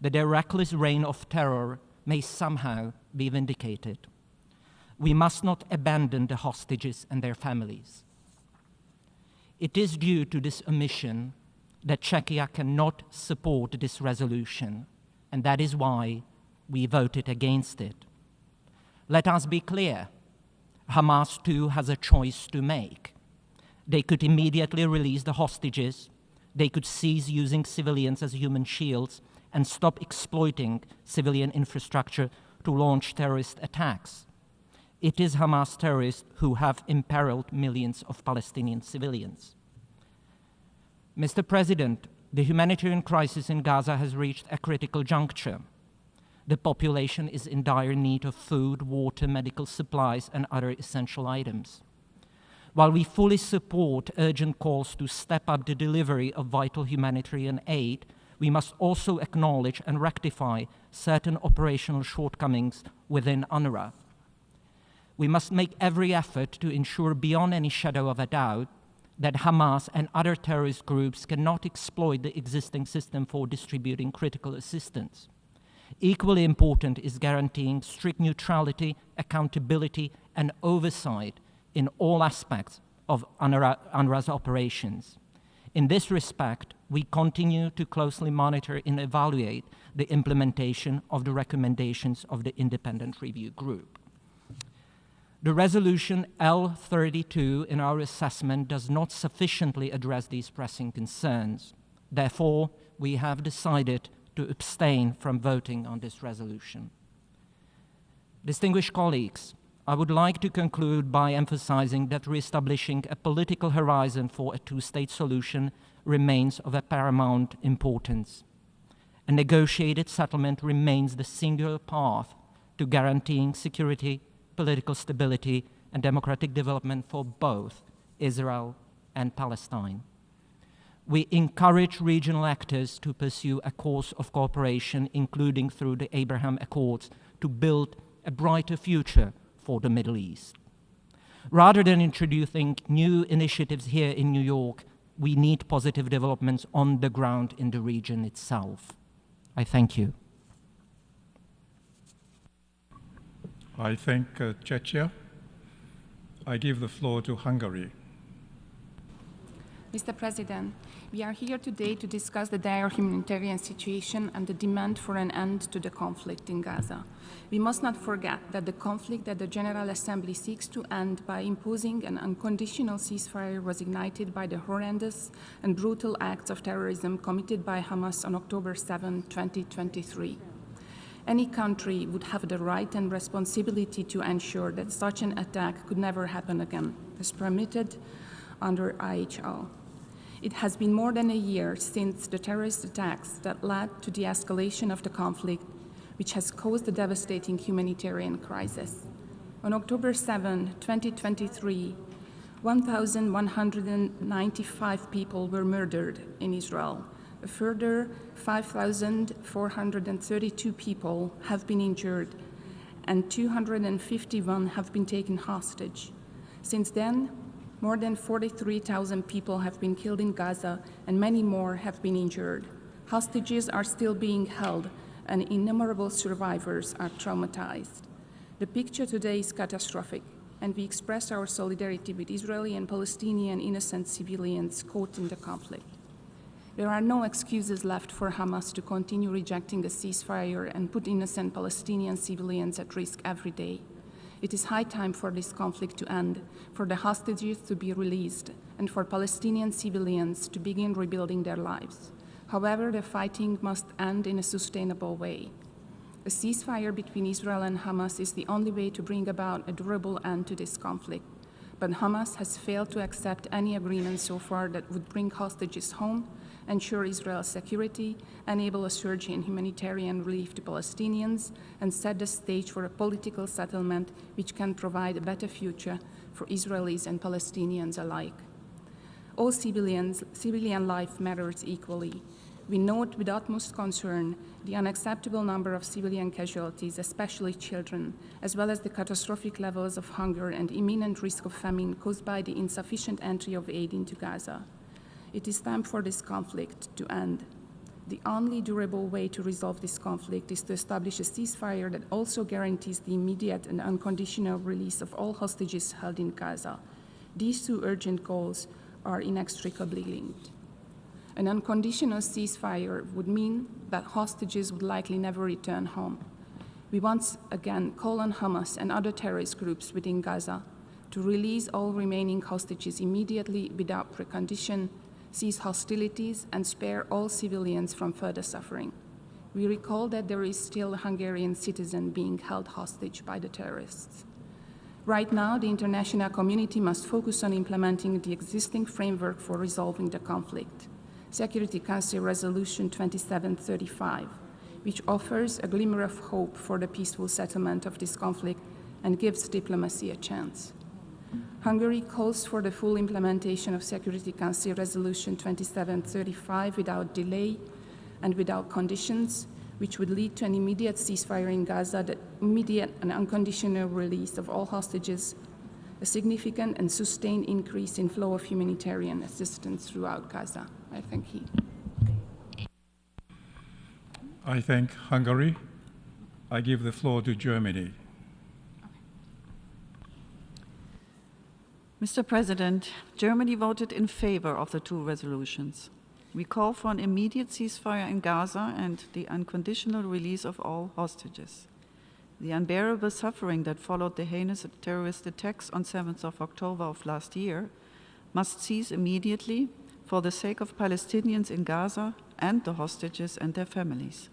that their reckless reign of terror may somehow be vindicated. We must not abandon the hostages and their families. It is due to this omission that Czechia cannot support this resolution, and that is why we voted against it. Let us be clear, Hamas too has a choice to make. They could immediately release the hostages, they could cease using civilians as human shields, and stop exploiting civilian infrastructure to launch terrorist attacks. It is Hamas terrorists who have imperiled millions of Palestinian civilians. Mr. President, the humanitarian crisis in Gaza has reached a critical juncture. The population is in dire need of food, water, medical supplies, and other essential items. While we fully support urgent calls to step up the delivery of vital humanitarian aid, we must also acknowledge and rectify certain operational shortcomings within UNRWA. We must make every effort to ensure beyond any shadow of a doubt that Hamas and other terrorist groups cannot exploit the existing system for distributing critical assistance. Equally important is guaranteeing strict neutrality, accountability, and oversight in all aspects of UNRWA's operations. In this respect, we continue to closely monitor and evaluate the implementation of the recommendations of the Independent Review Group. The resolution L32 in our assessment does not sufficiently address these pressing concerns. Therefore, we have decided to abstain from voting on this resolution. Distinguished colleagues, I would like to conclude by emphasizing that reestablishing a political horizon for a two-state solution remains of a paramount importance. A negotiated settlement remains the singular path to guaranteeing security, political stability, and democratic development for both Israel and Palestine. We encourage regional actors to pursue a course of cooperation, including through the Abraham Accords, to build a brighter future for the Middle East. Rather than introducing new initiatives here in New York, we need positive developments on the ground in the region itself. I thank you. I thank Czechia. I give the floor to Hungary. Mr. President, we are here today to discuss the dire humanitarian situation and the demand for an end to the conflict in Gaza. We must not forget that the conflict that the General Assembly seeks to end by imposing an unconditional ceasefire was ignited by the horrendous and brutal acts of terrorism committed by Hamas on October 7, 2023. Any country would have the right and responsibility to ensure that such an attack could never happen again, as permitted under IHL. It has been more than a year since the terrorist attacks that led to the escalation of the conflict, which has caused a devastating humanitarian crisis. On October 7, 2023, 1,195 people were murdered in Israel. A further 5,432 people have been injured, and 251 have been taken hostage. Since then, more than 43,000 people have been killed in Gaza, and many more have been injured. Hostages are still being held, and innumerable survivors are traumatized. The picture today is catastrophic, and we express our solidarity with Israeli and Palestinian innocent civilians caught in the conflict. There are no excuses left for Hamas to continue rejecting a ceasefire and put innocent Palestinian civilians at risk every day. It is high time for this conflict to end, for the hostages to be released, and for Palestinian civilians to begin rebuilding their lives. However, the fighting must end in a sustainable way. A ceasefire between Israel and Hamas is the only way to bring about a durable end to this conflict. But Hamas has failed to accept any agreement so far that would bring hostages home, ensure Israel's security, enable a surge in humanitarian relief to Palestinians, and set the stage for a political settlement which can provide a better future for Israelis and Palestinians alike. All civilian life matters equally. We note with utmost concern the unacceptable number of civilian casualties, especially children, as well as the catastrophic levels of hunger and imminent risk of famine caused by the insufficient entry of aid into Gaza. It is time for this conflict to end. The only durable way to resolve this conflict is to establish a ceasefire that also guarantees the immediate and unconditional release of all hostages held in Gaza. These two urgent goals are inextricably linked. An unconditional ceasefire would mean that hostages would likely never return home. We once again call on Hamas and other terrorist groups within Gaza to release all remaining hostages immediately without precondition, cease hostilities, and spare all civilians from further suffering. We recall that there is still a Hungarian citizen being held hostage by the terrorists. Right now, the international community must focus on implementing the existing framework for resolving the conflict. Security Council Resolution 2735, which offers a glimmer of hope for the peaceful settlement of this conflict and gives diplomacy a chance. Hungary calls for the full implementation of Security Council Resolution 2735 without delay and without conditions, which would lead to an immediate ceasefire in Gaza, the immediate and unconditional release of all hostages, a significant and sustained increase in flow of humanitarian assistance throughout Gaza. I thank you. I thank Hungary. I give the floor to Germany. Mr. President, Germany voted in favor of the two resolutions. We call for an immediate ceasefire in Gaza and the unconditional release of all hostages. The unbearable suffering that followed the heinous terrorist attacks on 7th of October of last year must cease immediately for the sake of Palestinians in Gaza and the hostages and their families.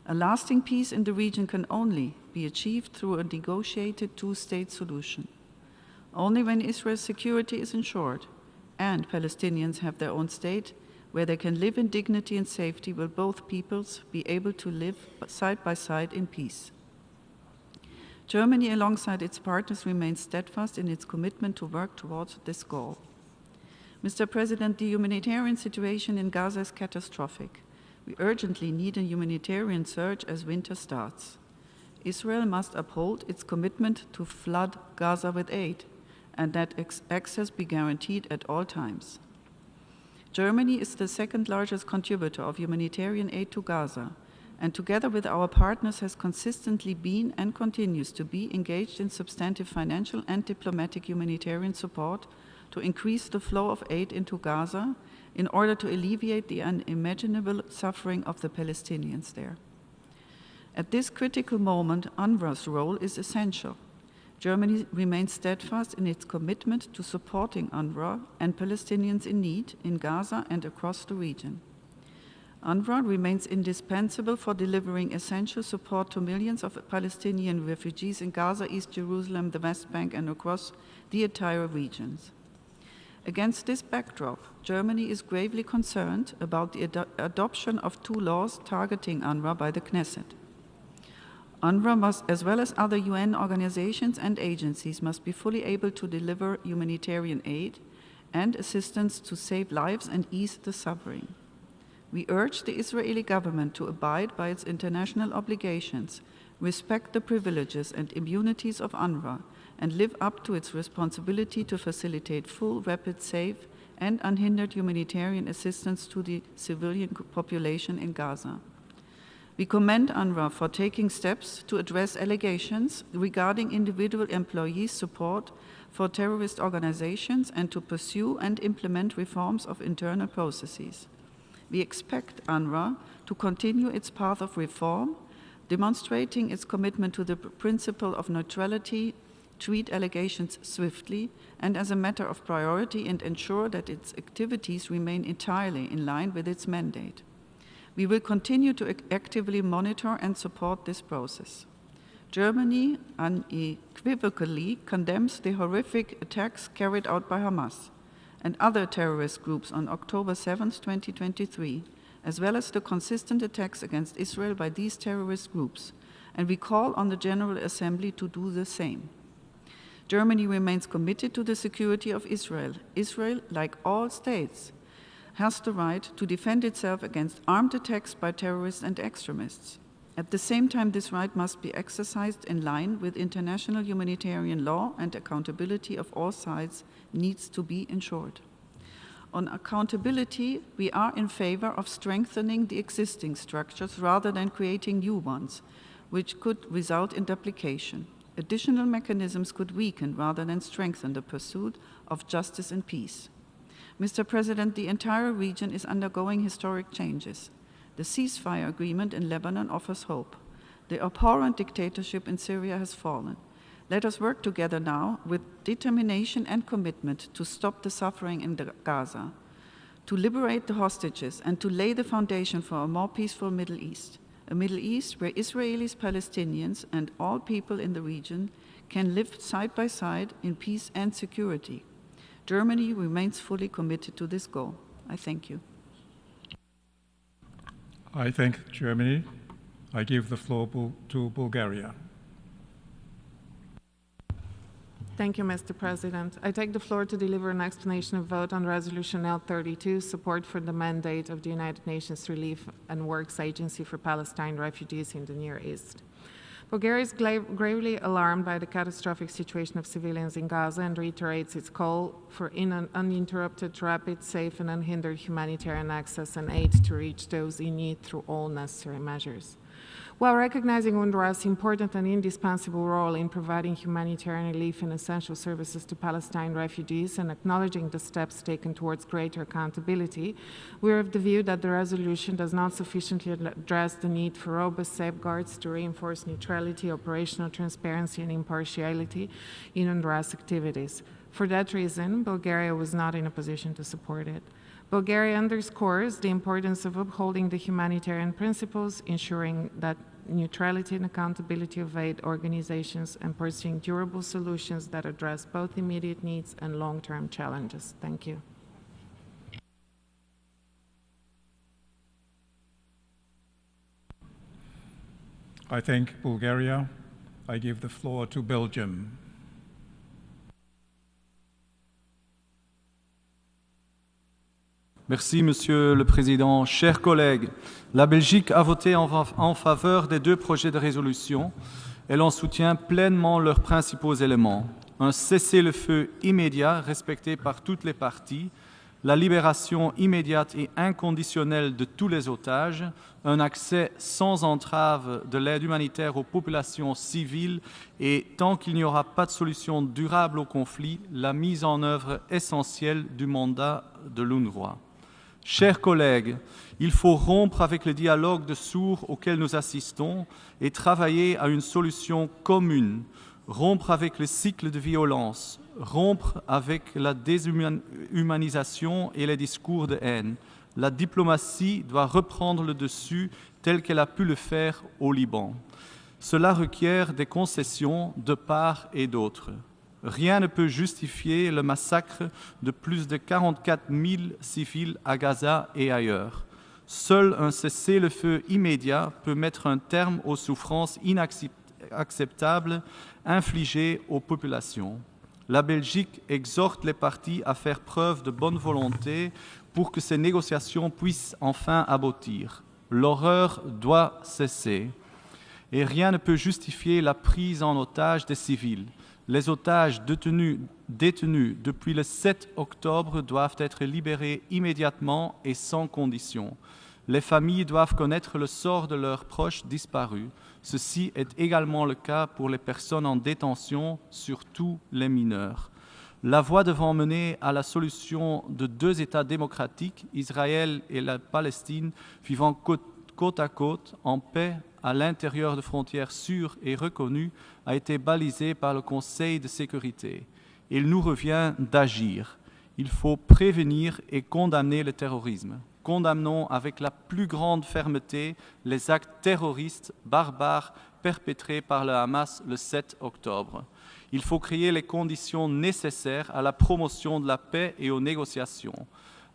A lasting peace in the region can only be achieved through a negotiated two-state solution. Only when Israel's security is ensured and Palestinians have their own state where they can live in dignity and safety will both peoples be able to live side by side in peace. Germany, alongside its partners, remains steadfast in its commitment to work towards this goal. Mr. President, the humanitarian situation in Gaza is catastrophic. We urgently need a humanitarian surge as winter starts. Israel must uphold its commitment to flood Gaza with aid, and that access be guaranteed at all times. Germany is the second largest contributor of humanitarian aid to Gaza, and together with our partners has consistently been and continues to be engaged in substantive financial and diplomatic humanitarian support to increase the flow of aid into Gaza in order to alleviate the unimaginable suffering of the Palestinians there. At this critical moment, UNRWA's role is essential. Germany remains steadfast in its commitment to supporting UNRWA and Palestinians in need in Gaza and across the region. UNRWA remains indispensable for delivering essential support to millions of Palestinian refugees in Gaza, East Jerusalem, the West Bank, and across the entire regions. Against this backdrop, Germany is gravely concerned about the adoption of two laws targeting UNRWA by the Knesset. UNRWA must, as well as other UN organizations and agencies, must be fully able to deliver humanitarian aid and assistance to save lives and ease the suffering. We urge the Israeli government to abide by its international obligations, respect the privileges and immunities of UNRWA, and live up to its responsibility to facilitate full, rapid, safe, and unhindered humanitarian assistance to the civilian population in Gaza. We commend UNRWA for taking steps to address allegations regarding individual employees' support for terrorist organizations and to pursue and implement reforms of internal processes. We expect UNRWA to continue its path of reform, demonstrating its commitment to the principle of neutrality, treat allegations swiftly and as a matter of priority, and ensure that its activities remain entirely in line with its mandate. We will continue to actively monitor and support this process. Germany unequivocally condemns the horrific attacks carried out by Hamas and other terrorist groups on October 7, 2023, as well as the consistent attacks against Israel by these terrorist groups, and we call on the General Assembly to do the same. Germany remains committed to the security of Israel. Israel, like all states, has the right to defend itself against armed attacks by terrorists and extremists. At the same time, this right must be exercised in line with international humanitarian law, and accountability of all sides needs to be ensured. On accountability, we are in favor of strengthening the existing structures rather than creating new ones, which could result in duplication. Additional mechanisms could weaken rather than strengthen the pursuit of justice and peace. Mr. President, the entire region is undergoing historic changes. The ceasefire agreement in Lebanon offers hope. The abhorrent dictatorship in Syria has fallen. Let us work together now with determination and commitment to stop the suffering in Gaza, to liberate the hostages, and to lay the foundation for a more peaceful Middle East, a Middle East where Israelis, Palestinians, and all people in the region can live side by side in peace and security. Germany remains fully committed to this goal. I thank you. I thank Germany. I give the floor to Bulgaria. Thank you, Mr. President. I take the floor to deliver an explanation of vote on Resolution L32, support for the mandate of the United Nations Relief and Works Agency for Palestine refugees in the Near East. Bulgaria is gravely alarmed by the catastrophic situation of civilians in Gaza and reiterates its call for uninterrupted, rapid, safe, and unhindered humanitarian access and aid to reach those in need through all necessary measures. While recognizing UNRWA's important and indispensable role in providing humanitarian relief and essential services to Palestine refugees and acknowledging the steps taken towards greater accountability, we are of the view that the resolution does not sufficiently address the need for robust safeguards to reinforce neutrality, operational transparency, and impartiality in UNRWA's activities. For that reason, Bulgaria was not in a position to support it. Bulgaria underscores the importance of upholding the humanitarian principles, ensuring that neutrality and accountability of aid organizations, and pursuing durable solutions that address both immediate needs and long-term challenges. Thank you. I thank Bulgaria. I give the floor to Belgium. Merci, Monsieur le Président. Chers collègues, la Belgique a voté en faveur des deux projets de résolution. Elle en soutient pleinement leurs principaux éléments. Un cessez-le-feu immédiat respecté par toutes les parties, la libération immédiate et inconditionnelle de tous les otages, un accès sans entrave de l'aide humanitaire aux populations civiles et, tant qu'il n'y aura pas de solution durable au conflit, la mise en œuvre essentielle du mandat de l'UNRWA. Chers collègues, il faut rompre avec le dialogue de sourds auquel nous assistons et travailler à une solution commune, rompre avec le cycle de violence, rompre avec la déshumanisation et les discours de haine. La diplomatie doit reprendre le dessus tel qu'elle a pu le faire au Liban. Cela requiert des concessions de part et d'autre. Rien ne peut justifier le massacre de plus de 44 000 civils à Gaza et ailleurs. Seul un cessez-le-feu immédiat peut mettre un terme aux souffrances inacceptables infligées aux populations. La Belgique exhorte les parties à faire preuve de bonne volonté pour que ces négociations puissent enfin aboutir. L'horreur doit cesser et rien ne peut justifier la prise en otage des civils. Les otages détenus depuis le 7 octobre doivent être libérés immédiatement et sans condition. Les familles doivent connaître le sort de leurs proches disparus. Ceci est également le cas pour les personnes en détention, surtout les mineurs. La voie devant mener à la solution de deux États démocratiques, Israël et la Palestine, vivant côte à côte, en paix, à l'intérieur de frontières sûres et reconnues, a été balisée par le Conseil de sécurité. Il nous revient d'agir. Il faut prévenir et condamner le terrorisme, condamnons avec la plus grande fermeté les actes terroristes barbares perpétrés par le Hamas le 7 octobre. Il faut créer les conditions nécessaires à la promotion de la paix et aux négociations.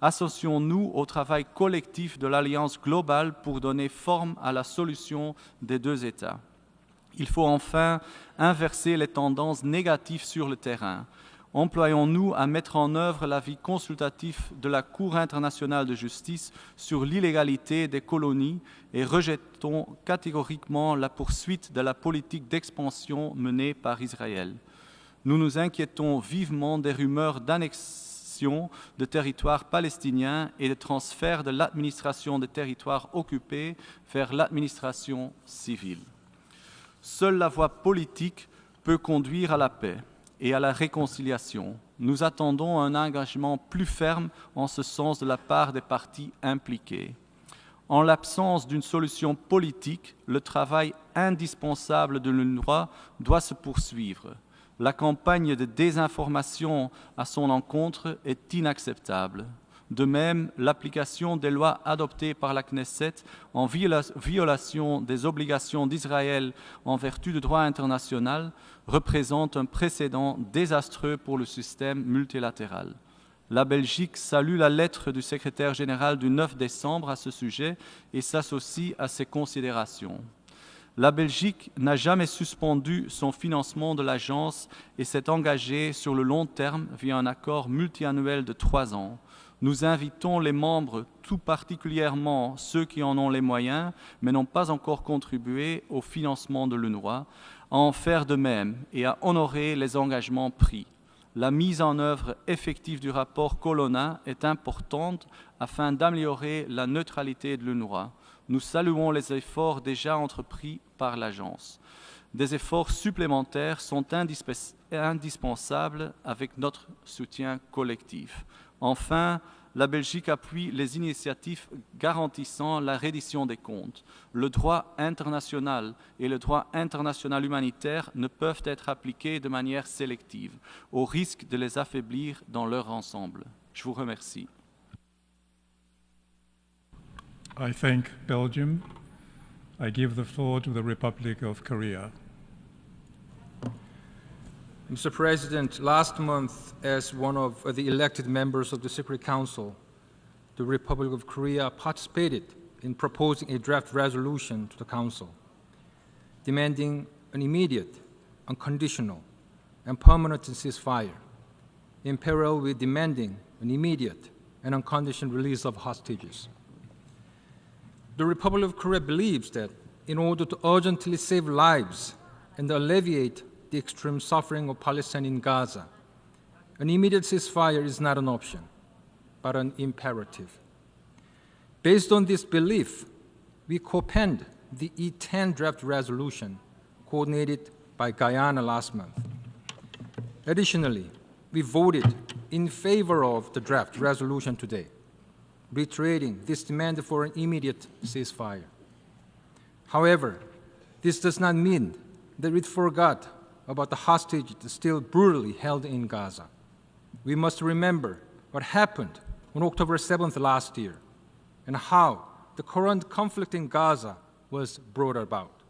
Associons-nous au travail collectif de l'Alliance globale pour donner forme à la solution des deux États. Il faut enfin inverser les tendances négatives sur le terrain. Employons-nous à mettre en œuvre l'avis consultatif de la Cour internationale de justice sur l'illégalité des colonies et rejetons catégoriquement la poursuite de la politique d'expansion menée par Israël. Nous nous inquiétons vivement des rumeurs d'annexion de territoires palestiniens et de transfert de l'administration des territoires occupés vers l'administration civile. Seule la voie politique peut conduire à la paix et à la réconciliation. Nous attendons un engagement plus ferme en ce sens de la part des parties impliquées. En l'absence d'une solution politique, le travail indispensable de l'UNRWA doit se poursuivre. La campagne de désinformation à son encontre est inacceptable. De même, l'application des lois adoptées par la Knesset en violation des obligations d'Israël en vertu du droit international représente un précédent désastreux pour le système multilatéral. La Belgique salue la lettre du secrétaire général du 9 décembre à ce sujet et s'associe à ces considérations. La Belgique n'a jamais suspendu son financement de l'agence et s'est engagée sur le long terme via un accord multiannuel de 3 ans. Nous invitons les membres, tout particulièrement ceux qui en ont les moyens, mais n'ont pas encore contribué au financement de l'UNRWA, à en faire de même et à honorer les engagements pris. La mise en œuvre effective du rapport Colonna est importante afin d'améliorer la neutralité de l'UNRWA. Nous saluons les efforts déjà entrepris par l'agence. Des efforts supplémentaires sont indispensables avec notre soutien collectif. Enfin, la Belgique appuie les initiatives garantissant la reddition des comptes. Le droit international et le droit international humanitaire ne peuvent être appliqués de manière sélective, au risque de les affaiblir dans leur ensemble. Je vous remercie. I thank Belgium. I give the floor to the Republic of Korea. Mr. President, last month, as one of the elected members of the Security Council, the Republic of Korea participated in proposing a draft resolution to the Council, demanding an immediate, unconditional, and permanent ceasefire, in parallel with demanding an immediate and unconditional release of hostages. The Republic of Korea believes that in order to urgently save lives and alleviate the extreme suffering of Palestine in Gaza, an immediate ceasefire is not an option, but an imperative. Based on this belief, we co-penned the E10 draft resolution coordinated by Guyana last month. Additionally, we voted in favor of the draft resolution today, reiterating this demand for an immediate ceasefire. However, this does not mean that we forgot about the hostages still brutally held in Gaza. We must remember what happened on October 7th last year and how the current conflict in Gaza was brought about.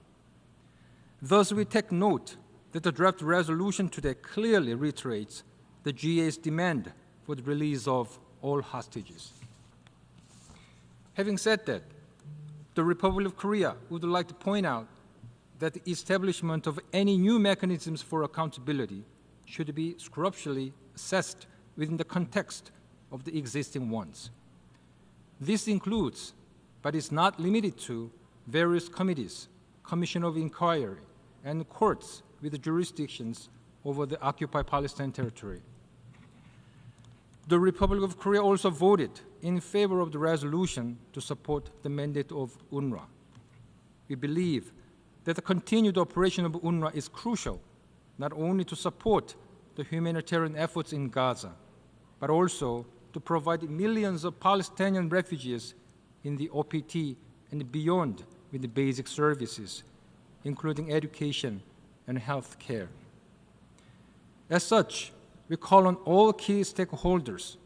Thus, we take note that the draft resolution today clearly reiterates the GA's demand for the release of all hostages. Having said that, the Republic of Korea would like to point out that the establishment of any new mechanisms for accountability should be scrupulously assessed within the context of the existing ones. This includes, but is not limited to, various committees, commission of inquiry, and courts with jurisdictions over the occupied Palestine territory. The Republic of Korea also voted in favor of the resolution to support the mandate of UNRWA. We believe that the continued operation of UNRWA is crucial, not only to support the humanitarian efforts in Gaza, but also to provide millions of Palestinian refugees in the OPT and beyond with the basic services, including education and health care. As such, we call on all key stakeholders,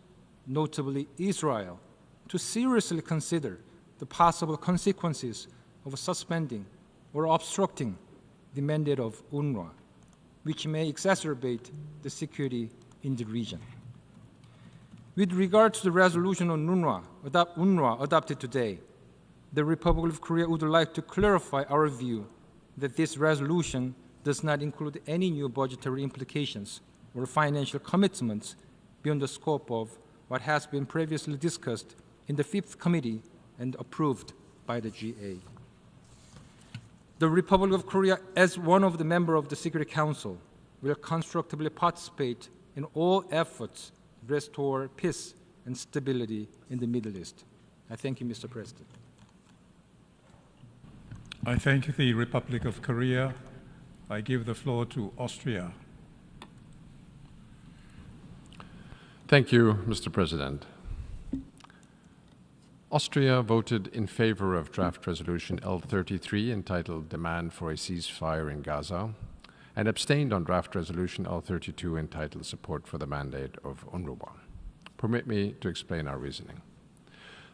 notably Israel, to seriously consider the possible consequences of suspending or obstructing the mandate of UNRWA, which may exacerbate the security in the region. With regard to the resolution on UNRWA adopted today, the Republic of Korea would like to clarify our view that this resolution does not include any new budgetary implications or financial commitments beyond the scope of what has been previously discussed in the Fifth Committee and approved by the GA. The Republic of Korea, as one of the members of the Security Council, will constructively participate in all efforts to restore peace and stability in the Middle East. I thank you, Mr. President. I thank the Republic of Korea. I give the floor to Austria. Thank you, Mr. President. Austria voted in favor of draft resolution L33 entitled Demand for a Ceasefire in Gaza and abstained on draft resolution L32 entitled Support for the Mandate of UNRWA. Permit me to explain our reasoning.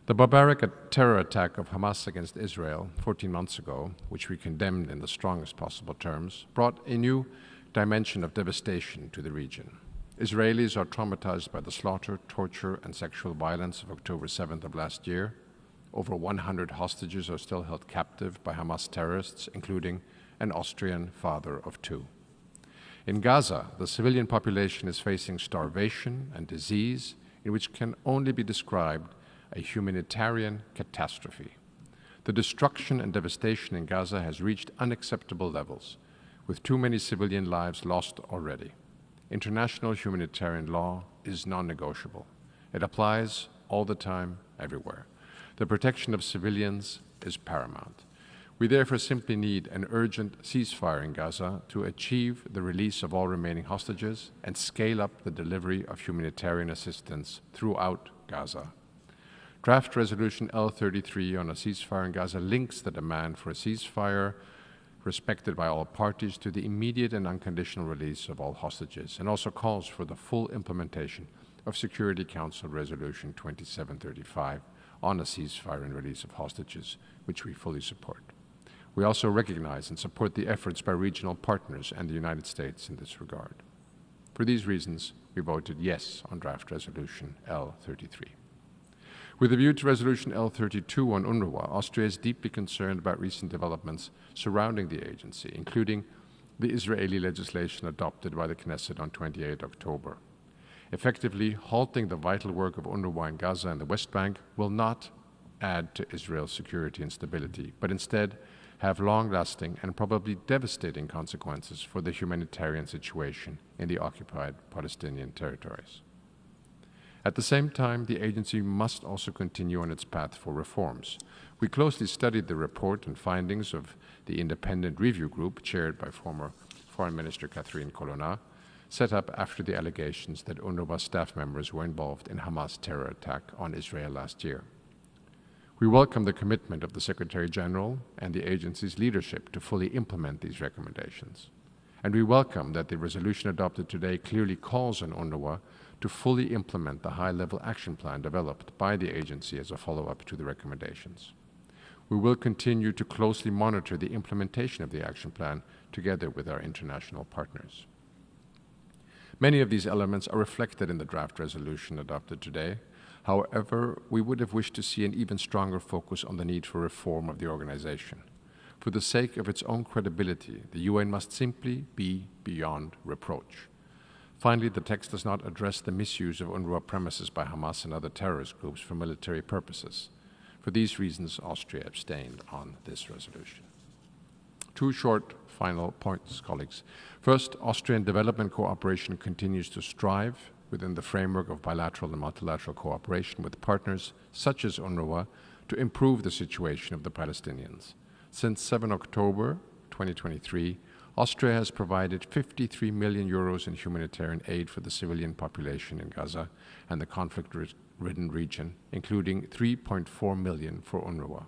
The barbaric terror attack of Hamas against Israel 14 months ago, which we condemned in the strongest possible terms, brought a new dimension of devastation to the region. Israelis are traumatized by the slaughter, torture, and sexual violence of October 7th of last year. Over 100 hostages are still held captive by Hamas terrorists, including an Austrian father of 2. In Gaza, the civilian population is facing starvation and disease in which can only be described a humanitarian catastrophe. The destruction and devastation in Gaza has reached unacceptable levels, with too many civilian lives lost already. International humanitarian law is non-negotiable. It applies all the time, everywhere. The protection of civilians is paramount. We therefore simply need an urgent ceasefire in Gaza to achieve the release of all remaining hostages and scale up the delivery of humanitarian assistance throughout Gaza. Draft Resolution L33 on a ceasefire in Gaza links the demand for a ceasefire respected by all parties to the immediate and unconditional release of all hostages, and also calls for the full implementation of Security Council Resolution 2735 on a ceasefire and release of hostages, which we fully support. We also recognize and support the efforts by regional partners and the United States in this regard. For these reasons, we voted yes on Draft Resolution L33. With a view to Resolution L32 on UNRWA, Austria is deeply concerned about recent developments surrounding the agency, including the Israeli legislation adopted by the Knesset on 28 October. Effectively halting the vital work of UNRWA in Gaza and the West Bank will not add to Israel's security and stability, but instead have long-lasting and probably devastating consequences for the humanitarian situation in the occupied Palestinian territories. At the same time, the agency must also continue on its path for reforms. We closely studied the report and findings of the independent review group chaired by former Foreign Minister Catherine Colonna, set up after the allegations that UNRWA staff members were involved in Hamas terror attack on Israel last year. We welcome the commitment of the Secretary General and the agency's leadership to fully implement these recommendations. And we welcome that the resolution adopted today clearly calls on UNRWA to fully implement the high-level action plan developed by the agency as a follow-up to the recommendations. We will continue to closely monitor the implementation of the action plan together with our international partners. Many of these elements are reflected in the draft resolution adopted today. However, we would have wished to see an even stronger focus on the need for reform of the organization. For the sake of its own credibility, the UN must simply be beyond reproach. Finally, the text does not address the misuse of UNRWA premises by Hamas and other terrorist groups for military purposes. For these reasons, Austria abstained on this resolution. 2 short final points, colleagues. First, Austrian development cooperation continues to strive within the framework of bilateral and multilateral cooperation with partners such as UNRWA to improve the situation of the Palestinians. Since 7 October 2023, Austria has provided 53 million euros in humanitarian aid for the civilian population in Gaza and the conflict-ridden region, including 3.4 million for UNRWA.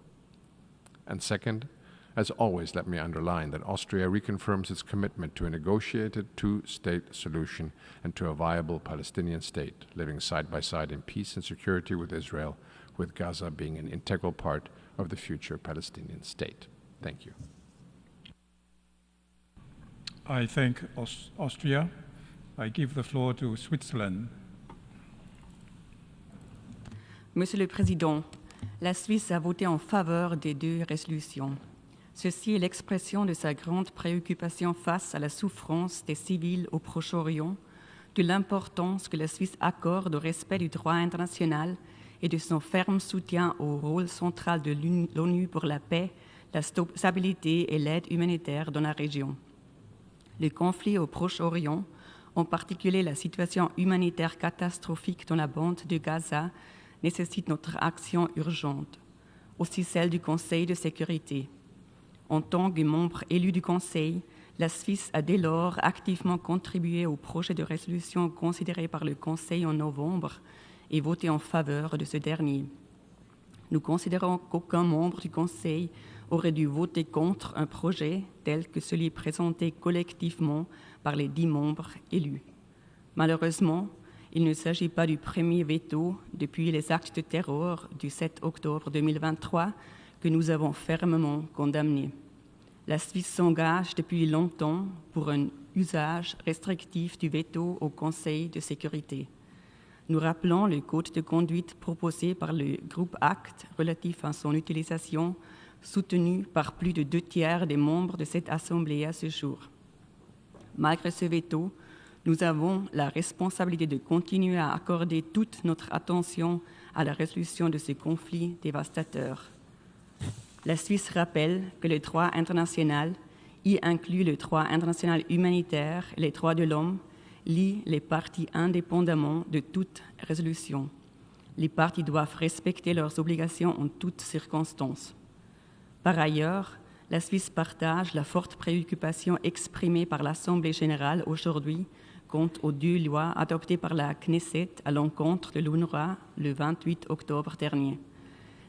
And second, as always, let me underline that Austria reconfirms its commitment to a negotiated 2-state solution and to a viable Palestinian state living side by side in peace and security with Israel with Gaza being an integral part of the future Palestinian state. Thank you. I thank Austria. I give the floor to Switzerland. Monsieur le Président, la Suisse a voté en faveur des deux résolutions. Ceci est l'expression de sa grande préoccupation face à la souffrance des civils au Proche-Orient, de l'importance que la Suisse accorde au respect du droit international et de son ferme soutien au rôle central de l'ONU pour la paix, la stabilité et l'aide humanitaire dans la région. Le conflit au Proche-Orient, en particulier la situation humanitaire catastrophique dans la bande de Gaza, nécessite notre action urgente, aussi celle du Conseil de sécurité. En tant que membre élu du Conseil, la Suisse a dès lors activement contribué au projet de résolution considéré par le Conseil en novembre et voté en faveur de ce dernier. Nous considérons qu'aucun membre du Conseil aurait dû voter contre un projet tel que celui présenté collectivement par les 10 membres élus. Malheureusement, il ne s'agit pas du premier veto depuis les actes de terror du 7 octobre 2023 que nous avons fermement condamnés. La Suisse s'engage depuis longtemps pour un usage restrictif du veto au Conseil de sécurité. Nous rappelons le code de conduite proposé par le groupe ACT relatif à son utilisation, soutenu par plus de 2/3 des membres de cette Assemblée à ce jour. Malgré ce veto, nous avons la responsabilité de continuer à accorder toute notre attention à la résolution de ce conflit dévastateur. La Suisse rappelle que le droit international, y inclut le droit international humanitaire et les droits de l'homme, lie les parties indépendamment de toute résolution. Les parties doivent respecter leurs obligations en toutes circonstances. Par ailleurs, la Suisse partage la forte préoccupation exprimée par l'Assemblée générale aujourd'hui quant aux 2 lois adoptées par la Knesset à l'encontre de l'UNRWA le 28 octobre dernier.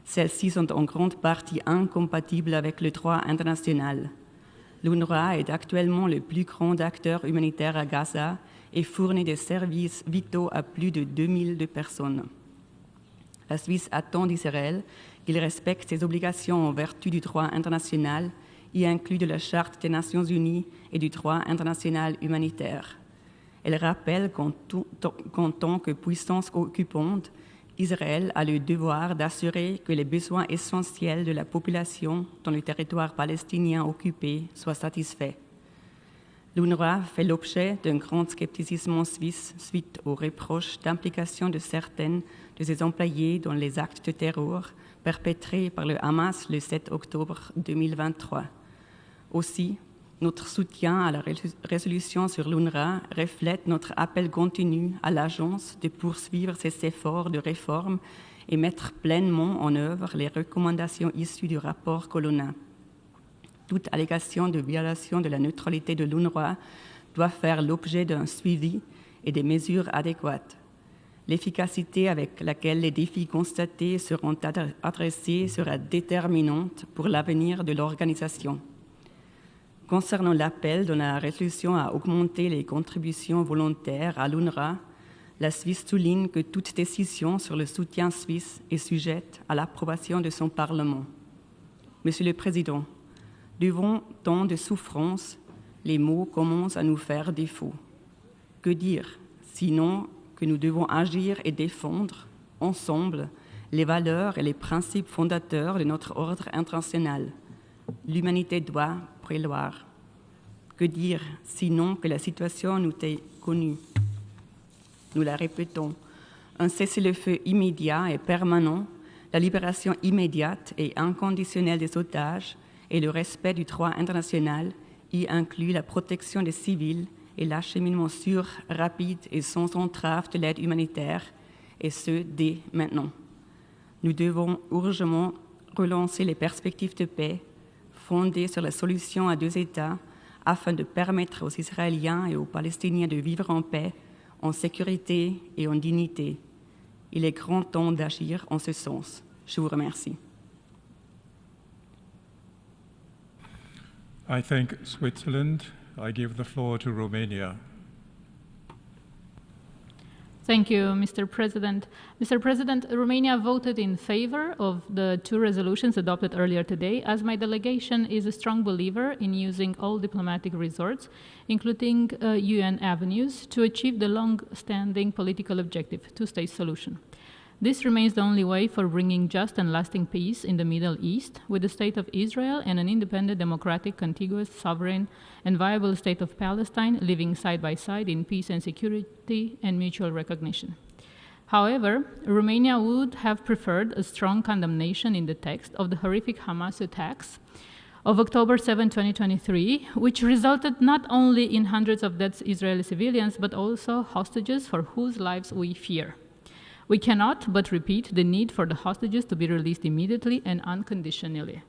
Celles-ci sont en grande partie incompatibles avec le droit international. L'UNRWA est actuellement le plus grand acteur humanitaire à Gaza et fournit des services vitaux à plus de 2000 personnes. La Suisse attend d'Israël qu'il respecte ses obligations en vertu du droit international, y inclus de la Charte des Nations Unies et du droit international humanitaire. Elle rappelle qu'en tant que puissance occupante, Israël a le devoir d'assurer que les besoins essentiels de la population dans le territoire palestinien occupé soient satisfaits. L'UNRWA fait l'objet d'un grand scepticisme en Suisse suite aux reproches d'implication de certains de ses employés dans les actes de terror perpétrés par le Hamas le 7 octobre 2023. Aussi, notre soutien à la résolution sur l'UNRWA reflète notre appel continu à l'agence de poursuivre ses efforts de réforme et mettre pleinement en œuvre les recommandations issues du rapport Colonna. Toute allégation de violation de la neutralité de l'UNRWA doit faire l'objet d'un suivi et des mesures adéquates. L'efficacité avec laquelle les défis constatés seront adressés sera déterminante pour l'avenir de l'organisation. Concernant l'appel de la résolution à augmenter les contributions volontaires à l'UNRWA, la Suisse souligne que toute décision sur le soutien suisse est sujette à l'approbation de son Parlement. Monsieur le Président, devant tant de souffrances, les mots commencent à nous faire défaut. Que dire, sinon que nous devons agir et défendre, ensemble, les valeurs et les principes fondateurs de notre ordre international. L'humanité doit prévaloir. Que dire, sinon que la situation nous est connue. Nous la répétons, un cessez-le-feu immédiat et permanent, la libération immédiate et inconditionnelle des otages et le respect du droit international y inclut la protection des civils et l'acheminement sûr, rapide et sans entrave de l'aide humanitaire, et ce, dès maintenant. Nous devons urgemment relancer les perspectives de paix fondées sur la solution à 2 États afin de permettre aux Israéliens et aux Palestiniens de vivre en paix, en sécurité et en dignité. Il est grand temps d'agir en ce sens. Je vous remercie. I thank Switzerland. I give the floor to Romania. Thank you, Mr. President. Mr. President, Romania voted in favor of the two resolutions adopted earlier today, as my delegation is a strong believer in using all diplomatic resorts, including UN avenues, to achieve the long-standing political objective, two-state solution. This remains the only way for bringing just and lasting peace in the Middle East, with the State of Israel and an independent, democratic, contiguous, sovereign, and viable State of Palestine living side by side in peace and security and mutual recognition. However, Romania would have preferred a strong condemnation in the text of the horrific Hamas attacks of October 7, 2023, which resulted not only in hundreds of dead Israeli civilians, but also hostages for whose lives we fear. We cannot but repeat the need for the hostages to be released immediately and unconditionally.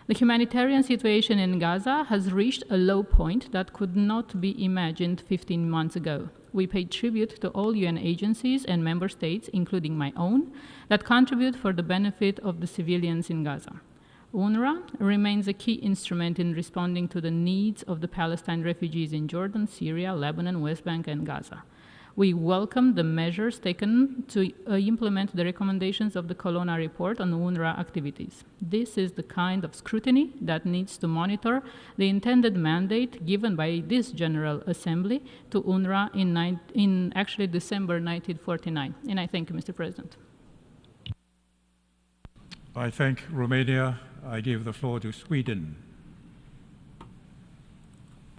The humanitarian situation in Gaza has reached a low point that could not be imagined 15 months ago. We pay tribute to all UN agencies and member states, including my own, that contribute for the benefit of the civilians in Gaza. UNRWA remains a key instrument in responding to the needs of the Palestine refugees in Jordan, Syria, Lebanon, West Bank, and Gaza. We welcome the measures taken to implement the recommendations of the Colonna report on UNRWA activities. This is the kind of scrutiny that needs to monitor the intended mandate given by this General Assembly to UNRWA in December 1949. And I thank you, Mr. President. I thank Romania. I give the floor to Sweden.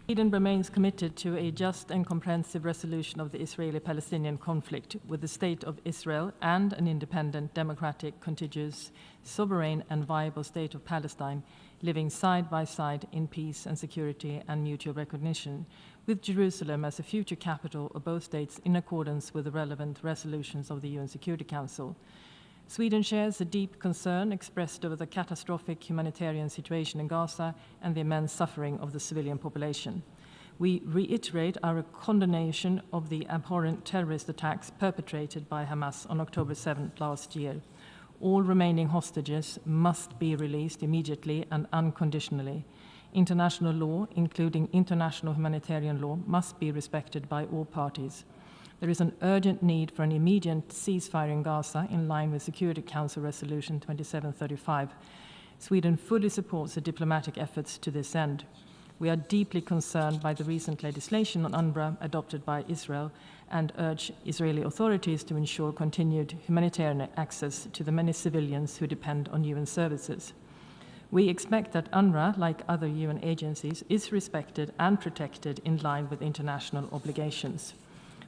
Sweden remains committed to a just and comprehensive resolution of the Israeli-Palestinian conflict with the State of Israel and an independent, democratic, contiguous, sovereign and viable State of Palestine living side by side in peace and security and mutual recognition, with Jerusalem as a future capital of both states in accordance with the relevant resolutions of the UN Security Council. Sweden shares a deep concern expressed over the catastrophic humanitarian situation in Gaza and the immense suffering of the civilian population. We reiterate our condemnation of the abhorrent terrorist attacks perpetrated by Hamas on October 7th last year. All remaining hostages must be released immediately and unconditionally. International law, including international humanitarian law, must be respected by all parties. There is an urgent need for an immediate ceasefire in Gaza in line with Security Council Resolution 2735. Sweden fully supports the diplomatic efforts to this end. We are deeply concerned by the recent legislation on UNRWA adopted by Israel and urge Israeli authorities to ensure continued humanitarian access to the many civilians who depend on UN services. We expect that UNRWA, like other UN agencies, is respected and protected in line with international obligations.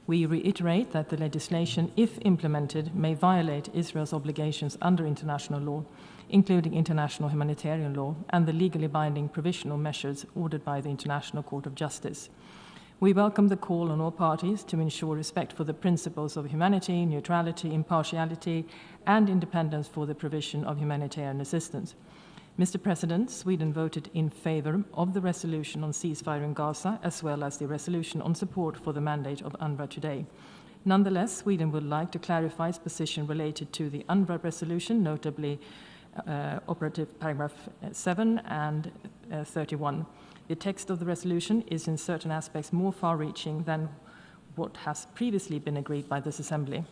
We reiterate that the legislation, if implemented, may violate Israel's obligations under international law, including international humanitarian law and the legally binding provisional measures ordered by the International Court of Justice. We welcome the call on all parties to ensure respect for the principles of humanity, neutrality, impartiality, and independence for the provision of humanitarian assistance. Mr. President, Sweden voted in favor of the resolution on ceasefire in Gaza, as well as the resolution on support for the mandate of UNRWA today. Nonetheless, Sweden would like to clarify its position related to the UNRWA resolution, notably operative paragraph 7 and 31. The text of the resolution is in certain aspects more far-reaching than what has previously been agreed by this Assembly.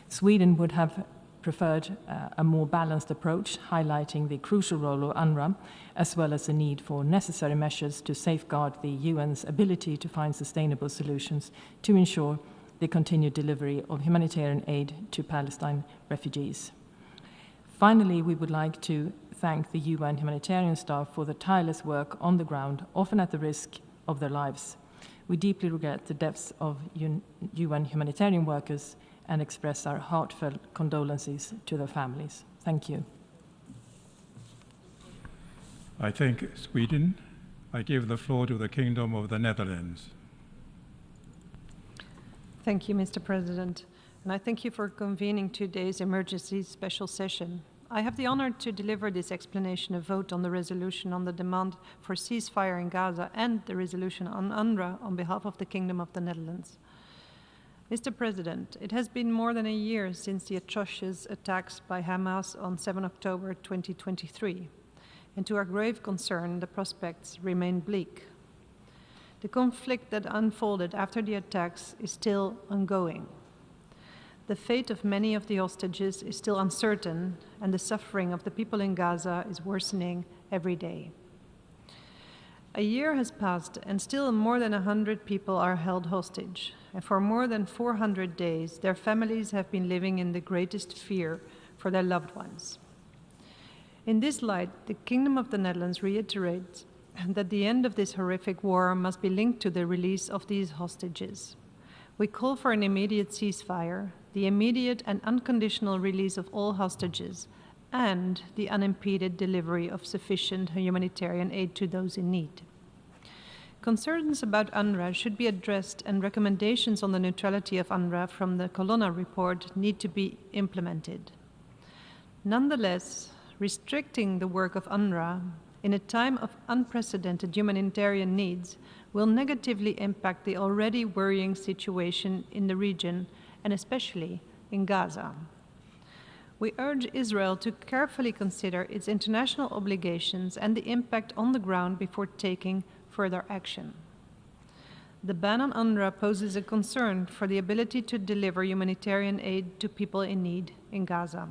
Sweden would have preferred a more balanced approach, highlighting the crucial role of UNRWA, as well as the need for necessary measures to safeguard the UN's ability to find sustainable solutions to ensure the continued delivery of humanitarian aid to Palestine refugees. Finally, we would like to thank the UN humanitarian staff for the tireless work on the ground, often at the risk of their lives. We deeply regret the deaths of UN humanitarian workers and express our heartfelt condolences to their families. Thank you. I thank Sweden. I give the floor to the Kingdom of the Netherlands. Thank you, Mr. President, and I thank you for convening today's emergency special session. I have the honor to deliver this explanation of vote on the resolution on the demand for ceasefire in Gaza and the resolution on UNRWA on behalf of the Kingdom of the Netherlands. Mr. President, it has been more than a year since the atrocious attacks by Hamas on 7 October 2023, and to our grave concern, the prospects remain bleak. The conflict that unfolded after the attacks is still ongoing. The fate of many of the hostages is still uncertain, and the suffering of the people in Gaza is worsening every day. A year has passed, and still more than 100 people are held hostage. And for more than 400 days, their families have been living in the greatest fear for their loved ones. In this light, the Kingdom of the Netherlands reiterates that the end of this horrific war must be linked to the release of these hostages. We call for an immediate ceasefire, the immediate and unconditional release of all hostages, and the unimpeded delivery of sufficient humanitarian aid to those in need. Concerns about UNRWA should be addressed, and recommendations on the neutrality of UNRWA from the Colonna report need to be implemented. Nonetheless, restricting the work of UNRWA in a time of unprecedented humanitarian needs will negatively impact the already worrying situation in the region, and especially in Gaza. We urge Israel to carefully consider its international obligations and the impact on the ground before taking further action. The ban on UNRWA poses a concern for the ability to deliver humanitarian aid to people in need in Gaza.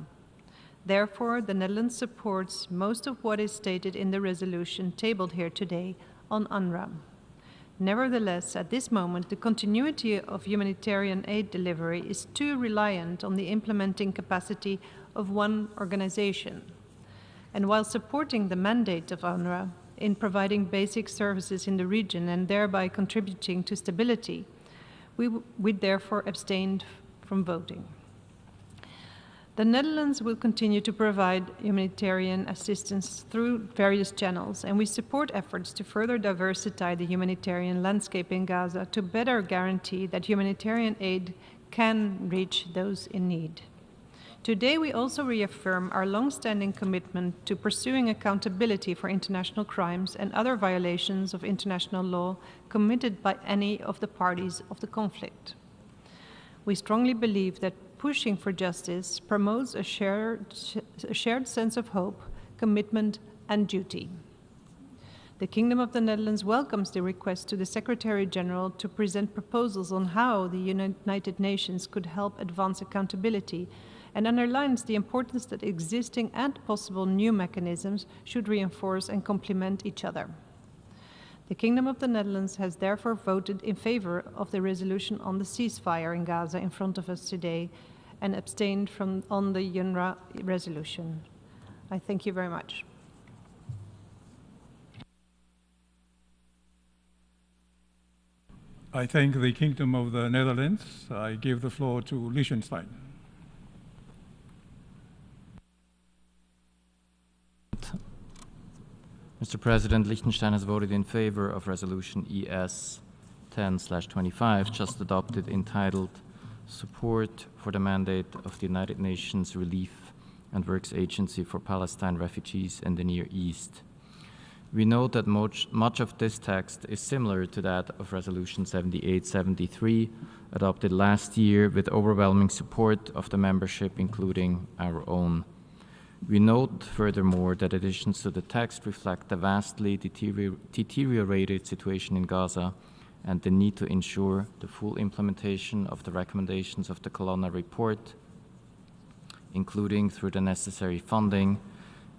Therefore, the Netherlands supports most of what is stated in the resolution tabled here today on UNRWA. Nevertheless, at this moment, the continuity of humanitarian aid delivery is too reliant on the implementing capacity of one organization. And while supporting the mandate of UNRWA in providing basic services in the region and thereby contributing to stability, we therefore abstained from voting. The Netherlands will continue to provide humanitarian assistance through various channels, and we support efforts to further diversify the humanitarian landscape in Gaza to better guarantee that humanitarian aid can reach those in need. Today, we also reaffirm our long-standing commitment to pursuing accountability for international crimes and other violations of international law committed by any of the parties of the conflict. We strongly believe that pushing for justice promotes a shared sense of hope, commitment, and duty. The Kingdom of the Netherlands welcomes the request to the Secretary General to present proposals on how the United Nations could help advance accountability, and underlines the importance that existing and possible new mechanisms should reinforce and complement each other. The Kingdom of the Netherlands has therefore voted in favor of the resolution on the ceasefire in Gaza in front of us today, and abstained on the UNRWA resolution. I thank you very much. I thank the Kingdom of the Netherlands. I give the floor to Liechtenstein. Mr. President, Liechtenstein has voted in favor of Resolution ES 10/25, just adopted, entitled Support for the Mandate of the United Nations Relief and Works Agency for Palestine Refugees in the Near East. We note that much of this text is similar to that of Resolution 78/73, adopted last year with overwhelming support of the membership, including our own. We note, furthermore, that additions to the text reflect the vastly deteriorated situation in Gaza and the need to ensure the full implementation of the recommendations of the Colonna report, including through the necessary funding,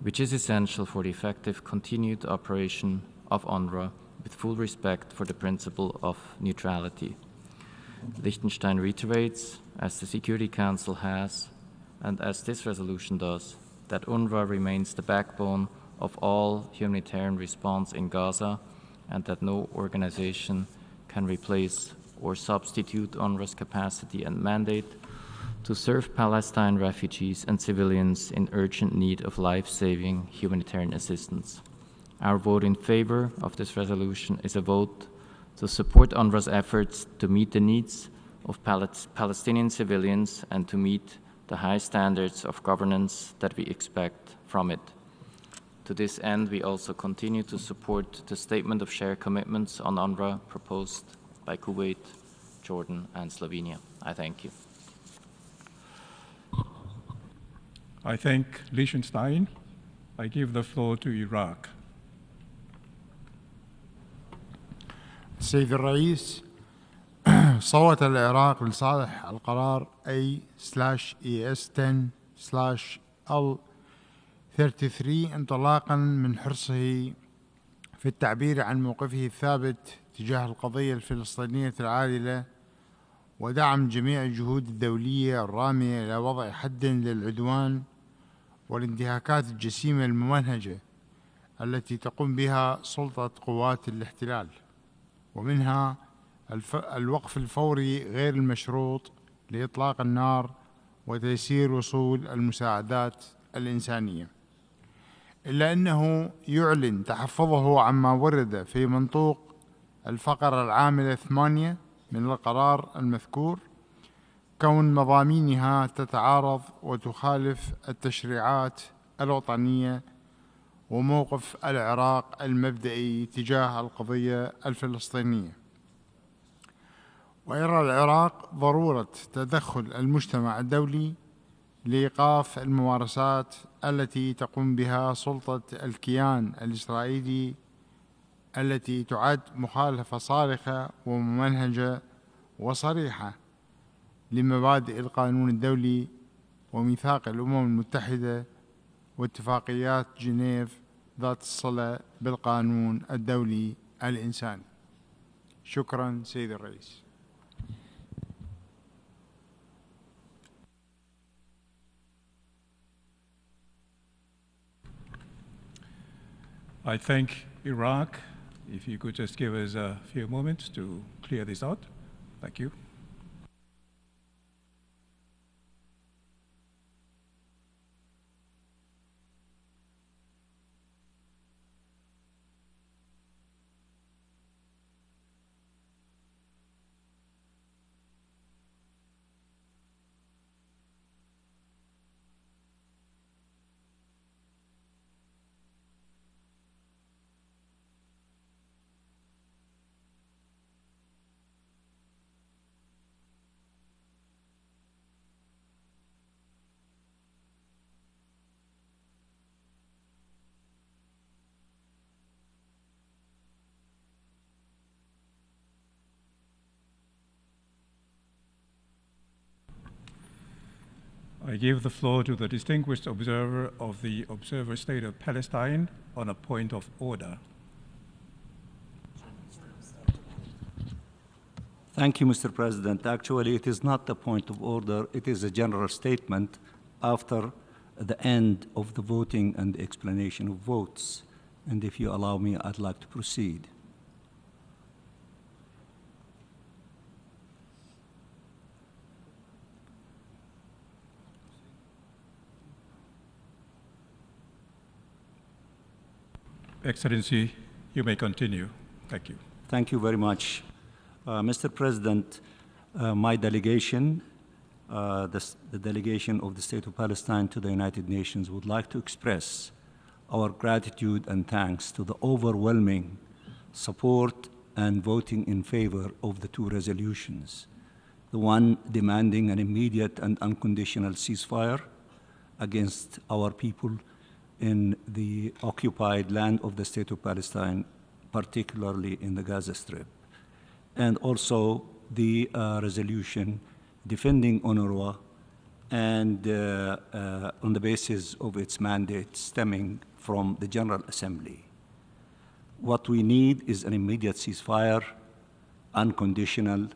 which is essential for the effective continued operation of UNRWA with full respect for the principle of neutrality. Liechtenstein reiterates, as the Security Council has, and as this resolution does, that UNRWA remains the backbone of all humanitarian response in Gaza, and that no organization can replace or substitute UNRWA's capacity and mandate to serve Palestine refugees and civilians in urgent need of life-saving humanitarian assistance. Our vote in favor of this resolution is a vote to support UNRWA's efforts to meet the needs of Palestinian civilians and to meet the high standards of governance that we expect from it. To this end, we also continue to support the Statement of Shared Commitments on UNRWA proposed by Kuwait, Jordan, and Slovenia. I thank you. I thank Liechtenstein. I give the floor to Iraq. سيد الرئيس صوت العراق لصالح القرار A/ES10/L33 انطلاقا من حرصه في التعبير عن موقفه الثابت تجاه القضية الفلسطينية العادلة ودعم جميع الجهود الدولية الرامية إلى وضع حد للعدوان والانتهاكات الجسيمة الممنهجة التي تقوم بها سلطة قوات الاحتلال، ومنها الوقف الفوري غير المشروط لإطلاق النار وتيسير وصول المساعدات الإنسانية. إلا أنه يعلن تحفظه عما ورد في منطوق الفقرة العاملة 8 من القرار المذكور، كون مضامينها تتعارض وتخالف التشريعات الوطنية وموقف العراق المبدئي تجاه القضية الفلسطينية. ويرى العراق ضرورة تدخل المجتمع الدولي لإيقاف الممارسات التي تقوم بها سلطة الكيان الإسرائيلي التي تعد مخالفة صارخة وممنهجة وصريحة لمبادئ القانون الدولي وميثاق الأمم المتحدة واتفاقيات جنيف ذات الصلة بالقانون الدولي الإنساني. شكرا سيد الرئيس. I thank Iraq. If you could just give us a few moments to clear this out. Thank you. I give the floor to the distinguished observer of the Observer State of Palestine on a point of order. Thank you, Mr. President. Actually, it is not a point of order. It is a general statement after the end of the voting and the explanation of votes. And if you allow me, I'd like to proceed. Excellency, you may continue. Thank you. Thank you very much. Mr. President, my delegation, the delegation of the State of Palestine to the United Nations would like to express our gratitude and thanks to the overwhelming support and voting in favor of the two resolutions, the one demanding an immediate and unconditional ceasefire against our people in the occupied land of the State of Palestine, particularly in the Gaza Strip, and also the resolution defending UNRWA and on the basis of its mandate stemming from the General Assembly. What we need is an immediate ceasefire, unconditional,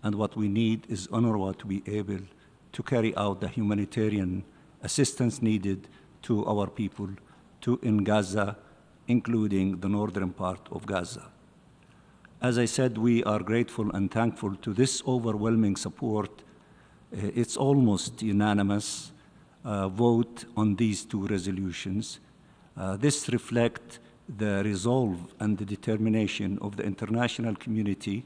and what we need is UNRWA to be able to carry out the humanitarian assistance needed to our people in Gaza, including the northern part of Gaza. As I said, we are grateful and thankful to this overwhelming support. It's almost unanimous vote on these two resolutions. This reflects the resolve and the determination of the international community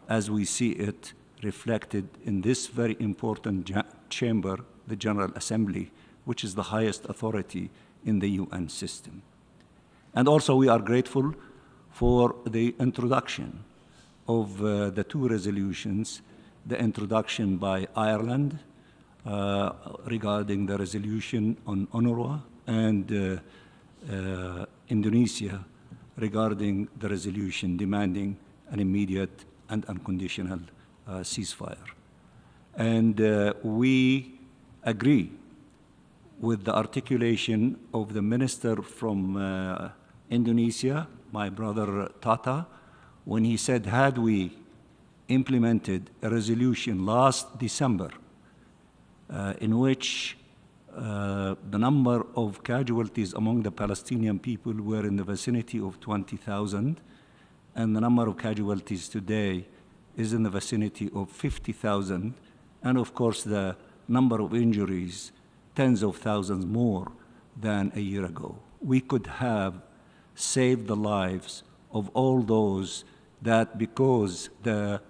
as we see it reflected in this very important chamber, the General Assembly, which is the highest authority in the UN system. And also we are grateful for the introduction of the two resolutions, the introduction by Ireland regarding the resolution on UNRWA and Indonesia regarding the resolution demanding an immediate and unconditional ceasefire. And we agree with the articulation of the minister from Indonesia, my brother Tata, when he said, had we implemented a resolution last December in which the number of casualties among the Palestinian people were in the vicinity of 20,000, and the number of casualties today is in the vicinity of 50,000, and of course the number of injuries tens of thousands more than a year ago. We could have saved the lives of all those that, because the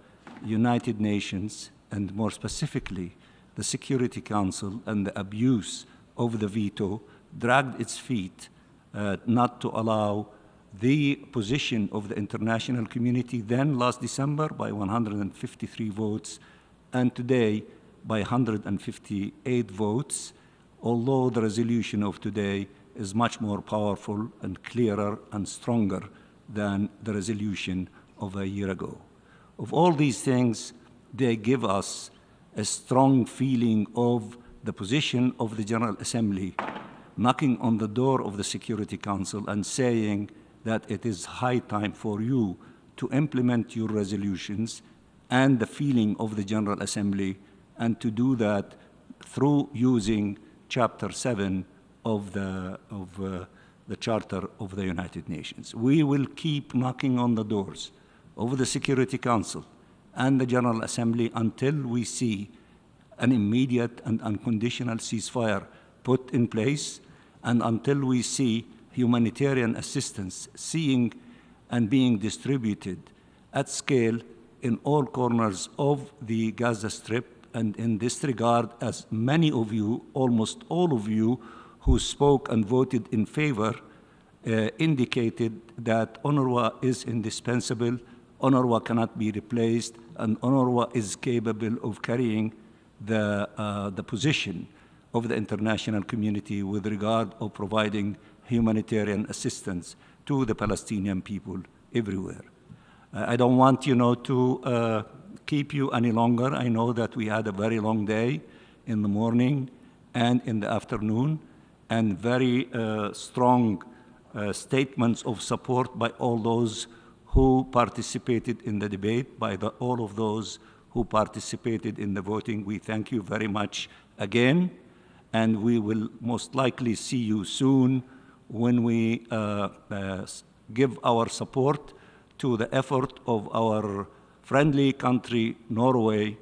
United Nations, and more specifically the Security Council and the abuse of the veto, dragged its feet not to allow the position of the international community then last December by 153 votes, and today by 158 votes, although the resolution of today is much more powerful and clearer and stronger than the resolution of a year ago. Of all these things, they give us a strong feeling of the position of the General Assembly knocking on the door of the Security Council and saying that it is high time for you to implement your resolutions, and the feeling of the General Assembly, and to do that through using Chapter 7 of the Charter of the United Nations. We will keep knocking on the doors of the Security Council and the General Assembly until we see an immediate and unconditional ceasefire put in place, and until we see humanitarian assistance seeing and being distributed at scale in all corners of the Gaza Strip. And in this regard, as many of you, almost all of you, who spoke and voted in favor indicated that UNRWA is indispensable, UNRWA cannot be replaced, and UNRWA is capable of carrying the position of the international community with regard of providing humanitarian assistance to the Palestinian people everywhere. I don't want, to keep you any longer. I know that we had a very long day in the morning and in the afternoon, and very strong statements of support by all those who participated in the debate, by all of those who participated in the voting. We thank you very much again, and we will most likely see you soon when we give our support to the effort of our friendly country, Norway,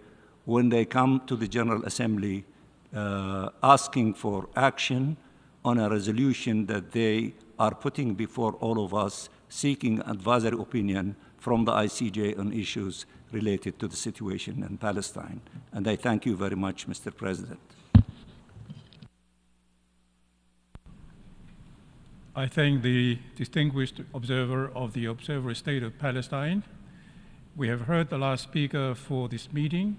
when they come to the General Assembly asking for action on a resolution that they are putting before all of us, seeking advisory opinion from the ICJ on issues related to the situation in Palestine. And I thank you very much, Mr. President. I thank the distinguished observer of the Observer State of Palestine. We have heard the last speaker for this meeting.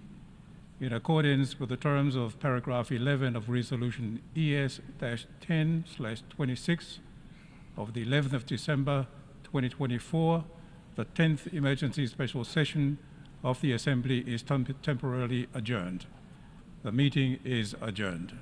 In accordance with the terms of paragraph 11 of Resolution ES-10/26 of the 11th of December 2024, the 10th emergency special session of the Assembly is temporarily adjourned. The meeting is adjourned.